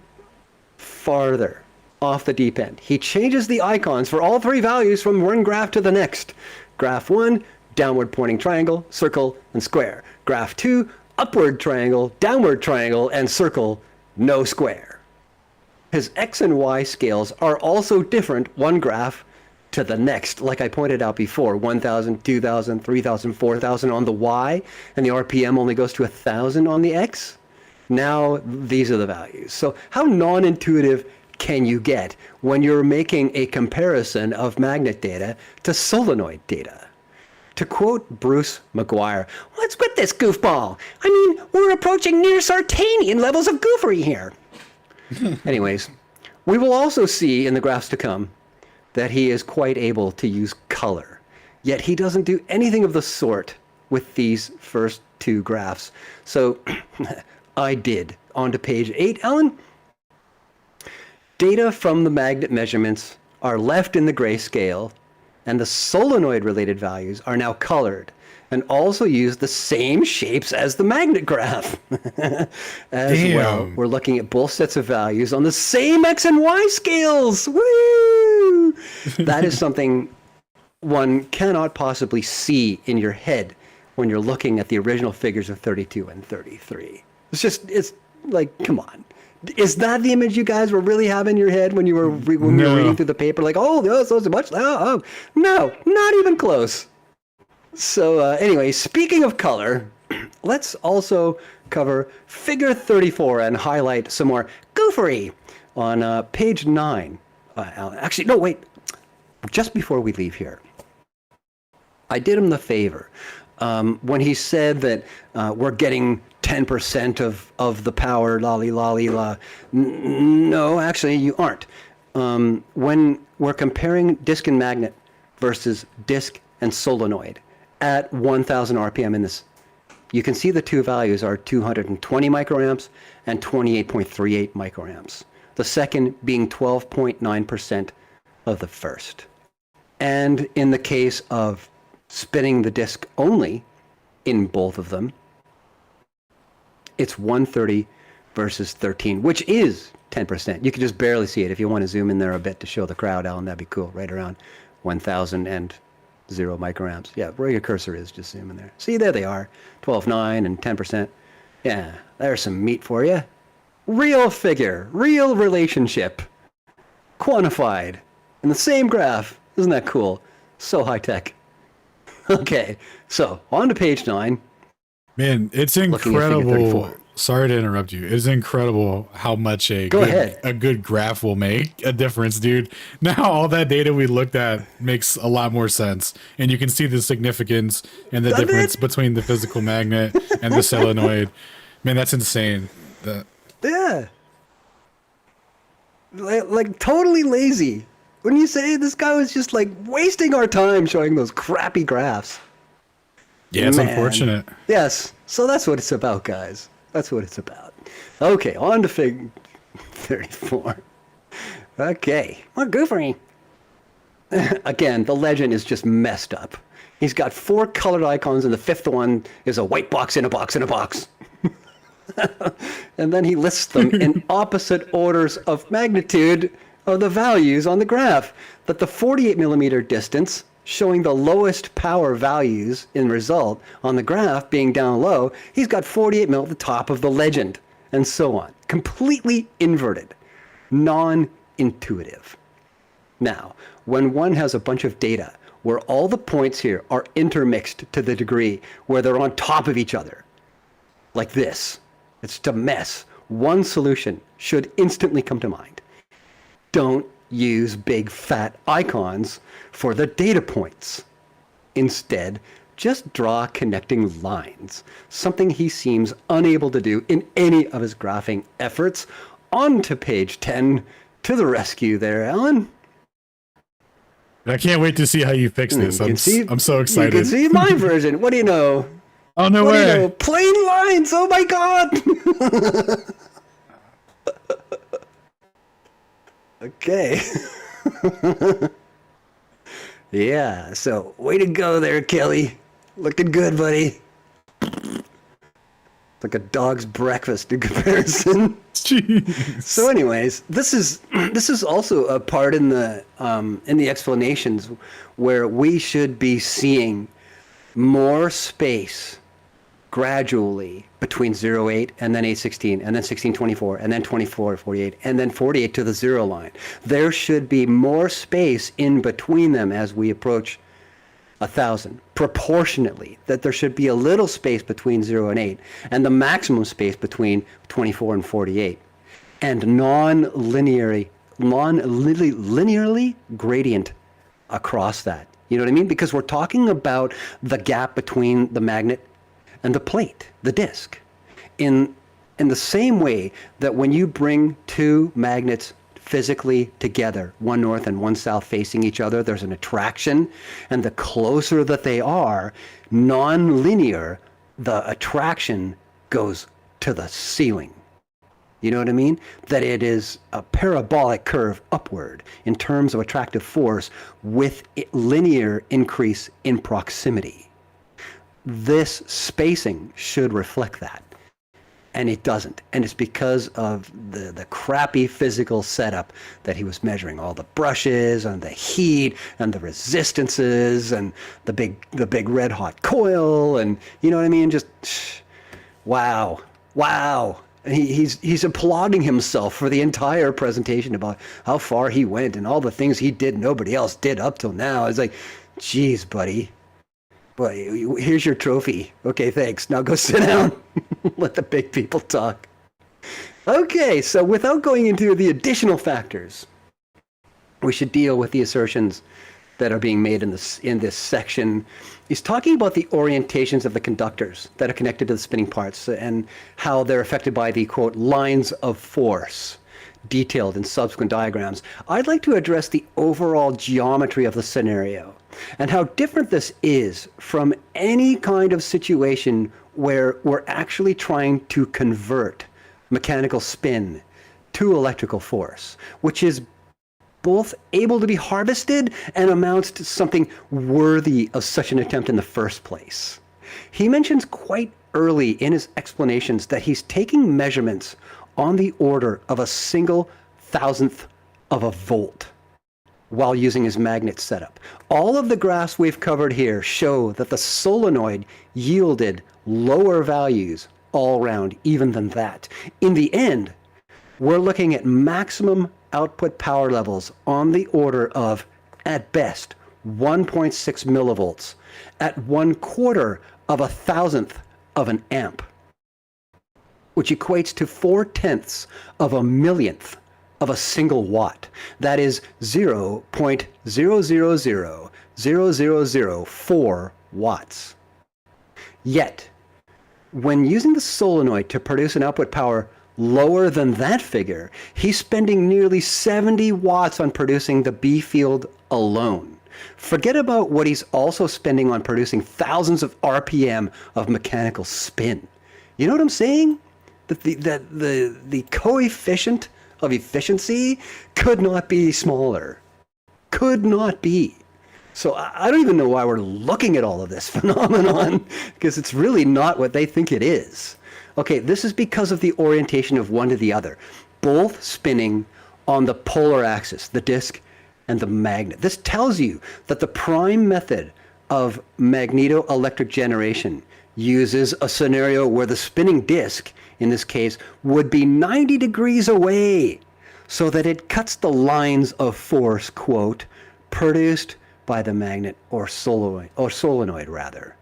E: farther off the deep end. He changes the icons for all 3 values from one graph to the next. Graph 1, downward pointing triangle, circle, and square. Graph 2, upward triangle, downward triangle, and circle, no square. His X and Y scales are also different one graph to the next, like I pointed out before, 1,000, 2,000, 3,000, 4,000 on the Y, and the RPM only goes to 1,000 on the X. Now, these are the values. So how non-intuitive can you get when you're making a comparison of magnet data to solenoid data? To quote Bruce McGuire, "What's with this goofball? I mean, we're approaching near Sartanian levels of goofery here." Anyways, we will also see in the graphs to come that he is quite able to use color. Yet he doesn't do anything of the sort with these first 2 graphs. So I did. On to page 8, Alan. Data from the magnet measurements are left in the grayscale, and the solenoid-related values are now colored and also use the same shapes as the magnet graph. As well, we're looking at both sets of values on the same X and Y scales. Woo! That is something one cannot possibly see in your head when you're looking at the original figures of 32 and 33. It's like, come on. Is that the image you guys were really having in your head when you were you were reading through the paper? Like, oh, so much. Oh, no, not even close. So anyway, speaking of color, let's also cover figure 34 and highlight some more goofery on page 9. Actually, no, wait. Just before we leave here, I did him the favor when he said that we're getting 10% of the power, lolly, la. No, actually, you aren't. When we're comparing disk and magnet versus disk and solenoid at 1,000 RPM in this, you can see the 2 values are 220 microamps and 28.38 microamps. The second being 12.9% of the first. And in the case of spinning the disk only in both of them, it's 130 versus 13, which is 10%. You can just barely see it. If you want to zoom in there a bit to show the crowd, Alan, that'd be cool. Right around 1,000 and 0 microamps. Yeah, where your cursor is, just zoom in there. See, there they are, 12.9 and 10%. Yeah, there's some meat for you. Real figure, real relationship, quantified in the same graph. Isn't that cool? So high tech. Okay, so on to page 9.
B: Man, it's incredible. Sorry to interrupt you. It's incredible how much a good graph will make a difference, dude. Now all that data we looked at makes a lot more sense, and you can see the significance and the difference between the physical magnet and the solenoid. Man, that's insane.
E: Yeah. Like totally lazy. When you say this guy was just like wasting our time showing those crappy graphs.
B: Yeah, it's unfortunate.
E: Yes. So that's what it's about, guys. That's what it's about. Okay, on to Fig 34. Okay. More goofery. Again, the legend is just messed up. He's got 4 colored icons, and the 5th one is a white box in a box in a box. And then he lists them in opposite orders of magnitude of the values on the graph. That the 48 millimeter distance, showing the lowest power values in result on the graph being down low, he's got 48 mil at the top of the legend, and so on. Completely inverted. Non-intuitive. Now, when one has a bunch of data where all the points here are intermixed to the degree where they're on top of each other, like this, it's a mess. One solution should instantly come to mind. Don't use big fat icons for the data points. Instead, just draw connecting lines, something he seems unable to do in any of his graphing efforts. On to page 10. To the rescue there, Alan.
B: I can't wait to see how you fix this. I'm so excited.
E: You can see my version. What do you know?
B: Oh, no way.
E: What do you know? Plain lines. Oh, my God. Okay. Yeah, so way to go there, Kelly. Looking good, buddy. Like a dog's breakfast in comparison.
B: Jeez.
E: So anyways, this is also a part in the explanations where we should be seeing more space gradually between 0.8 and then 816 and then 1624 and then 24.48 and then 48 to the 0 line. There should be more space in between them as we approach 1,000, proportionately, that there should be a little space between 0 and 8 and the maximum space between 24 and 48, and non-linearly gradient across that. You know what I mean? Because we're talking about the gap between the magnet and the plate, the disc. In the same way that when you bring 2 magnets physically together, one north and one south facing each other, there's an attraction, and the closer that they are, non-linear, the attraction goes to the ceiling. You know what I mean? That it is a parabolic curve upward in terms of attractive force with linear increase in proximity. This spacing should reflect that, and it doesn't. And it's because of the crappy physical setup that he was measuring, all the brushes and the heat and the resistances and the big red hot coil, and you know what I mean? Just wow. And he's applauding himself for the entire presentation about how far he went and all the things he did nobody else did up till now. It's like, geez, buddy. Well, here's your trophy. Okay, thanks. Now go sit down. Let the big people talk. Okay, so without going into the additional factors, we should deal with the assertions that are being made in this section. He's talking about the orientations of the conductors that are connected to the spinning parts and how they're affected by the, quote, lines of force, detailed in subsequent diagrams. I'd like to address the overall geometry of the scenario and how different this is from any kind of situation where we're actually trying to convert mechanical spin to electrical force, which is both able to be harvested and amounts to something worthy of such an attempt in the first place. He mentions quite early in his explanations that he's taking measurements on the order of a single thousandth of a volt while using his magnet setup. All of the graphs we've covered here show that the solenoid yielded lower values all around even than that. In the end, we're looking at maximum output power levels on the order of, at best, 1.6 millivolts at 1/4 of a thousandth of an amp. which equates to 4/10 of a millionth of a single watt. That is 0.0000004 watts. Yet, when using the solenoid to produce an output power lower than that figure, he's spending nearly 70 watts on producing the B field alone. Forget about what he's also spending on producing thousands of RPM of mechanical spin. You know what I'm saying? That the coefficient of efficiency could not be smaller. Could not be. So I don't even know why we're looking at all of this phenomenon, because it's really not what they think it is. Okay, this is because of the orientation of one to the other, both spinning on the polar axis, the disk and the magnet. This tells you that the prime method of magneto-electric generation uses a scenario where the spinning disk, in this case, would be 90 degrees away, so that it cuts the lines of force, quote, produced by the magnet or solenoid rather.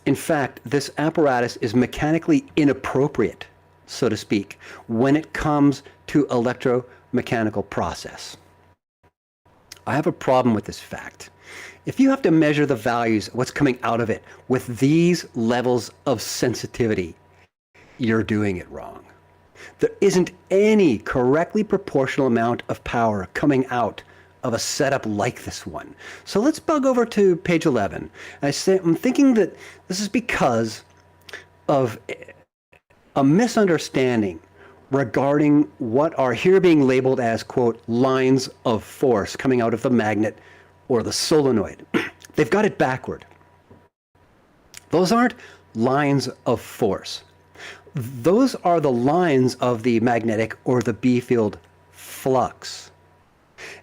E: In fact, this apparatus is mechanically inappropriate, so to speak, when it comes to electromechanical process. I have a problem with this fact. If you have to measure the values, what's coming out of it, with these levels of sensitivity, you're doing it wrong. There isn't any correctly proportional amount of power coming out of a setup like this one. So let's bug over to page 11. I'm thinking that this is because of a misunderstanding regarding what are here being labeled as, quote, lines of force coming out of the magnet or the solenoid. They've got it backward. Those aren't lines of force. Those are the lines of the magnetic or the B field flux.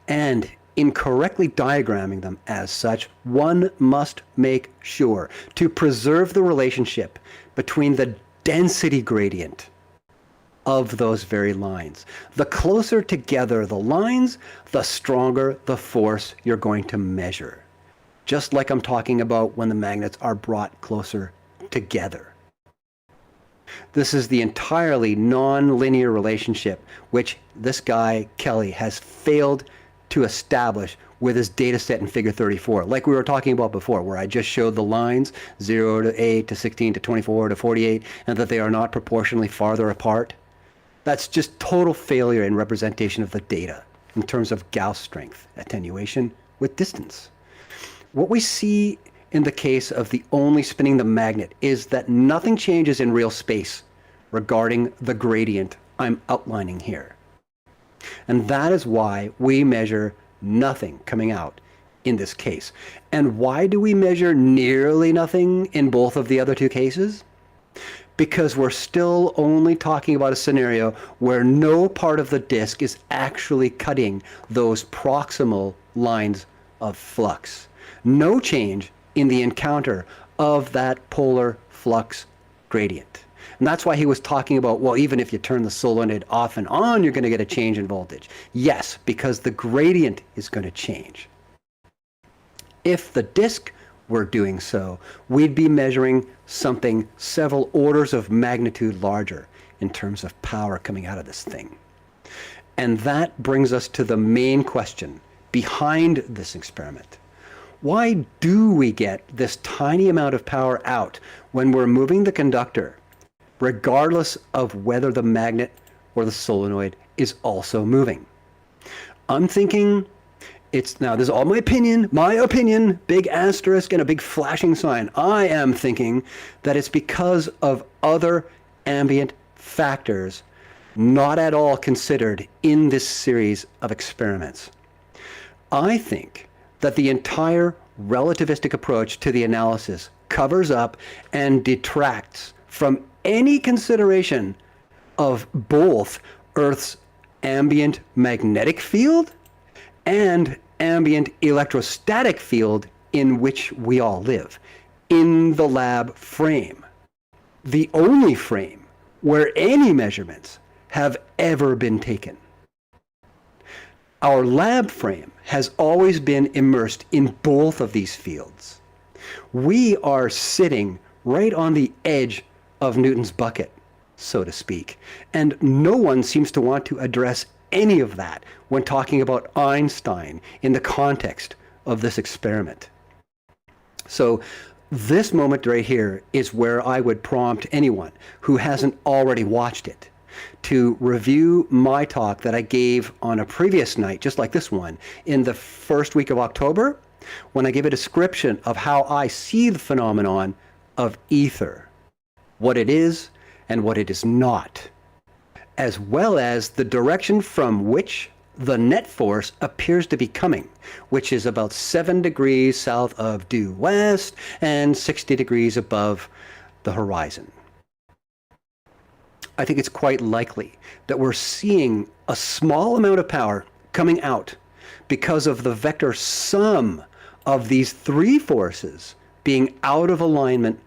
E: And in correctly diagramming them as such, one must make sure to preserve the relationship between the density gradient of those very lines. The closer together the lines, the stronger the force you're going to measure. Just like I'm talking about when the magnets are brought closer together. This is the entirely non-linear relationship which this guy, Kelly, has failed to establish with his data set in figure 34, like we were talking about before, where I just showed the lines 0 to 8 to 16 to 24 to 48, and that they are not proportionally farther apart. That's just total failure in representation of the data in terms of Gauss strength, attenuation with distance. What we see in the case of the only spinning the magnet is that nothing changes in real space regarding the gradient I'm outlining here. And that is why we measure nothing coming out in this case. And why do we measure nearly nothing in both of the other two cases? Because we're still only talking about a scenario where no part of the disk is actually cutting those proximal lines of flux. No change in the encounter of that polar flux gradient. And that's why he was talking about, well, even if you turn the solenoid off and on, you're going to get a change in voltage. Yes, because the gradient is going to change. If the disk were doing so, we'd be measuring something several orders of magnitude larger in terms of power coming out of this thing. And that brings us to the main question behind this experiment. Why do we get this tiny amount of power out when we're moving the conductor, regardless of whether the magnet or the solenoid is also moving? I'm thinking now this is all my opinion, big asterisk and a big flashing sign. I am thinking that it's because of other ambient factors not at all considered in this series of experiments. I think that the entire relativistic approach to the analysis covers up and detracts from any consideration of both Earth's ambient magnetic field and ambient electrostatic field in which we all live, in the lab frame, the only frame where any measurements have ever been taken. Our lab frame has always been immersed in both of these fields. We are sitting right on the edge of Newton's bucket. so to speak. And no one seems to want to address any of that when talking about Einstein in the context of this experiment. So this moment right here is where I would prompt anyone who hasn't already watched it to review my talk that I gave on a previous night, just like this one, in the first week of October, when I give a description of how I see the phenomenon of ether, what it is and what it is not, as well as the direction from which the net force appears to be coming, which is about 7 degrees south of due west and 60 degrees above the horizon. I think it's quite likely that we're seeing a small amount of power coming out because of the vector sum of these three forces being out of alignment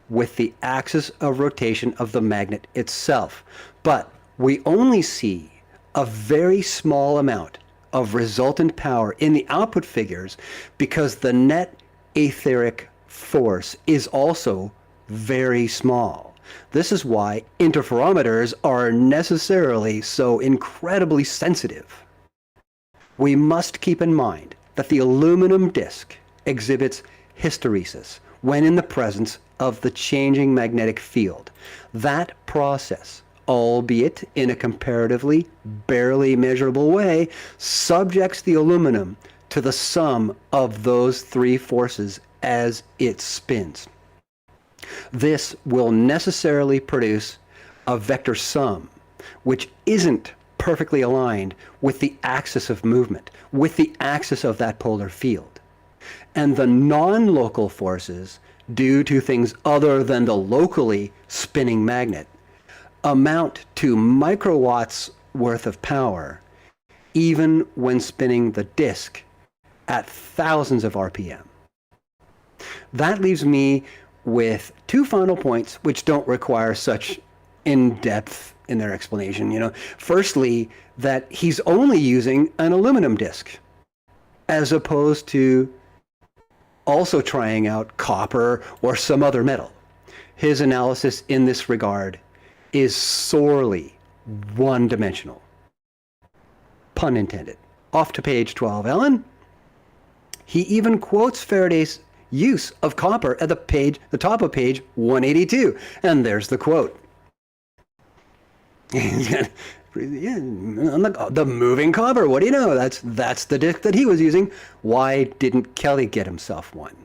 E: with the axis of rotation of the magnet itself. But we only see a very small amount of resultant power in the output figures because the net etheric force is also very small. This is why interferometers are necessarily so incredibly sensitive. We must keep in mind that the aluminum disc exhibits hysteresis when in the presence of the changing magnetic field. That process, albeit in a comparatively barely measurable way, subjects the aluminum to the sum of those three forces as it spins. This will necessarily produce a vector sum, which isn't perfectly aligned with the axis of movement, with the axis of that polar field. And the non-local forces, due to things other than the locally spinning magnet, amount to microwatts worth of power, even when spinning the disk at thousands of RPM. That leaves me with two final points which don't require such in-depth in their explanation. Firstly, that he's only using an aluminum disc as opposed to also trying out copper or some other metal. His analysis in this regard is sorely one-dimensional. Pun intended. Off to page 12, Ellen. He even quotes Faraday's use of copper at the top of page 182. And there's the quote. The moving copper, what do you know? That's the disc that he was using. Why didn't Kelly get himself one?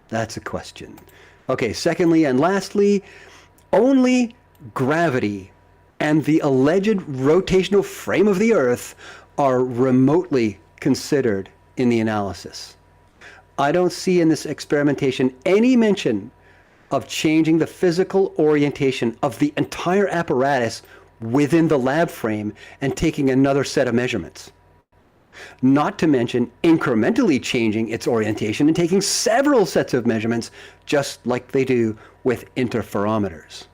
E: That's a question. Okay, secondly and lastly, only gravity and the alleged rotational frame of the Earth are remotely considered in the analysis. I don't see in this experimentation any mention of changing the physical orientation of the entire apparatus within the lab frame and taking another set of measurements. Not to mention incrementally changing its orientation and taking several sets of measurements, just like they do with interferometers.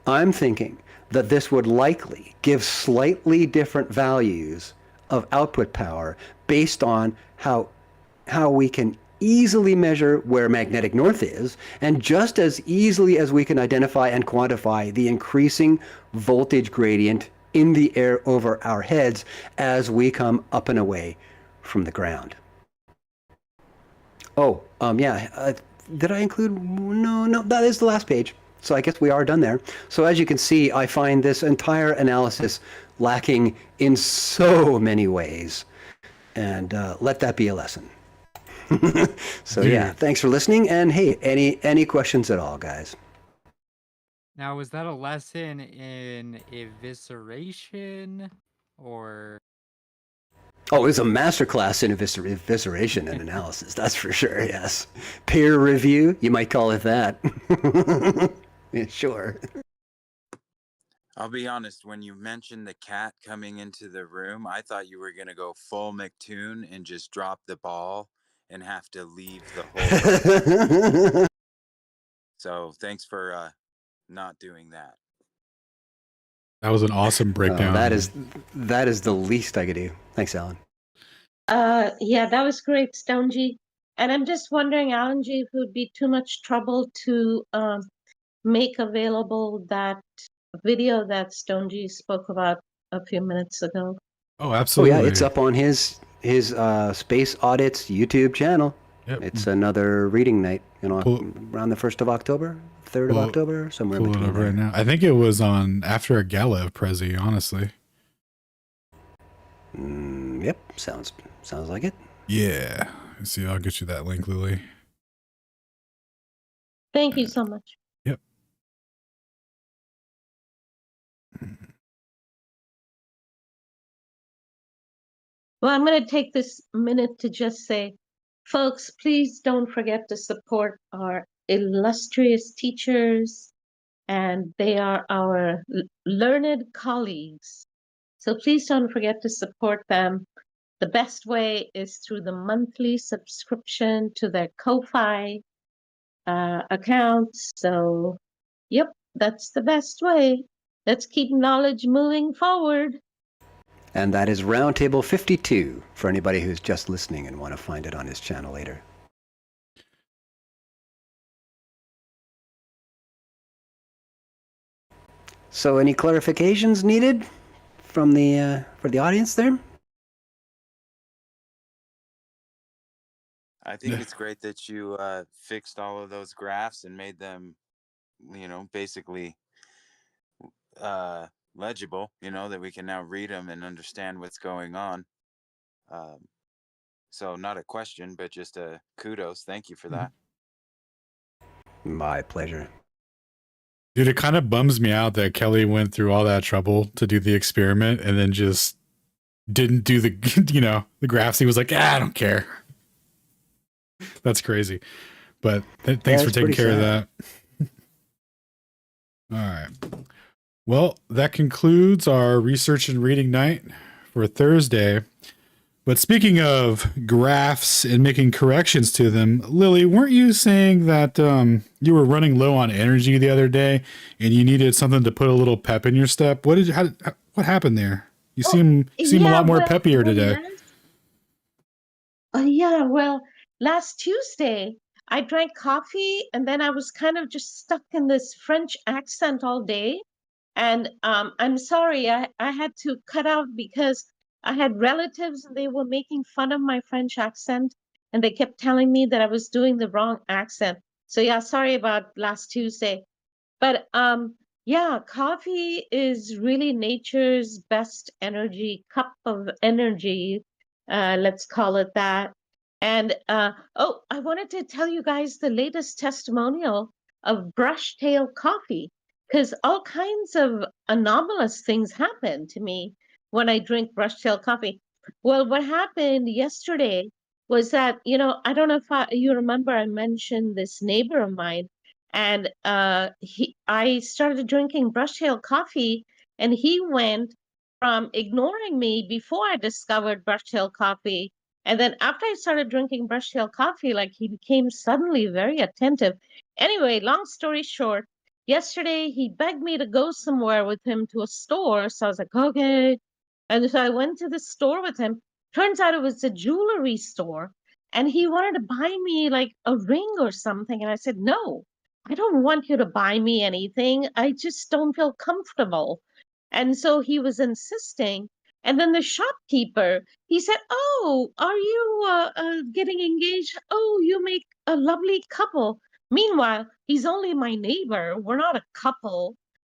E: I'm thinking that this would likely give slightly different values of output power based on how we can easily measure where magnetic north is, and just as easily as we can identify and quantify the increasing voltage gradient in the air over our heads as we come up and away from the ground. Oh, did I include? No, that is the last page. So I guess we are done there. So as you can see, I find this entire analysis lacking in so many ways. And let that be a lesson. So yeah, thanks for listening. And hey, any questions at all, guys?
J: Now, was that a lesson in evisceration or?
E: Oh, it was a masterclass in evisceration and analysis. That's for sure. Yes, peer review. You might call it that. Yeah, sure.
F: I'll be honest, when you mentioned the cat coming into the room, I thought you were going to go full McToon and just drop the ball and have to leave the whole. So thanks for not doing that.
B: That was an awesome breakdown.
E: That is the least I could do. Thanks, Alan.
K: Yeah, that was great, Stonegi. And I'm just wondering, Alan G, if it would be too much trouble to make available that video that Stonegi spoke about a few minutes ago?
B: Oh,
E: Oh
B: absolutely.
E: yeah, it's up on his Space Audits YouTube channel.
B: Yep.
E: It's another reading night,
B: Pull-
E: around the 1st of October, 3rd of
B: Pull-
E: October, somewhere in
B: Pull it
E: between
B: up right
E: there.
B: now. I think it was on after a gala of Prezi, honestly.
E: Yep, sounds like it.
B: Yeah. Let's see, I'll get you that link, Lily.
K: Thank you so much.
B: Yep.
K: Well, I'm going to take this minute to just say, folks, please don't forget to support our illustrious teachers, and they are our learned colleagues. So please don't forget to support them. The best way is through the monthly subscription to their Ko-Fi accounts. So, yep, that's the best way. Let's keep knowledge moving forward.
E: And that is Roundtable 52 for anybody who's just listening and want to find it on his channel later. So any clarifications needed from the for the audience there?
F: I think it's great that you fixed all of those graphs and made them, basically legible, that we can now read them and understand what's going on. So not a question, but just a kudos. Thank you for that.
E: My pleasure.
B: Dude, it kind of bums me out that Kelly went through all that trouble to do the experiment and then just didn't do the, the graphs. He was like, I don't care. That's crazy. But thanks for taking care of that. All right. Well, that concludes our research and reading night for Thursday. But speaking of graphs and making corrections to them, Lily, weren't you saying that you were running low on energy the other day and you needed something to put a little pep in your step? What happened there? You seem a lot more peppier today.
K: Yeah, well, last Tuesday I drank coffee and then I was kind of just stuck in this French accent all day. And I'm sorry, I had to cut out because I had relatives and they were making fun of my French accent and they kept telling me that I was doing the wrong accent. So yeah, sorry about last Tuesday. But yeah, coffee is really nature's best energy, cup of energy, let's call it that. And oh, I wanted to tell you guys the latest testimonial of brush-tail coffee, because all kinds of anomalous things happen to me when I drink brush-tail coffee. Well, what happened yesterday was that, I don't know if you remember, I mentioned this neighbor of mine, and I started drinking brush-tail coffee, and he went from ignoring me before I discovered brush-tail coffee, and then after I started drinking brush-tail coffee, like he became suddenly very attentive. Anyway, long story short, yesterday he begged me to go somewhere with him to a store, so I was like, okay. And so I went to the store with him. Turns out it was a jewelry store, and he wanted to buy me like a ring or something, and I said, no, I don't want you to buy me anything. I just don't feel comfortable. And so he was insisting. And then the shopkeeper, he said, oh, are you getting engaged? Oh, you make a lovely couple. Meanwhile, he's only my neighbor. We're not a couple.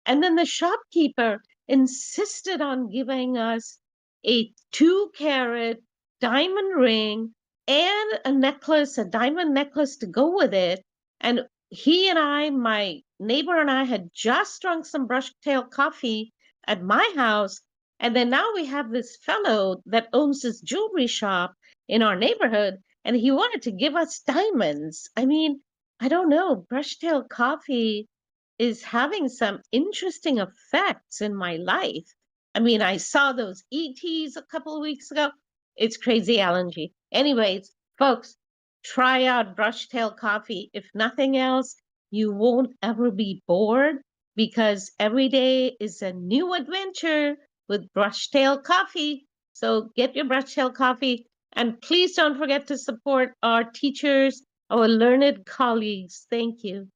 K: And then the shopkeeper insisted on giving us a 2-carat diamond ring and a necklace, a diamond necklace to go with it. And he and I, my neighbor and I, had just drunk some brush-tail coffee at my house. And then now we have this fellow that owns this jewelry shop in our neighborhood, and he wanted to give us diamonds. I mean, I don't know, brush-tail coffee is having some interesting effects in my life. I mean, I saw those ETs a couple of weeks ago. It's crazy, Alan G. Anyways, folks, try out brush-tail coffee. If nothing else, you won't ever be bored because every day is a new adventure with brush-tail coffee. So get your brush-tail coffee, and please don't forget to support our teachers, our learned colleagues. Thank you.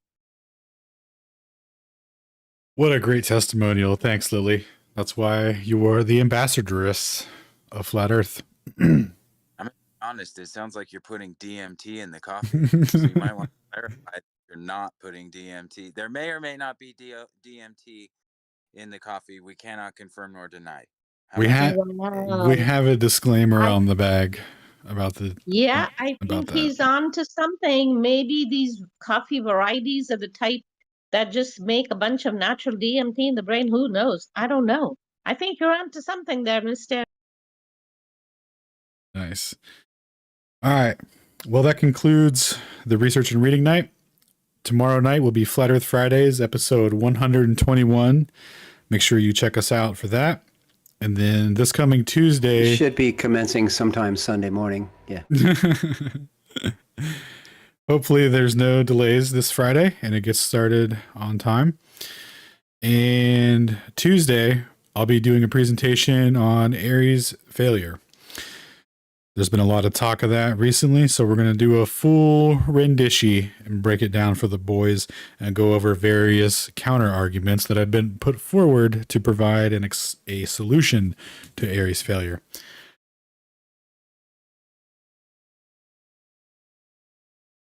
B: What a great testimonial. Thanks, Lily. That's why you are the ambassadoress of Flat Earth.
F: I'm honest. It sounds like you're putting DMT in the coffee. So you might want to clarify that you're not putting DMT. There may or may not be DMT in the coffee. We cannot confirm nor deny.
B: We have a disclaimer on the bag about the
K: Yeah, I
B: about
K: think
B: that.
K: he's on to something. Maybe these coffee varieties are the type that just make a bunch of natural DMT in the brain. Who knows? I don't know. I think you're on to something there, Mr.
B: Nice. All right. Well, that concludes the research and reading night. Tomorrow night will be Flat Earth Fridays, episode 121. Make sure you check us out for that. And then this coming Tuesday...
E: It should be commencing sometime Sunday morning. Yeah.
B: Hopefully there's no delays this Friday and it gets started on time. And Tuesday, I'll be doing a presentation on Aries failure. There's been a lot of talk of that recently, so we're going to do a full rendition and break it down for the boys and go over various counter arguments that have been put forward to provide a solution to Aries failure.